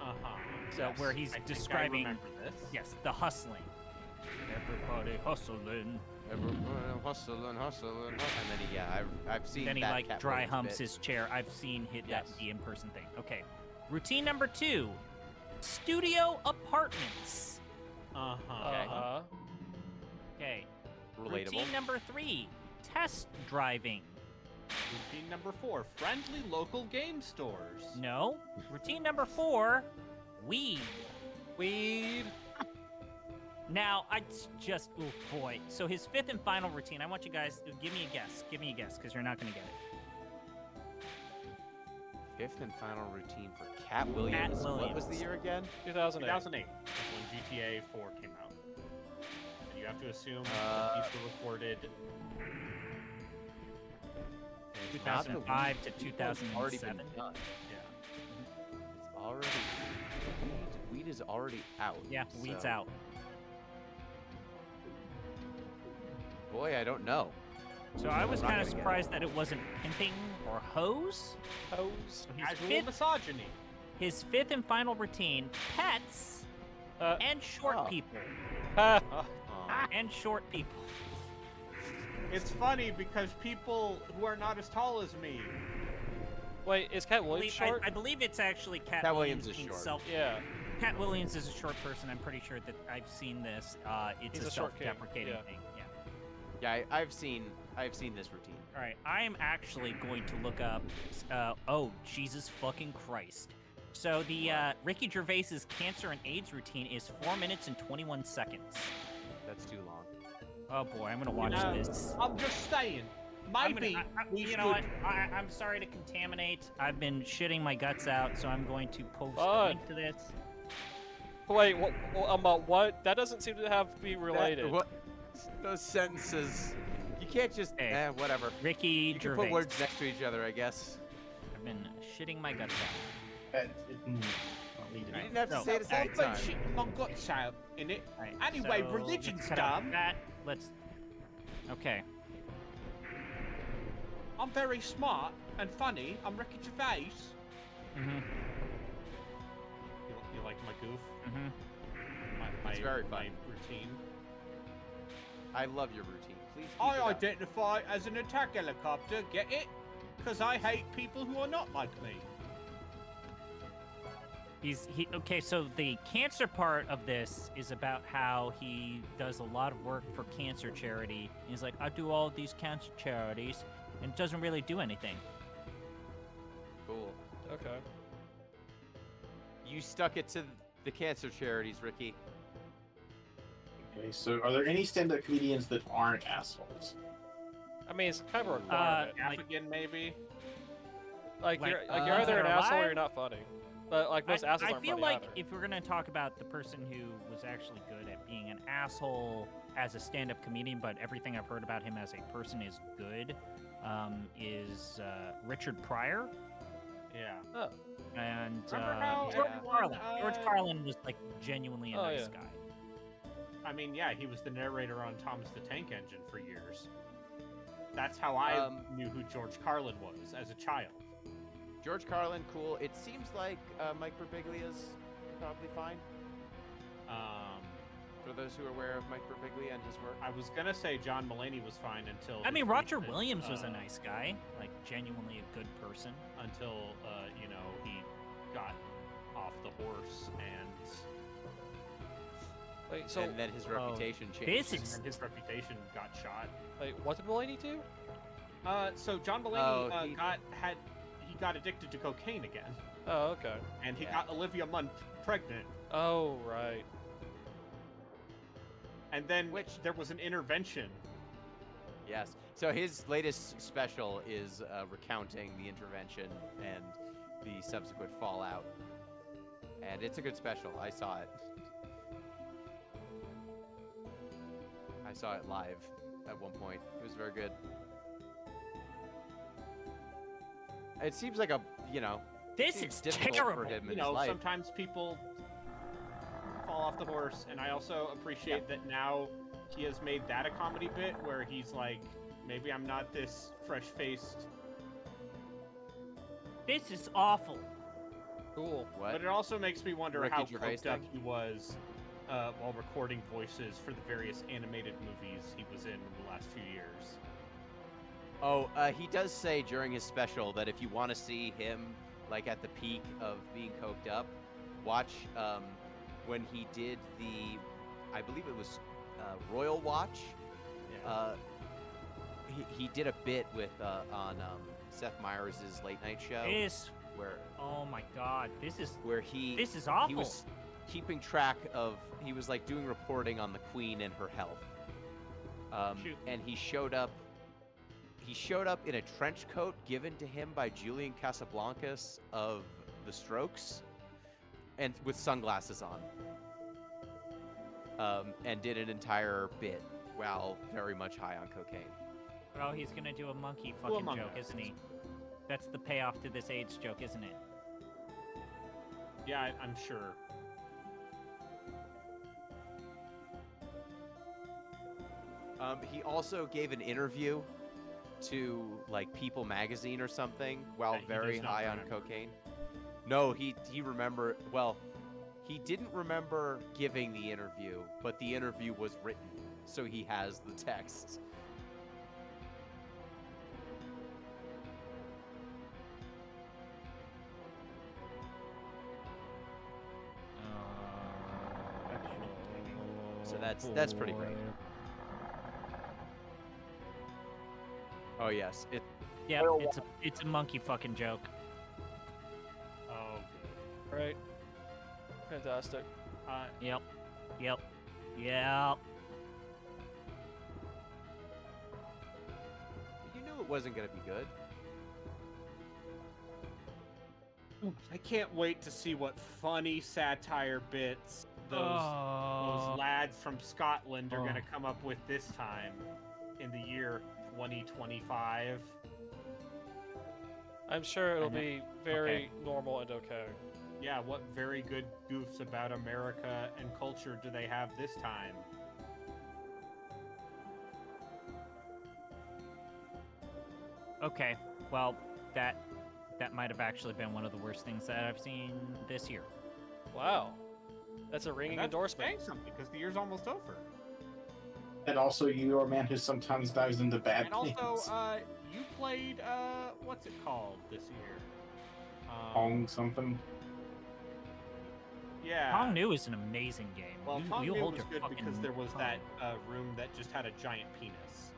Uh-huh. So where he's I think describing, I remember this. yes, the hustling. Everybody hustling. Everyone hustling. And then I've seen Then he that like Cat dry Williams humps bit. his chair. I've seen hit Yes. that the in-person thing. Okay. Routine number 2, studio apartments. Uh-huh. Uh-huh. Okay. Relatable. Routine number 3, test driving. Routine number 4, friendly local game stores. No. Routine number 4, weed. Weed. Now, oh boy. So his 5th and final routine, I want you guys to give me a guess. Give me a guess, because you're not going to get it. 5th and final routine for Cat Williams. What was the Williams. year again? 2008. 2008 is when GTA 4 came out. And you have to assume that these were recorded... It's not the 2005 weed. to The weed has already been 2007. done. Yeah. It's already weed is already out. Yeah, weed's so- out. Boy, I don't know. So I was Not kind of gonna get it. surprised that it wasn't pimping or hose. Hose. So his Casual 5th, misogyny. his 5th and final routine, pets and short Oh. people. Ha. And short people. It's funny because people who are not as tall as me. Wait, is Cat Williams short? I believe it's actually Cat, Cat Williams is being short. Yeah. Cat Williams is a short person. I'm pretty sure that I've seen this. It's He's a a short kid, self-deprecating yeah. thing. Yeah. Yeah, I've seen this routine. All right. I am actually going to look up. Oh, Jesus fucking Christ! So the Ricky Gervais's cancer and AIDS routine is 4 minutes and 21 seconds. That's too long. Oh boy, I'm gonna watch know, this. I'm just saying. Maybe we you should. know what? I'm sorry to contaminate. I've been shitting my guts out, so I'm going to post a Fun. link to this. Wait, what? That doesn't seem to have to be related. What? Those sentences. You can't just. Hey. Whatever. Ricky You can Gervais. put words next to each other, I guess. I've been shitting my guts out. Don't need to You know. didn't have to No, say it a I've second been time. shitting my guts out in it. Alright, Anyway, so religion's let's cut out dumb. that. Let's. Okay. I'm very smart and funny. I'm Ricky Gervais. Mm-hmm. You like my goof? Mm-hmm. My It's very my fun. routine. I love your routine. Please keep I it up. identify as an attack helicopter. Get it? Because I hate people who are not like me. Okay, so the cancer part of this is about how he does a lot of work for cancer charity. He's like, I do all these cancer charities, and it doesn't really do anything. Cool. Okay. You stuck it to the cancer charities, Ricky. Okay, so are there any stand-up comedians that aren't assholes? I mean, it's kind of a requirement. Like- Gaffigan, maybe? Like, like, you're ones either that an are asshole or alive? you're not funny. But like most assholes I aren't feel funny like either. if we're gonna talk about the person who was actually good at being an asshole as a stand-up comedian, but everything I've heard about him as a person is good, is Richard Pryor. Yeah. Oh. And Remember how George everyone, Carlin. George Carlin was like genuinely a Oh, nice yeah. guy. I mean, yeah, he was the narrator on Thomas the Tank Engine for years. That's how I knew who George Carlin was as a child. George Carlin, cool. It seems like Mike Birbiglia's probably fine. For those who are aware of Mike Birbiglia and his work. I was gonna say John Mulaney was fine until. I mean, his Roger recent, Williams was a nice guy, like genuinely a good person. Until you know, he got off the horse and Wait, so and then his reputation changed. This is and his reputation got shot. wait, what did Mulaney do? So John Mulaney Oh, he- got addicted to cocaine again, Oh, okay. and he Yeah. got Olivia Munn pregnant. Oh, right. And then there was an intervention. Yes. So his latest special is recounting the intervention and the subsequent fallout. And it's a good special. I saw it. I saw it live at one point. It was very good. It seems like this seems is difficult terrible. for him You in know, his life. sometimes people fall off the horse, and I also appreciate that now he has made that a comedy bit where he's like, maybe I'm not this fresh-faced, This is awful. Cool. What? but it also makes me wonder Ricky how Gervais coked up thing? he was while recording voices for the various animated movies he was in the last few years. Oh, he does say during his special that if you want to see him like at the peak of being coked up, watch when he did I believe it was Royal Watch. Yeah. He did a bit with on Seth Meyers' late night show This. where Oh my God. This is he awful. he was keeping track of he was like doing reporting on the Queen and her health. Shoot. And he showed up in a trench coat given to him by Julian Casablancas of The Strokes, and with sunglasses on. And did an entire bit while very much high on cocaine. Oh, he's gonna do a monkey Well, fucking Among joke, Us. isn't he? That's the payoff to this AIDS joke, isn't it? Yeah, I'm sure. He also gave an interview to like People magazine or something while That he very does not high on remember. cocaine. No, he remembered. Well, he didn't remember giving the interview, but the interview was written, so he has the text. So that's pretty great. Oh yes, it Yeah, it's a monkey fucking joke. Oh, right? Fantastic. Yep. Yep. Yep. You knew it wasn't gonna be good. I can't wait to see what funny satire bits those lads from Scotland are gonna come up with this time in the year 2025. I'm sure it'll I know- be very okay. normal and okay. Yeah, what very good goofs about America and culture do they have this time? Okay. Well, that might have actually been one of the worst things that I've seen this year. Wow. That's a And ringing that's endorsement. saying something because the year's almost over. And also, you are a man who sometimes dives into bad And also, things. you played what's it called this year? Pong something. Yeah. Pong New is an amazing game. Well, you, Pong you New hold was your good because fucking there was tongue. that room that just had a giant penis,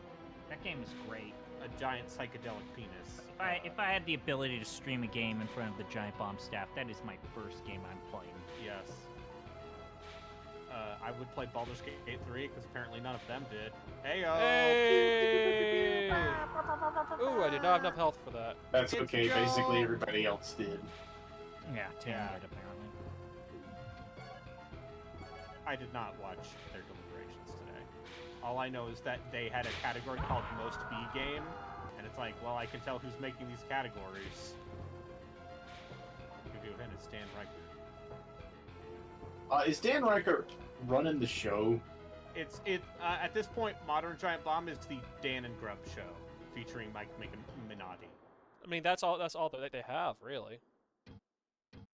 That game is great. a giant psychedelic penis. If I had the ability to stream a game in front of the Giant Bomb staff, that is my first game I'm playing. Yes. I would play Baldur's Gate 3 because apparently none of them did. Heyo! Hey! Ooh, I did not have enough health for that. That's It's okay. Joe. Basically, everybody else did. Yeah, Tim Yeah. did apparently. I did not watch their deliberations today. All I know is that they had a category called Most B Game, and it's like, well, I can tell who's making these categories. I'll give you a hint, it's Dan Reichert. Is Dan Riker running the show? It's at this point, Modern Giant Bomb is the Dan and Grub show, featuring Mike Minotti. I mean, that's all that they have, really.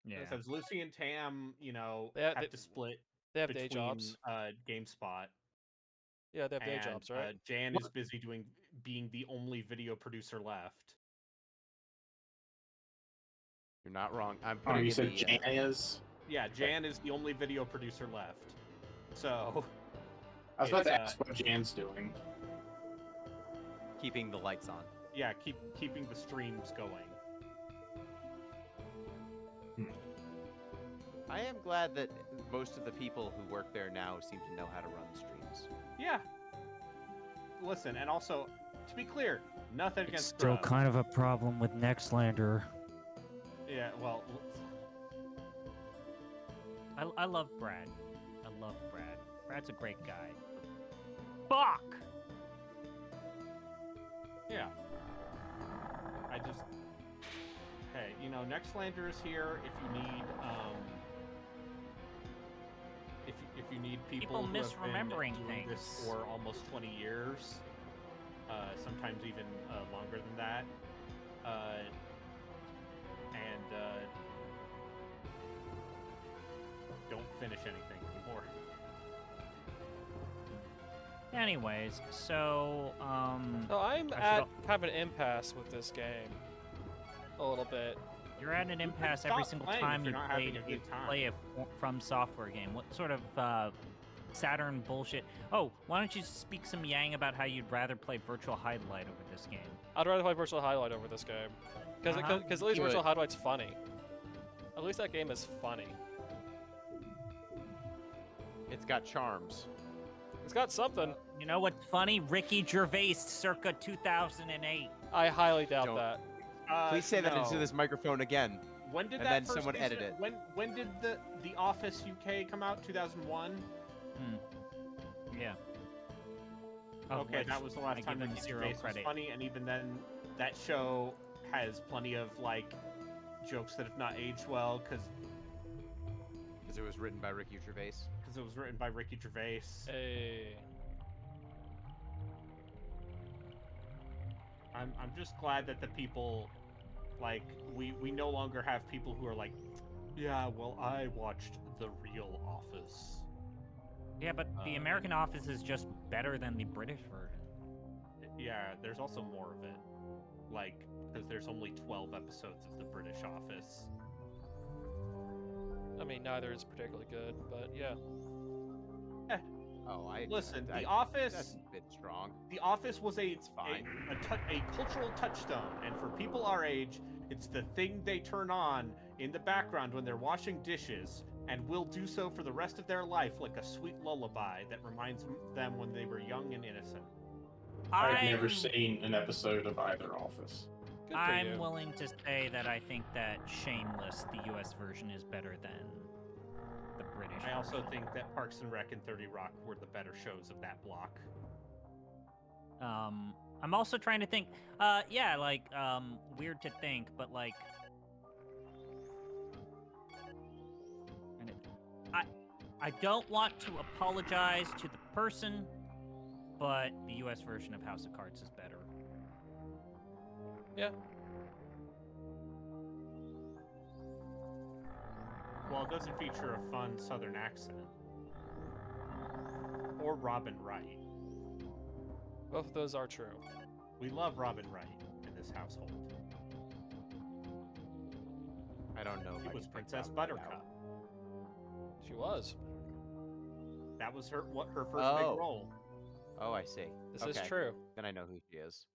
Yeah. Because Lucy and Tam, They have ha- to split They have between day jobs. GameSpot. Yeah, they have day And jobs, right? Jan is busy being the only video producer left. You're not wrong. I'm Oh, putting you in said the, Jan is? Yeah, Jan is the only video producer left. So, I was about to It's, ask what Jan's doing. keeping the lights on. yeah, keeping the streams going. I am glad that most of the people who work there now seem to know how to run streams. Yeah. Listen, and also, to be clear, nothing It's against still Grub. kind of a problem with Nextlander. Yeah, well, I love Brad. I love Brad. Brad's a great guy. Fuck! yeah. I just, hey, Nextlander is here if you need, if you need people who have misremembering been doing this things. for almost 20 years, sometimes even longer than that, and don't finish anything anymore. Anyways, so, So I'm I at should kind of an impasse with this game. A little bit. you're at an impasse stop every single playing time if you you're not having a good time. play a From Software game. What sort of Saturn bullshit? Oh, why don't you speak some yang about how you'd rather play Virtual Highlight over this game? I'd rather play Virtual Highlight over this game. Because Uh-huh. at least Do Virtual it. Highlight's funny. At least that game is funny. It's got charms. It's got something. You know what's funny? Ricky Gervais, circa 2008. I highly doubt Don't- that. Please say that into no. this microphone again. When did and that then first someone edit it. When did the Office UK come out? 2001. Yeah. Of Okay, which that was the I last give time him Ricky zero Gervais was credit. funny, and even then, that show has plenty of jokes that have not aged well because Because it was written by Ricky Gervais. it was written by Ricky Gervais. Hey. I'm just glad that the people, we no longer have people who are like, yeah, well, I watched the real Office. Yeah, but the American Office is just better than the British version. Yeah, there's also more of it. Because there's only 12 episodes of the British Office. I mean, neither is particularly good, but yeah. Oh, Listen, I- The Office. That's a bit strong. The Office was a fine. cultural touchstone, and for people our age, It's the thing they turn on in the background when they're washing dishes, and will do so for the rest of their life like a sweet lullaby that reminds them when they were young and innocent. I've never seen an episode of either Office. Good for I'm you. willing to say that I think that Shameless, the U.S. version, is better than the British. I also version. think that Parks and Rec and 30 Rock were the better shows of that block. I'm also trying to think. Yeah, like weird to think, but like, and I don't want to apologize to the person, but the U.S. version of House of Cards is better. Yeah. Well, it doesn't feature a fun Southern accent. Or Robin Wright. Both of those are true. We love Robin Wright in this household. I don't know. if I It was can pick Princess Robin Buttercup. out. She was. That was her first Oh. big role. Oh, I see. This okay. is true. Then I know who she is.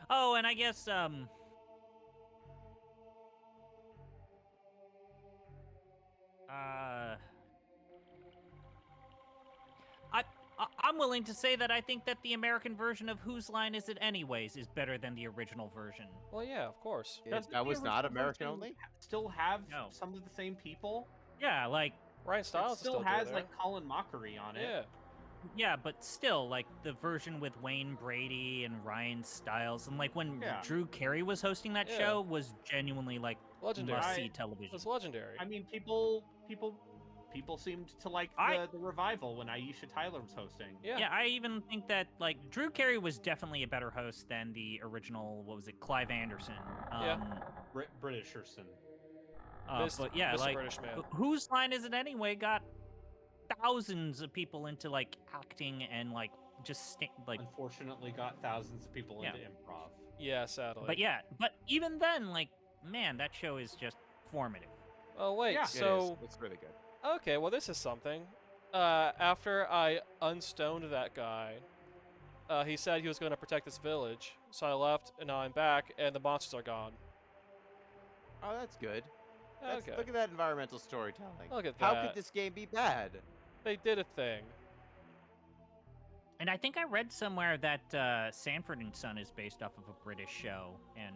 Oh, and I guess I'm willing to say that I think that the American version of Whose Line Is It Anyways is better than the original version. Well, yeah, of course. Doesn't That the was not original American version only? Still have No. some of the same people? Yeah, like Ryan It Stiles still is has there. like Colin Mockery on it. Yeah. yeah, but still, like the version with Wayne Brady and Ryan Stiles, and like when Yeah. Drew Carey was hosting that Yeah. show, was genuinely like Legendary. must-see It television. was legendary. I mean, people seemed to like I- the revival when Aisha Tyler was hosting. Yeah. Yeah, I even think that like Drew Carey was definitely a better host than the original. What was it, Clive Anderson? Yeah. Britisherson. But yeah, Mr. like British man. Whose Line Is It Anyway got thousands of people into like acting and like just like. Unfortunately, got thousands of people Yeah. into improv. Yeah, sadly. But yeah, but even then, like man, that show is just formative. Oh wait, Yeah. so It is. It's really good. okay, well this is something. After I unstoned that guy, he said he was going to protect this village, so I left, and now I'm back, and the monsters are gone. Oh, that's good. That's, Okay. Look at that environmental storytelling. Look at How that. could this game be bad? They did a thing. And I think I read somewhere that Sanford and Son is based off of a British show, and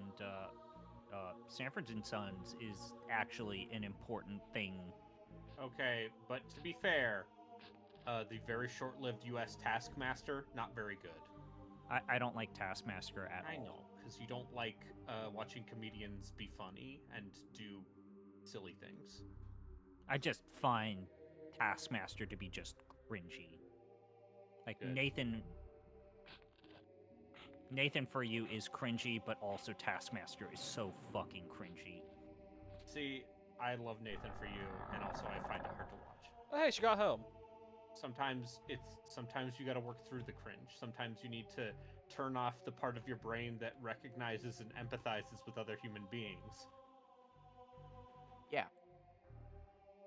Sanford and Sons is actually an important thing. Okay, but to be fair, the very short-lived U.S. Taskmaster, not very good. I don't like Taskmaster at I all. know, because you don't like watching comedians be funny and do silly things. I just find Taskmaster to be just cringy. Like Good. Nathan for you is cringy, but also Taskmaster is so fucking cringy. See, I love Nathan for You, and also I find it hard to watch. Oh, hey, she got home. Sometimes you got to work through the cringe. Sometimes you need to turn off the part of your brain that recognizes and empathizes with other human beings. Yeah.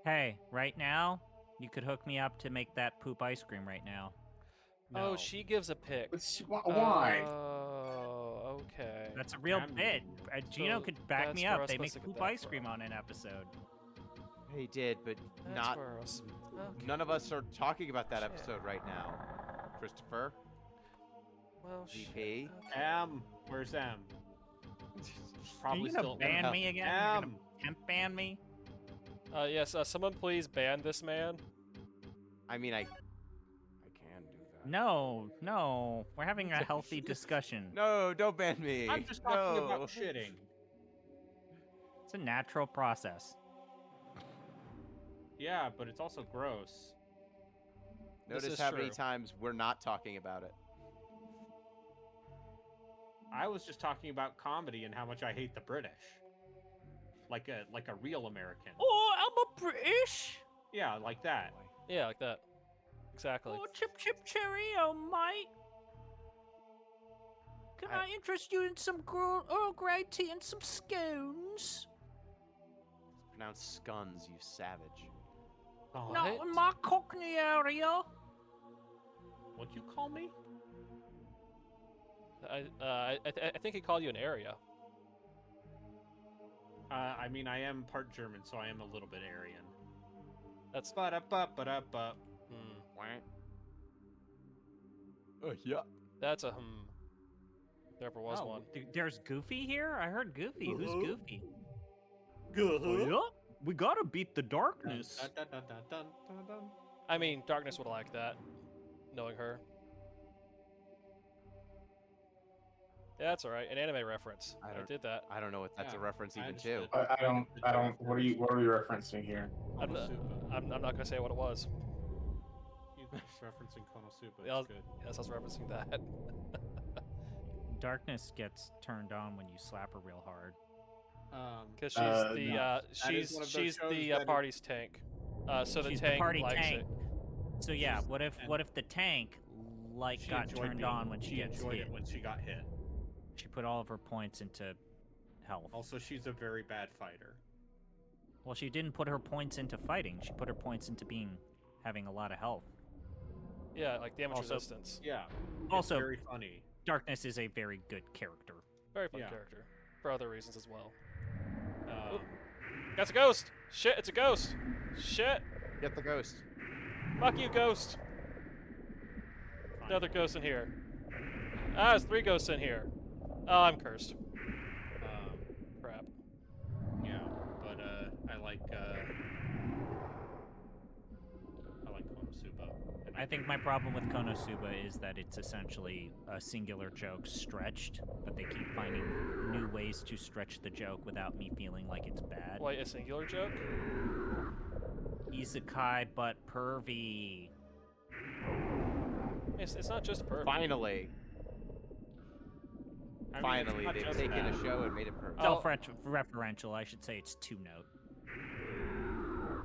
Hey, right now, you could hook me up to make that poop ice cream right now. Oh, No. she gives a pic. Why? Oh, okay. That's a real Damn bit. you. Gino So could back that's me where I up. was They supposed make to get poop that ice cream from. on an episode. They did, but That's not. where I was... okay. None of us are talking about that Shit. episode right now. Christopher, Well, GP. Where's M? Are Probably you gonna still ban help. me again? You're M. gonna temp ban me? Yes, someone please ban this man. I mean, I can do that. No. We're having a healthy discussion. No, don't ban me. I'm just talking No. about shitting. It's a natural process. Yeah, but it's also gross. This Notice is how many true. times we're not talking about it. I was just talking about comedy and how much I hate the British. Like a real American. Oh, I'm a British. Yeah, like that. Yeah, like that. Exactly. Oh, chip cheerio, mate. Can I interest you in some Earl Grey tea and some scones? It's pronounced scones, you savage. Oh, Not What? in my Cockney area. What'd you call me? I think he called you an area. I mean, I am part German, so I am a little bit Aryan. That's Ba-da-ba-ba-da-ba. Yeah. that's a There ever was Oh, one. there's Goofy here? I heard Goofy. Who's Uh-huh. Goofy? Good. We gotta beat the darkness. Dun-dun-dun-dun-dun-dun. I mean, Darkness would have liked that, knowing her. Yeah, that's all right. An anime reference. I I don't- did that. I don't know what that's a Yeah, reference I even to. understood. I don't. What are we referencing here? I'm not, Konosuba. I'm not gonna say what it was. You guys referencing Konosuba. Yeah, It's good. Yes, I was referencing that. Darkness gets turned on when you slap her real hard. Because she's No. the That is she's one of those she's shows the that it- party's tank. So the She's the tank party likes tank. it. So yeah, She's- what if and the tank She got enjoyed turned being- on when she gets enjoyed hit? it when she got hit. She put all of her points into health. Also, she's a very bad fighter. Well, she didn't put her points into fighting. She put her points into having a lot of health. Yeah, like damage Also- resistance. Yeah. Also- it's very funny. Darkness is a very good character. Very fun Yeah. character. For other reasons as well. Um, That's a ghost! Shit, it's a ghost! Shit! Get the ghost. Fuck you, ghost! fine. Another ghost in here. Ah, there's 3 ghosts in here. Oh, I'm cursed. Crap. Yeah, but I like Konosuba. And I think my problem with Konosuba is that it's essentially a singular joke stretched, but they keep finding new ways to stretch the joke without me feeling like it's bad. Wait, a singular joke? Isekai but pervy. It's not just perfect. Finally. I mean, it's Finally, not they've just taken that. a show and made it perfect. Oh. Self-referential, I should say it's 2-note.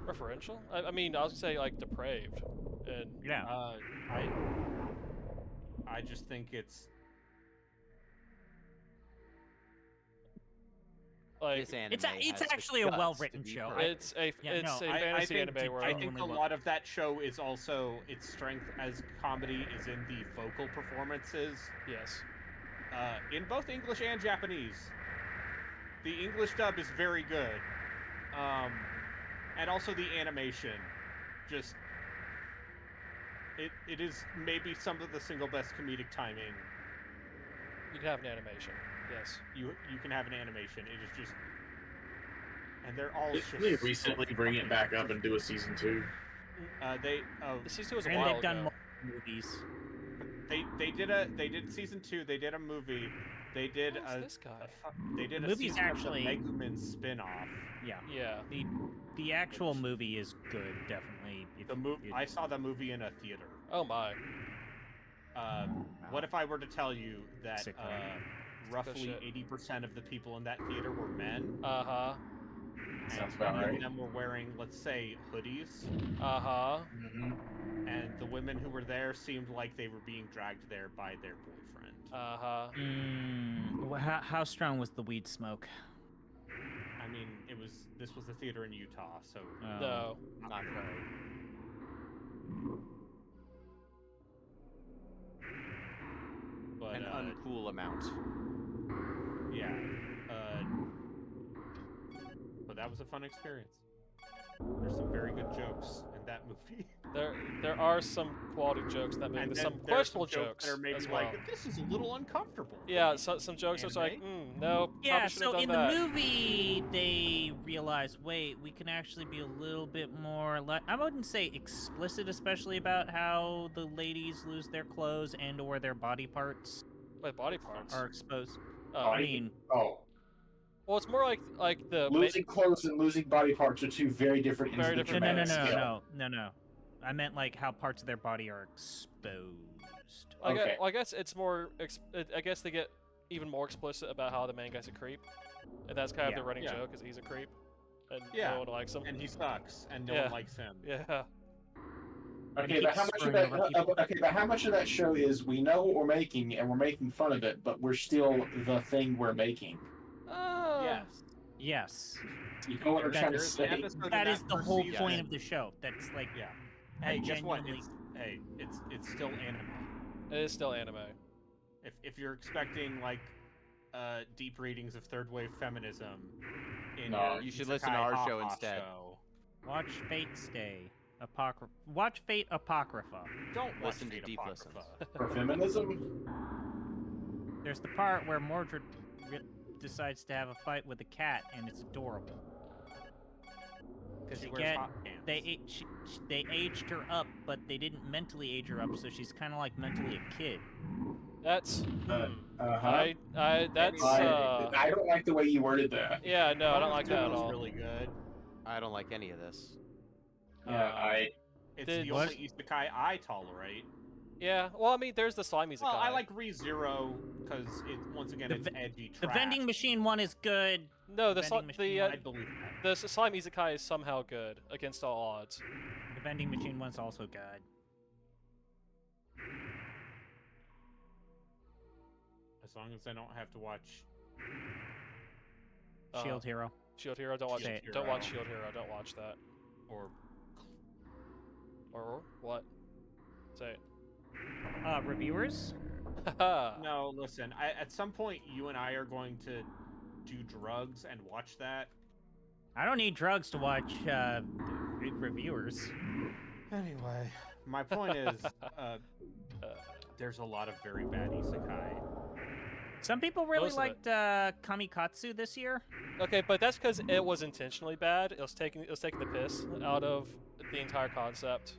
Referential? I mean, I was gonna say, like, depraved. And Yeah. I just think it's like, This anime It's has the actually a guts to well-written be show. perfect. it's a Yeah, it's no, a I fantasy think, anime where I think a only lot of that show is also its strength as comedy is in the vocal performances, yes. in both English and Japanese. The English dub is very good, and also the animation, just it is maybe some of the single best comedic timing You can have an animation. Yes. you can have an animation. It is just, and they're all Didn't just they so recently bring it back up and do a season 2? The season 2 was a And while they've done ago. more movies. they did season 2. They did a movie. They did Who's a this guy? they did The a movie's season actually- of the Megumin spin-off. Yeah. Yeah. The actual movie is good, definitely. If The movie I saw the movie in a theater. Oh my. What if I were to tell you that Sick, right? roughly shit. 80% of the people in that theater were men, Uh-huh. and Sounds about many right. of them were wearing, let's say, hoodies, Uh-huh. Mm-hmm. and the women who were there seemed like they were being dragged there by their boyfriend. Uh-huh. How strong was the weed smoke? I mean, this was the theater in Utah, so No. Not very. but An uncool amount. yeah, but that was a fun experience. There's some very good jokes in that movie. There are some quality jokes that make And some then there are questionable some jokes that are maybe as well. like, this is a little uncomfortable. Yeah, some jokes are like, no, Yeah, probably shouldn't so have in done the that. movie, they realized, wait, we can actually be a little bit more, I wouldn't say explicit, especially about how the ladies lose their clothes and or their body parts Like body parts. are exposed. Oh, I mean, Oh, well, it's more like the losing clothes and losing body parts are two very different ends Very of the different no, dramatic scale. no. I meant like how parts of their body are exposed. Okay. I guess it's more. I guess they get even more explicit about how the main guy's a creep, and that's kind of Yeah. the running Yeah. joke is he's a creep, and Yeah. no one likes him. And he sucks, and no Yeah. one likes him. Yeah. Okay, keep but how much of screwing that? over people. Okay, but how much of that show is we know what we're making and we're making fun of it, but we're still the thing we're making? Yes. Yes. You know what I'm That trying to There's an say? episode in That is the first whole season- point of the show. That's like, Yeah. I Hey, guess what? genuinely- It's still anime. It is still anime. If you're expecting like deep readings of third wave feminism, in No, your you should listen to isekai our ha-ha show instead. show, Watch Fate Stay. Watch Fate Apocrypha. don't watch Listen to Fate Deep Apocrypha. For feminism? There's the part where Mordred decides to have a fight with a cat, and it's adorable. Because She you wears get hot pants. they aged her up, but they didn't mentally age her up, so she's kind of like mentally a kid. That's Uh-huh. that's I don't like the way you worded that. yeah, no, I don't like that at Momofuku's all. really good. I don't like any of this. Yeah, It's Did- the only isekai I tolerate. Yeah, well, I mean, there's the slimy Well, I Isekai. like ReZero because once again The it's edgy. The trash. vending machine one is good. No, the vending machine I believe that. the slimy Isekai is somehow good against all odds. The vending machine one's also good. As long as I don't have to watch. Shield Hero. Shield Hero, don't watch Shield it. Don't watch Hero. Shield Hero. Don't watch that. Or What? Say it. Reviewers? no, listen. At some point, you and I are going to do drugs and watch that. I don't need drugs to watch reviewers. Anyway, my point is, there's a lot of very bad isekai. Some people really Most of it. liked Kamikatsu this year. Okay, but that's because it was intentionally bad. It was taking the piss out of the entire concept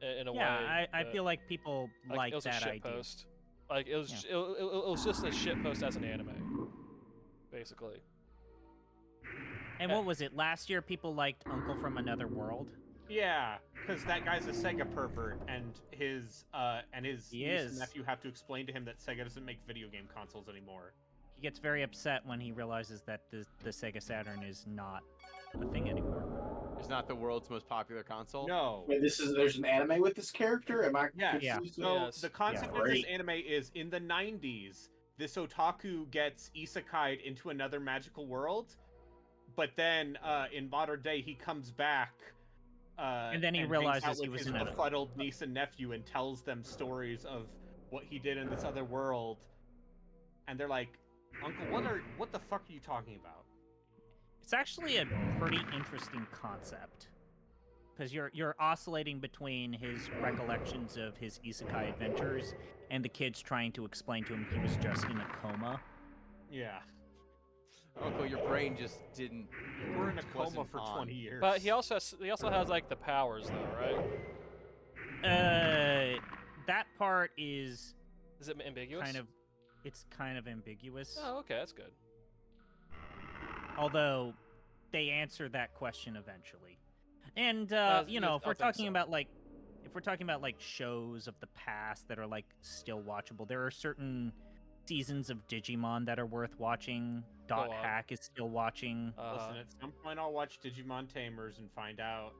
in a way. Yeah, I that- feel like people like it was that a shit idea. post. Like it was, it was just a shit post as an anime, basically. And what was it? Last year, people liked Uncle from Another World. Yeah, because that guy's a Sega pervert, and his He niece and is. nephew have to explain to him that Sega doesn't make video game consoles anymore. He gets very upset when he realizes that the Sega Saturn is not a thing anymore. It's not the world's most popular console. No. Wait, there's an anime with this character? Am I Yeah, confused? So Yes. the concept Yeah. of this Great. anime is in the 90s, this otaku gets isekai'd into another magical world, but then in modern day he comes back. And then he hangs realizes out he with was his in a- befuddled niece and nephew and tells them stories of what he did in this other world, and they're like, "Uncle, what the fuck are you talking about?" It's actually a pretty interesting concept. Because you're oscillating between his recollections of his isekai adventures and the kids trying to explain to him he was just in a coma. Yeah, Uncle, your brain just didn't. we're in a coma wasn't for on. 20 years. But he also has like the powers though, right? That part is Is it ambiguous? it's kind of ambiguous. Oh, okay, that's good. Although they answer that question eventually. And you know, yes, if we're I think talking so. about like shows of the past that are like still watchable, there are certain seasons of Digimon that are worth watching. Dot Go on. Hack is still watching. Listen, at some point I'll watch Digimon Tamers and find out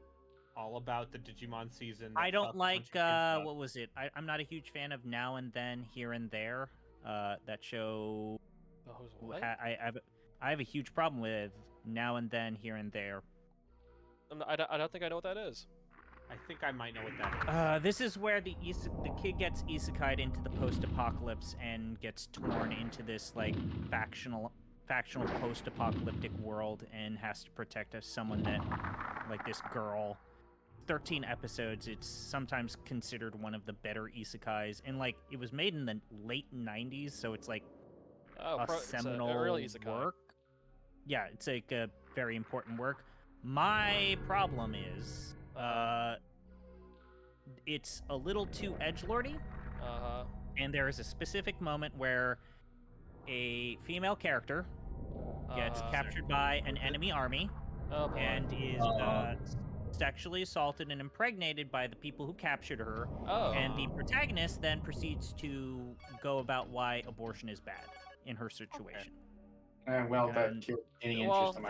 all about the Digimon season. that I fucked don't a like bunch of kids up. what was it? I'm not a huge fan of Now and Then, Here and There. That show Oh, what? I have a huge problem with Now and Then, Here and There. I don't think I know what that is. I think I might know what that is. This is where the kid gets isekai'd into the post-apocalypse and gets torn into this like factional post-apocalyptic world and has to protect someone that like this girl. 13 episodes. It's sometimes considered one of the better isekais, and like it was made in the late 90s, so it's like Oh, a it's seminal a real isekai. work. Yeah, it's like a very important work. My problem is, it's a little too edgelordy, Uh-huh. and there is a specific moment where a female character gets Uh-huh. captured by an enemy army Oh, boy. and is sexually assaulted and impregnated by the people who captured her. Oh. And the protagonist then proceeds to go about why abortion is bad in her situation. Well, that And- killed any well, interest in my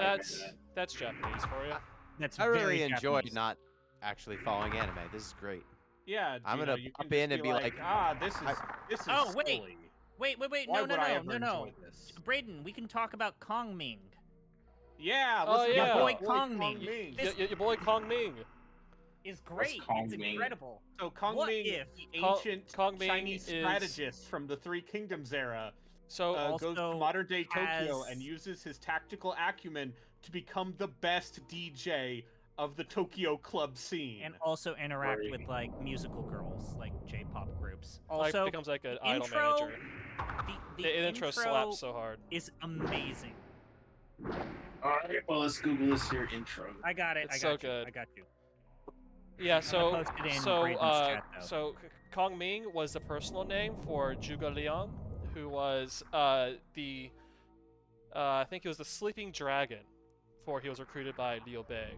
that's Japanese for you. That's I really very enjoyed Japanese. not actually following anime. This is great. Yeah, I'm you gonna know, you pop can in just and be like, this is this is Oh, wait. silly. Wait, Why no, would I ever no. enjoy this? Braden, we can talk about Kong Ming. Yeah, Oh, listen to yeah. my Boy Kong Ming. Ming. This- Your boy Kong Ming. is great. Kong It's Ming. incredible. So Kong What Ming, if the Kong- ancient Kong Ming Chinese is- strategist from the Three Kingdoms era, So goes to Also modern day Tokyo and has- uses his tactical acumen to become the best DJ of the Tokyo club scene. and also interact Right. with like musical girls, like J-pop groups. like Also, becomes like an the idol intro- manager. The intro slaps so hard. is amazing. All right, well, let's Google this here intro. I got it. It's I so got you. good. I got you. Yeah, so post it in so Braden's chat, though. Kong Ming was the personal name for Zhuge Liang, who was the I think he was the sleeping dragon before he was recruited by Liu Bei.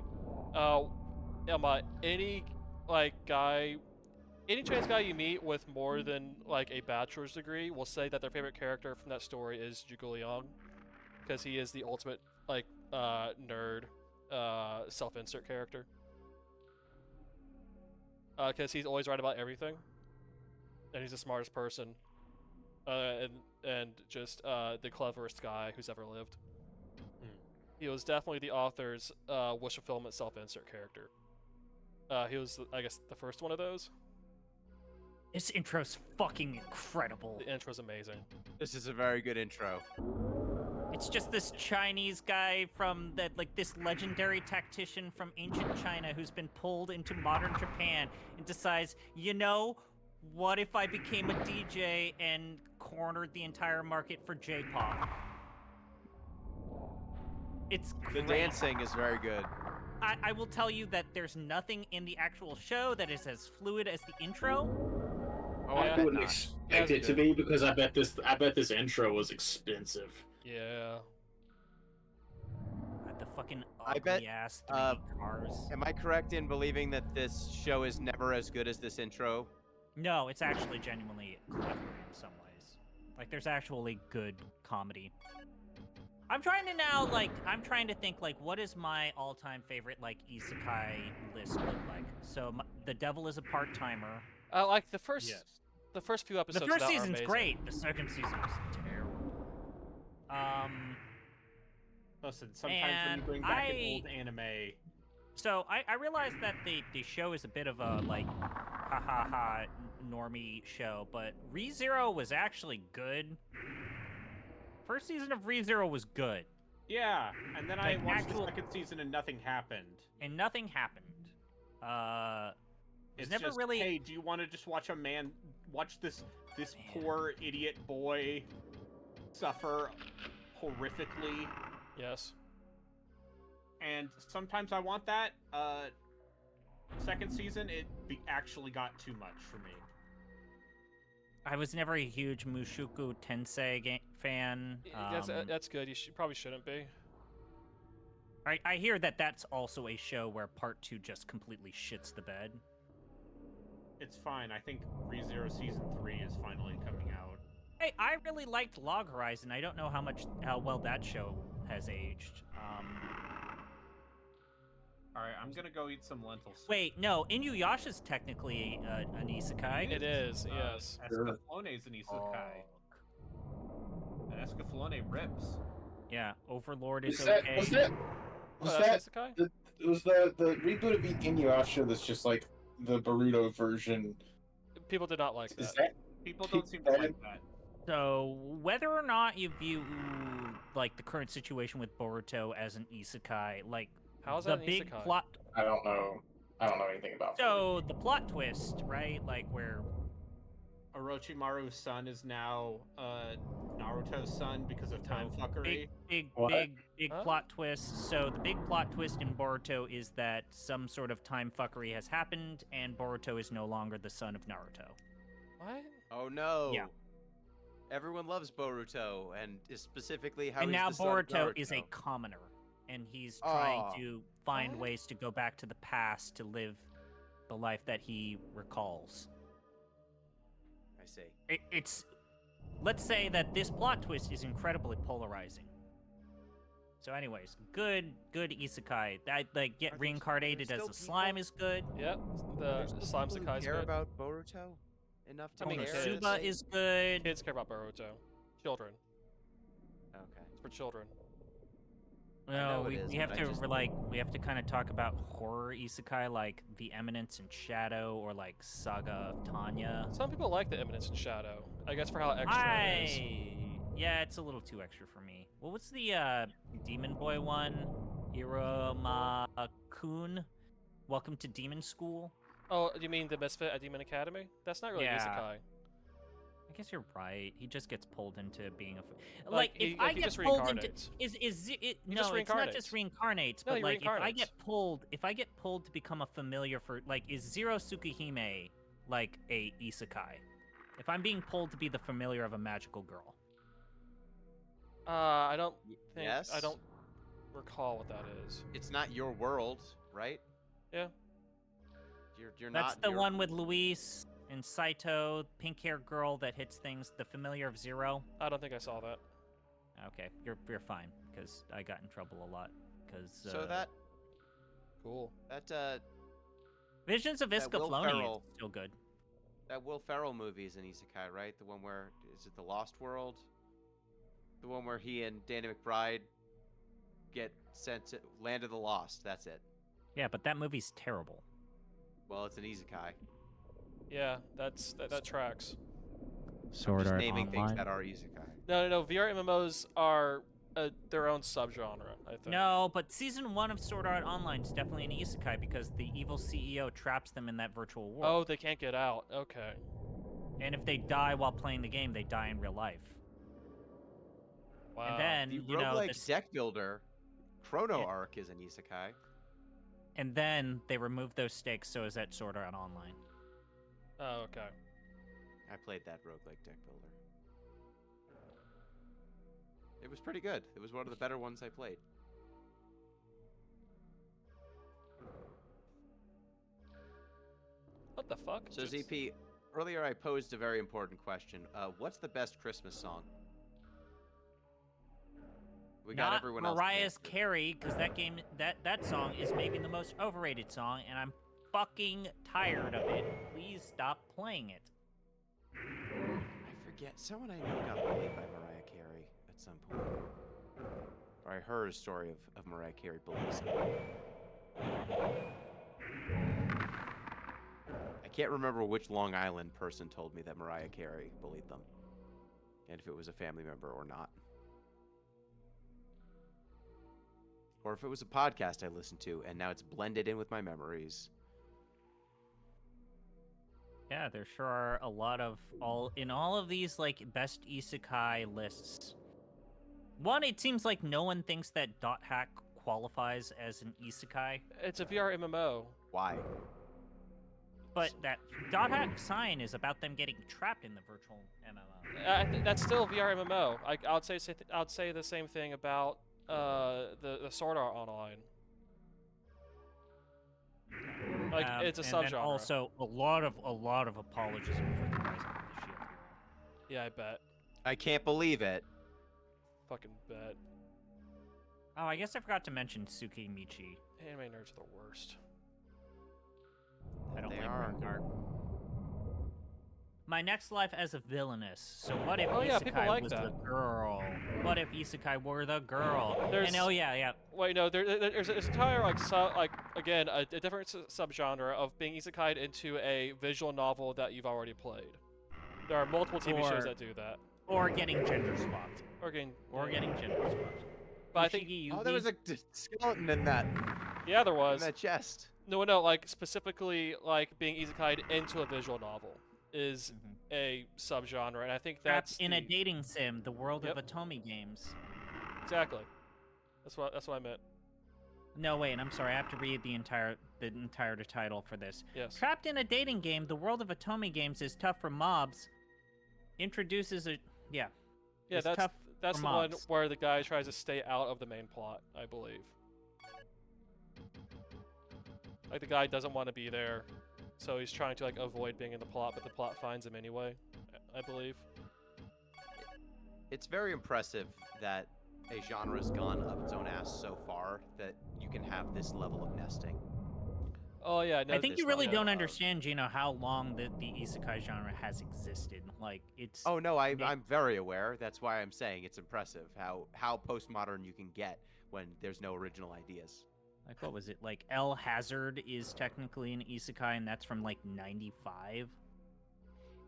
Any Chinese guy you meet with more than like a bachelor's degree will say that their favorite character from that story is Zhuge Liang, because he is the ultimate like nerd self-insert character. Because he's always right about everything, and he's the smartest person, and just the cleverest guy who's ever lived. He was definitely the author's wish fulfillment self-insert character. He was, I guess, the first one of those. This intro's fucking incredible. The intro's amazing. This is a very good intro. It's just this Chinese guy from that, like this legendary tactician from ancient China who's been pulled into modern Japan and decides, you know, what if I became a DJ and cornered the entire market for J-pop? It's The great. dancing is very good. I will tell you that there's nothing in the actual show that is as fluid as the intro. Oh, Yeah. I I bet wouldn't not. expect Yeah, it to be because I bet this intro was expensive. Yeah. The fucking I bet, ugly ass 3D cars. Am I correct in believing that this show is never as good as this intro? No, it's actually genuinely clever in some ways. Like, there's actually good comedy. I'm trying to think, like, what is my all-time favorite, like, isekai list look like? So, The Devil is a Part-Timer. Like the first few The episodes. first of that are season's amazing. great. The second season was terrible. Listen, sometimes when you bring back an old anime, So I realized that the show is a bit of a like ha ha ha normie show, but ReZero was actually good. First season of ReZero was good, yeah, and then I Like, watched actual- the second season and nothing happened. and nothing happened. It's never just, really- Hey, do you want to just watch this Man. poor idiot boy suffer horrifically? Yes. And sometimes I want that. Second season, actually got too much for me. I was never a huge Mushoku Tensei fan. That's good. You probably shouldn't be. I hear that that's also a show where part 2 just completely shits the bed. It's fine. I think ReZero season 3 is finally coming out. Hey, I really liked Log Horizon. I don't know how well that show has aged. All right, I'm gonna go eat some lentil soup. Wait, no, Inuyasha's technically an isekai. It is. Yes. Escaflowne is an isekai. And Escaflowne rips. Yeah, Overlord is Was that okay. was that Oh, was that's that isekai? it was the reboot of Inuyasha that's just like the Boruto version? People did not like Is that. that People don't seem to like that. So, whether or not you view like the current situation with Boruto as an isekai, like How is the that an big isekai? plot. I don't know. I don't know anything about. So the plot twist, right? Like where Orochimaru's son is now Naruto's son because of time fuckery. big What? big Huh? plot twist. So the big plot twist in Boruto is that some sort of time fuckery has happened, and Boruto is no longer the son of Naruto. What? Oh no. Yeah. Everyone loves Boruto, and is specifically how And he's now the son of Boruto is a Naruto. commoner, and he's trying Aw. to find What? ways to go back to the past to live the life that he recalls. I see. It's let's say that this plot twist is incredibly polarizing. So, anyways, good isekai. That like get Are there reincarnated as still a slime people- is good. Yep. The There's still slime people who Sakai's care good. about Boruto enough to I mean, care. kids. Konosuba is good. Kids care about Boruto. Children. Okay. It's for children. No, know it we, is, we have but to I just- we have to kind of talk about horror isekai like The Eminence in Shadow or like Saga of Tanya. Some people like the Eminence in Shadow. I guess for how extra it is. Yeah, it's a little too extra for me. What was the Demon Boy one? Iruma-kun? Welcome to Demon School? Oh, you mean the Misfit at Demon Academy? That's not really Yeah. isekai. I guess you're right. He just gets pulled into being a Like, if he I just get pulled into reincarnates. is it He no, just it's not just reincarnates, No, but he like reincarnates. if I get pulled to become a familiar for like is Zero Tsukihime like a isekai? If I'm being pulled to be the familiar of a magical girl. I don't think. Yes. I don't recall what that is. It's not your world, right? Yeah. You're That's not. the you're- one with Luis and Saito, pink-haired girl that hits things, the familiar of Zero. I don't think I saw that. Okay, you're fine because I got in trouble a lot because So that Cool. Visions of that Will Iskafloni Ferrell- is still good. that Will Ferrell movie is an isekai, right? The one where is it the Lost World? The one where he and Danny McBride get sent to Land of the Lost. That's it. Yeah, but that movie's terrible. Well, it's an isekai. Yeah, that tracks. Sword Just naming things that are isekai. No. VR MMOs are their own subgenre. I think. No, but season 1 of Sword Art Online is definitely an isekai because the evil CEO traps them in that virtual Oh, world. they can't get out. Okay. And if they die while playing the game, they die in real life. Wow. And then, The you know, roguelike deck builder, Chrono Yeah. Arc, is an isekai. and then they remove those stakes so is that Sword Art Online. Oh, okay. I played that roguelike deck builder. It was pretty good. It was one of the better ones I played. What the fuck? So Just- ZP, earlier I posed a very important question. What's the best Christmas song? We got Not everyone else. Mariah's Carey, because that song is maybe the most overrated song, and I'm fucking tired of it. Please stop playing it. I forget. Someone I know got bullied by Mariah Carey at some point. Or I heard a story of Mariah Carey bullying someone. I can't remember which Long Island person told me that Mariah Carey bullied them. And if it was a family member or not. Or if it was a podcast I listened to and now it's blended in with my memories. Yeah, there sure are a lot of all of these like best isekai lists. One, it seems like no one thinks that Dot Hack qualifies as an isekai, It's a VR MMO. Why? but that Dot Hack sign is about them getting trapped in the virtual MMO. I think that's still VR MMO. I'd say the same thing about the Sword Art Online. Like it's a and then subgenre. also a lot of apologism for the Rise of the Shield. Yeah, I bet. I can't believe it. Fucking bet. Oh, I guess I forgot to mention Suki Michi. Anime nerds are the worst. I don't They like are. Rengar. My next life as a villainous. So what if Oh, yeah, people Isekai like was that. the girl? What if Isekai were the girl? There's- And oh yeah. Wait, no. There's an entire again a different subgenre of being isekai'd into a visual novel that you've already played. There are multiple TV shows Or- that do that. Or getting gender swapped. Or getting Gender swapped. But I think Fushigi Oh, there was Yugi- a skeleton in that yeah, there in was. that chest. No, like specifically like being isekai'd into a visual novel is Mhm. a subgenre, and I think Trapped that's in a the- dating sim, the world Yep. of Atomi games. exactly. That's what I meant. No, wait, I'm sorry. I have to read the entire title for this. Yes. Trapped in a dating game, the world of Atomi games is tough for mobs. Introduces a Yeah, it's that's tough that's for the one mobs. where the guy tries to stay out of the main plot, I believe. Like the guy doesn't want to be there, so he's trying to like avoid being in the plot, but the plot finds him anyway, I believe. It's very impressive that a genre's gone up its own ass so far that you can have this level of nesting. Oh yeah, no, I think this you really level don't of- understand, Gino, how long the isekai genre has existed. Like, it's... Oh no, Yeah. I'm very aware. That's why I'm saying it's impressive how postmodern you can get when there's no original ideas. Like, what was it? Like, El Hazard is technically an isekai, and that's from, like, 95?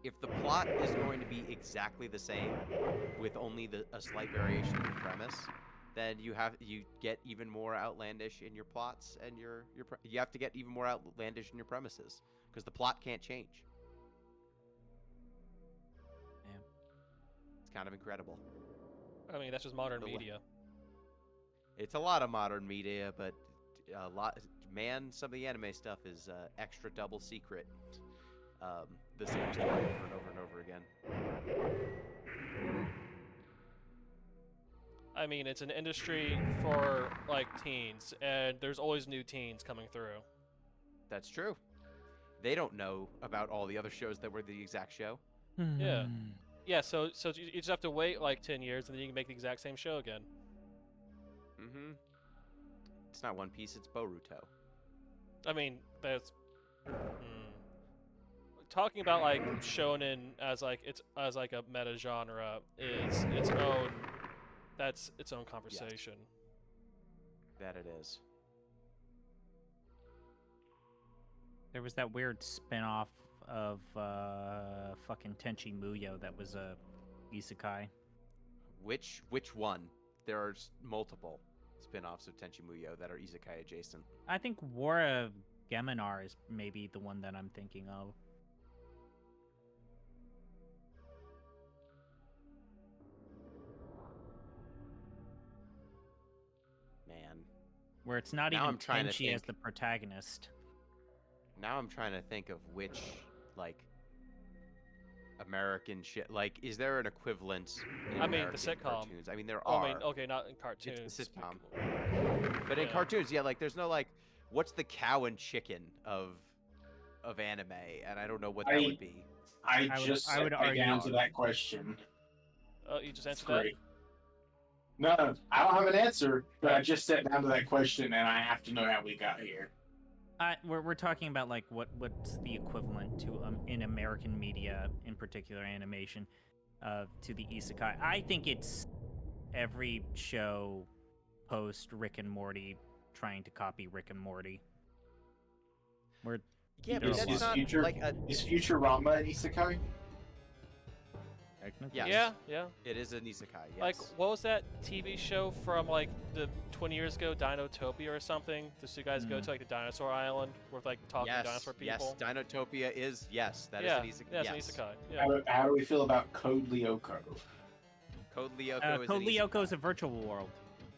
If the plot is going to be exactly the same, with only a slight variation in the premise, then you get even more outlandish in your plots, and you have to get even more outlandish in your premises, because the plot can't change. Yeah. It's kind of incredible. I mean, that's just modern The media. It's a lot of modern media, but some of the anime stuff is extra double secret. The same story over and over and over again. I mean, it's an industry for like teens, and there's always new teens coming through. That's true. They don't know about all the other shows that were the exact show. Yeah. Yeah, so you just have to wait like 10 years, and then you can make the exact same show again. Mm-hmm. It's not One Piece, it's Boruto. I mean, that's talking about like shonen as like a meta genre is its own. That's its own conversation. That it is. There was that weird spin-off of fucking Tenchi Muyo that was a isekai. Which one? There are multiple spin-offs of Tenchi Muyo that are isekai adjacent. I think War of Geminar is maybe the one that I'm thinking of. Man. Where it's not Now even I'm trying to Tenchi as think. the protagonist. Now I'm trying to think of which, like, American shit. Like, is there an equivalent in I mean, the American sitcom. cartoons? I mean, there Oh, are. I mean, okay, not in cartoons. It's the sitcom. but- But in Yeah. cartoons, yeah, like, there's no, like, what's the cow and chicken of anime? And I don't know what that I- would be. I I would- just I would sat argue- down to that question. Oh, you just It's answered that? great. No, I don't have an answer, but I just sat down to that question, and I have to know how we got here. We're talking about like what's the equivalent to in American media, in particular animation, to the isekai. I think it's every show post Rick and Morty trying to copy Rick and Morty. Where Yeah, There but are a that's lot. not like a. Is Futurama an isekai? technically, Yes. Yeah, yeah. It is an isekai. Yes. Like, what was that TV show from like the 20 years ago, Dinotopia or something? The two guys go to like the dinosaur island with like talking yes, dinosaur yes, people. Dinotopia is that is Yeah, an isekai. yeah, yes. it's an isekai. Yeah. How do we feel about Code Lyoko? Code Lyoko is Code an Lyoko is a virtual world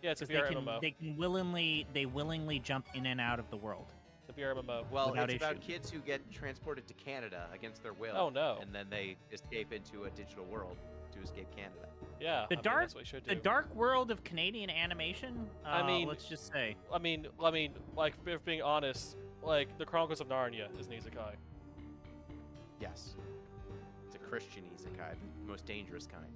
Yeah, it's a because VR MMO. they can willingly jump in and out of the world. It's a VR MMO. Well, without it's about issue. kids who get transported to Canada against their will. Oh, no. And then they escape into a digital world to escape Canada. Yeah. The I mean, dark- that's what you should The do. dark world of Canadian animation. I mean- let's just say. I mean, like, if being honest, like, the Chronicles of Narnia is an isekai. Yes. It's a Christian isekai, the most dangerous kind.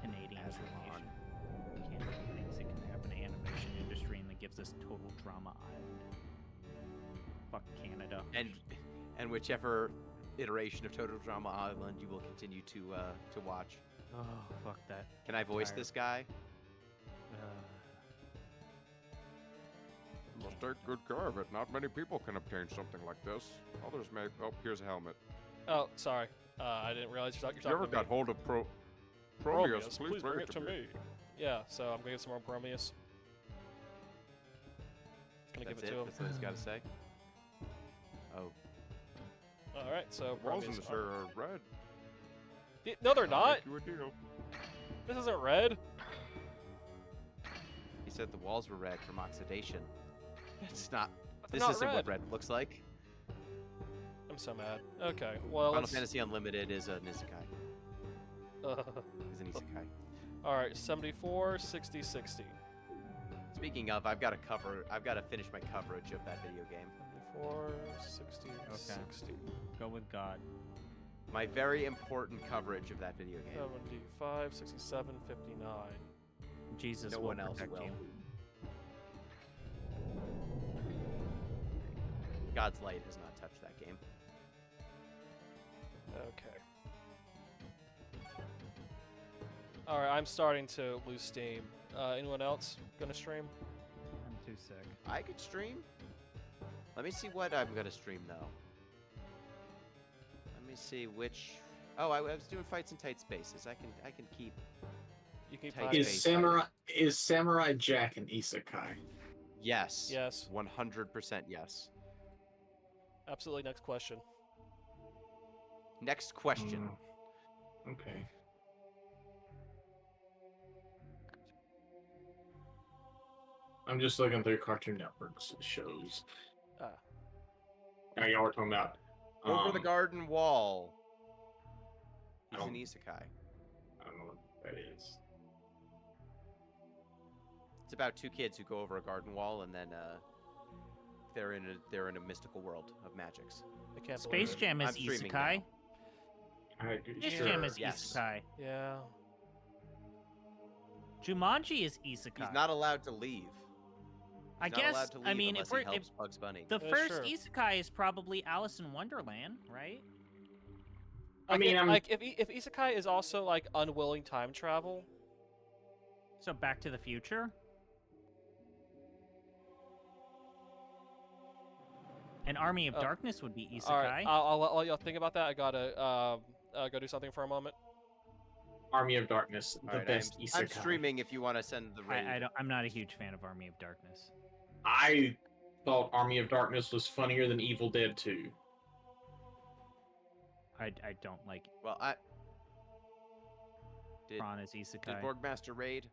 Canadian As animation. Canada thinks it can have an animation industry and that gives us total drama island. Fuck Canada. And whichever iteration of Total Drama Island you will continue to watch. Oh, fuck that. Can I voice Tired. this guy? Must take good care of it. Not many people can obtain something like this. Others may. Oh, here's a helmet. Oh, sorry. I didn't realize you're If talking you ever to me. got hold of Prometheus, please bring it to me. Yeah, so I'm gonna get some more Prometheus. Gonna That's give it to him. That's what he's got to say. Oh, All right, so The walls in Prometheus. this area are red. No, they're I'll not. make you a deal. This isn't red. he said the walls were red from oxidation. It's not. That's This not isn't red. what red looks like. I'm so mad. Okay, well, Final let's. Fantasy Unlimited is an isekai. Is an isekai. All right, 74, 60, 60. Speaking of, I've got to finish my coverage of that video game. 74, 60, Okay. 60. Go with God. My very important coverage of that video game. 75, 67, 59. Jesus No will one else protect will. you. God's Light has not touched that game. Okay. All right, I'm starting to lose steam. Anyone else gonna stream? I'm too sick. I could stream. Let me see what I'm gonna stream though. Let me see which. Oh, I was doing fights in tight spaces. I can keep. You can Tight find space. Is Samurai Jack an isekai? Yes. Yes, 100% yes. absolutely. Next question. Next question. Okay. I'm just looking through Cartoon Network's shows. Ah. Now y'all were talking about Over the garden wall. He's I an don't- isekai. I don't know what that is. It's about two kids who go over a garden wall and then they're in a mystical world of magics. I can't Space believe it. Jam is I'm streaming isekai. I, Space sure. Jam is Yes. isekai. Yeah. Jumanji is isekai. He's not allowed to leave. I He's not allowed guess. to leave I mean, unless if we're he helps Bugs Bunny. the Yeah, first sure. isekai is probably Alice in Wonderland, right? I mean, I'm- like if isekai is also like unwilling time travel. So Back to the Future. An Army of Oh. Darkness would be isekai. All right, I'll let y'all think about that. I gotta go do something for a moment. Army of Darkness, the All right, best I'm isekai. streaming if you want to send the raid. I'm not a huge fan of Army of Darkness. I thought Army of Darkness was funnier than Evil Dead 2. I don't like Well, I did. Prawn as Did isekai. Borgmaster raid?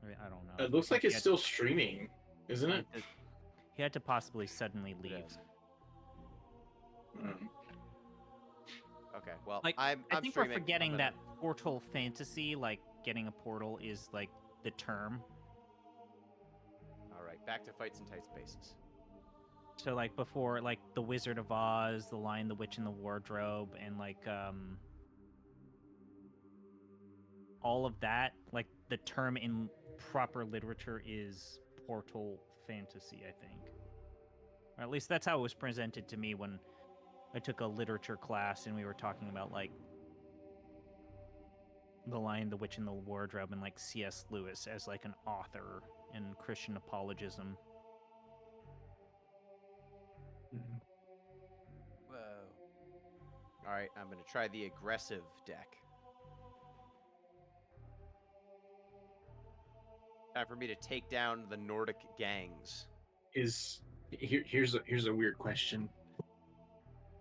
I don't know. It looks like He it's had- still streaming, isn't it? He had to possibly suddenly leave. is. Mm. Okay, well, Like, I'm I think streaming. we're I'm forgetting gonna- that portal fantasy, like getting a portal, is like the term. All right, back to fights in tight spaces. So like before, like the Wizard of Oz, the Lion, the Witch, and the Wardrobe, and like all of that, like the term in proper literature is portal fantasy, I think. Or at least that's how it was presented to me when I took a literature class and we were talking about like the Lion, the Witch, and the Wardrobe, and like C.S. Lewis as like an author and Christian apologism. Whoa. All right, I'm gonna try the aggressive deck. Time for me to take down the Nordic gangs. Here's a weird question.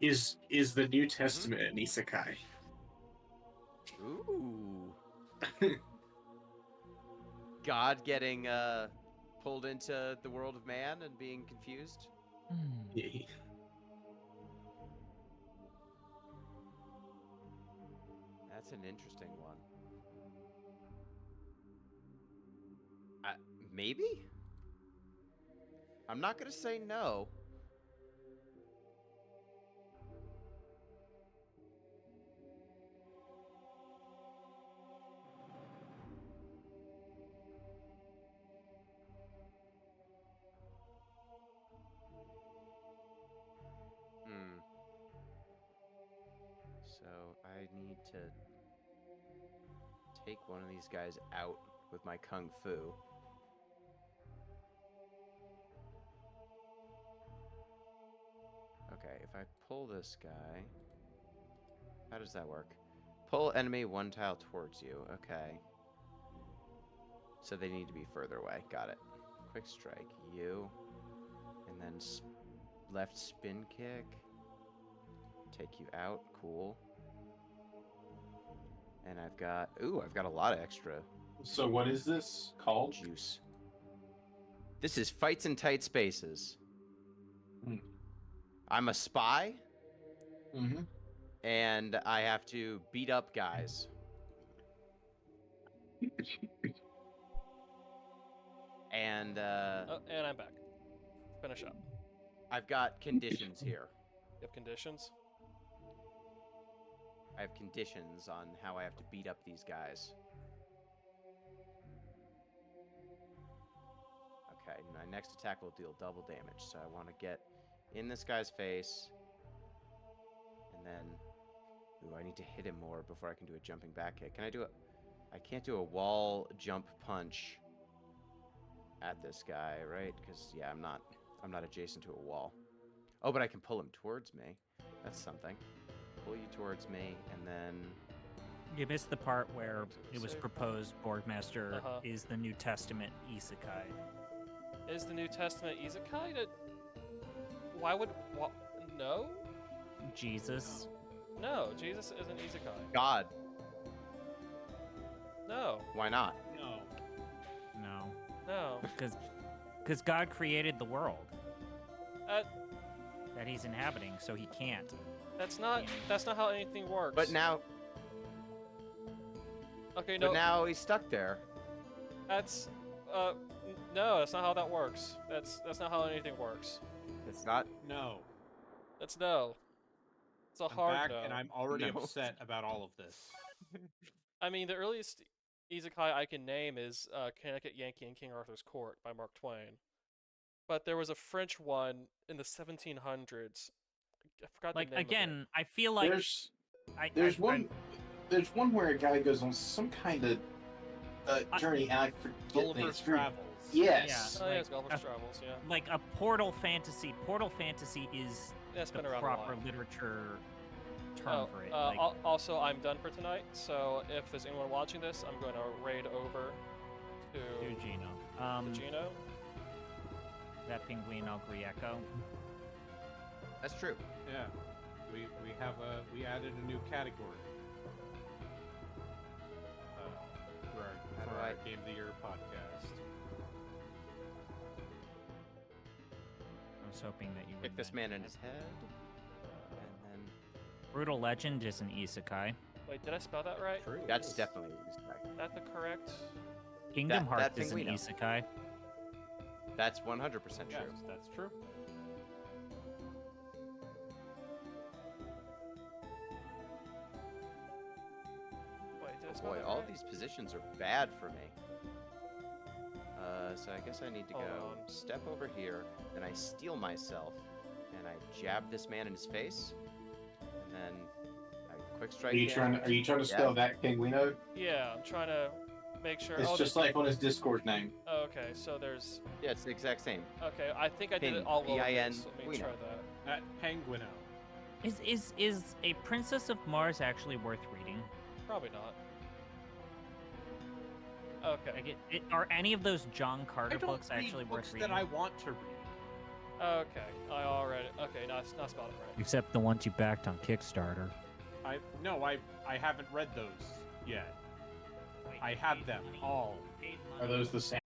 Is the New Testament an isekai? Ooh. God getting pulled into the world of man and being confused. Yeah. That's an interesting one. Maybe? I'm not gonna say no. So I need to take one of these guys out with my kung fu. Okay, if I pull this guy, how does that work? Pull enemy one tile towards you. Okay. So they need to be further away. Got it. Quick strike. You. And then left spin kick. Take you out. Cool. And I've got... Ooh, I've got a lot of extra So what is this called? juice. This is Fights in Tight Spaces. Hmm. I'm a spy, Mm-hmm. and I have to beat up guys. And Oh, and I'm back. Finish up. I've got conditions here. You have conditions. I have conditions on how I have to beat up these guys. Okay, my next attack will deal double damage, so I want to get in this guy's face, and then... Ooh, I need to hit him more before I can do a jumping back kick. Can I do it? I can't do a wall jump punch at this guy, right? Because yeah, I'm not adjacent to a wall. Oh, but I can pull him towards me. That's something. Pull you towards me, and then You missed the part where it was Save. proposed Borgmaster Uh-huh. is the New Testament isekai. Is the New Testament isekai? Why would... No? Jesus. No, Jesus isn't isekai. God. No. Why not? No. No. No. Because God created the world Uh, that he's inhabiting, so he can't. that's not how anything works. But now, Okay, no. but now he's stuck there. That's no, that's not how that works. That's not how anything works. It's not. No. That's no. It's a I'm hard back, no. and I'm already No. upset about all of this. I mean, the earliest isekai I can name is Connecticut Yankee and King Arthur's Court by Mark Twain. But there was a French one in the 1700s. I forgot Like the name again, I feel like there's I, there's I, one there's one where a guy goes on some kind of journey, and I forget the Gulliver's it's- Travels. Yes. of it. Oh, yeah, it's like, Gulliver's Travels, yeah. like a Portal Fantasy. Portal Fantasy is Yeah, it's the been around proper a while. literature term Oh, for it. Like, also, I'm done for tonight, so if there's anyone watching this, I'm going to raid over to Gino. Gino. That Pinguino Grieco. That's true. Yeah. We added a new category. For How do our I- Game of the Year podcast. I was hoping that you would Kick this man in mention his it. head, and then Brutal Legend is an isekai. Wait, did I spell that right? True. that's definitely what he's like. Is that the correct? Kingdom that Hearts is an Pinguino. isekai. That's 100% Yes, true. that's true. Wait, did I Oh spell boy, that all right? these positions are bad for me. So I guess I need to Hold go on. step over here, then I steal myself, and I jab this man in his face, and then I quick strike Are you him. trying to spell that Pinguino? Yeah, I'm trying to make sure. It's oh, just like on his Discord name. oh, okay, so there's. Yeah, it's the exact same. Okay, I think I did Ping, it all P-I-N, lowercase. Let me Guino. try that. Penguino. Is A Princess of Mars actually worth reading? Probably not. Okay. Like are any of those John I Carter don't books read actually books worth reading? that I want to read. Okay. I already. Okay, now it's not spelled it right. Except the ones you backed on Kickstarter. I haven't read those yet. I have them all. Are those the same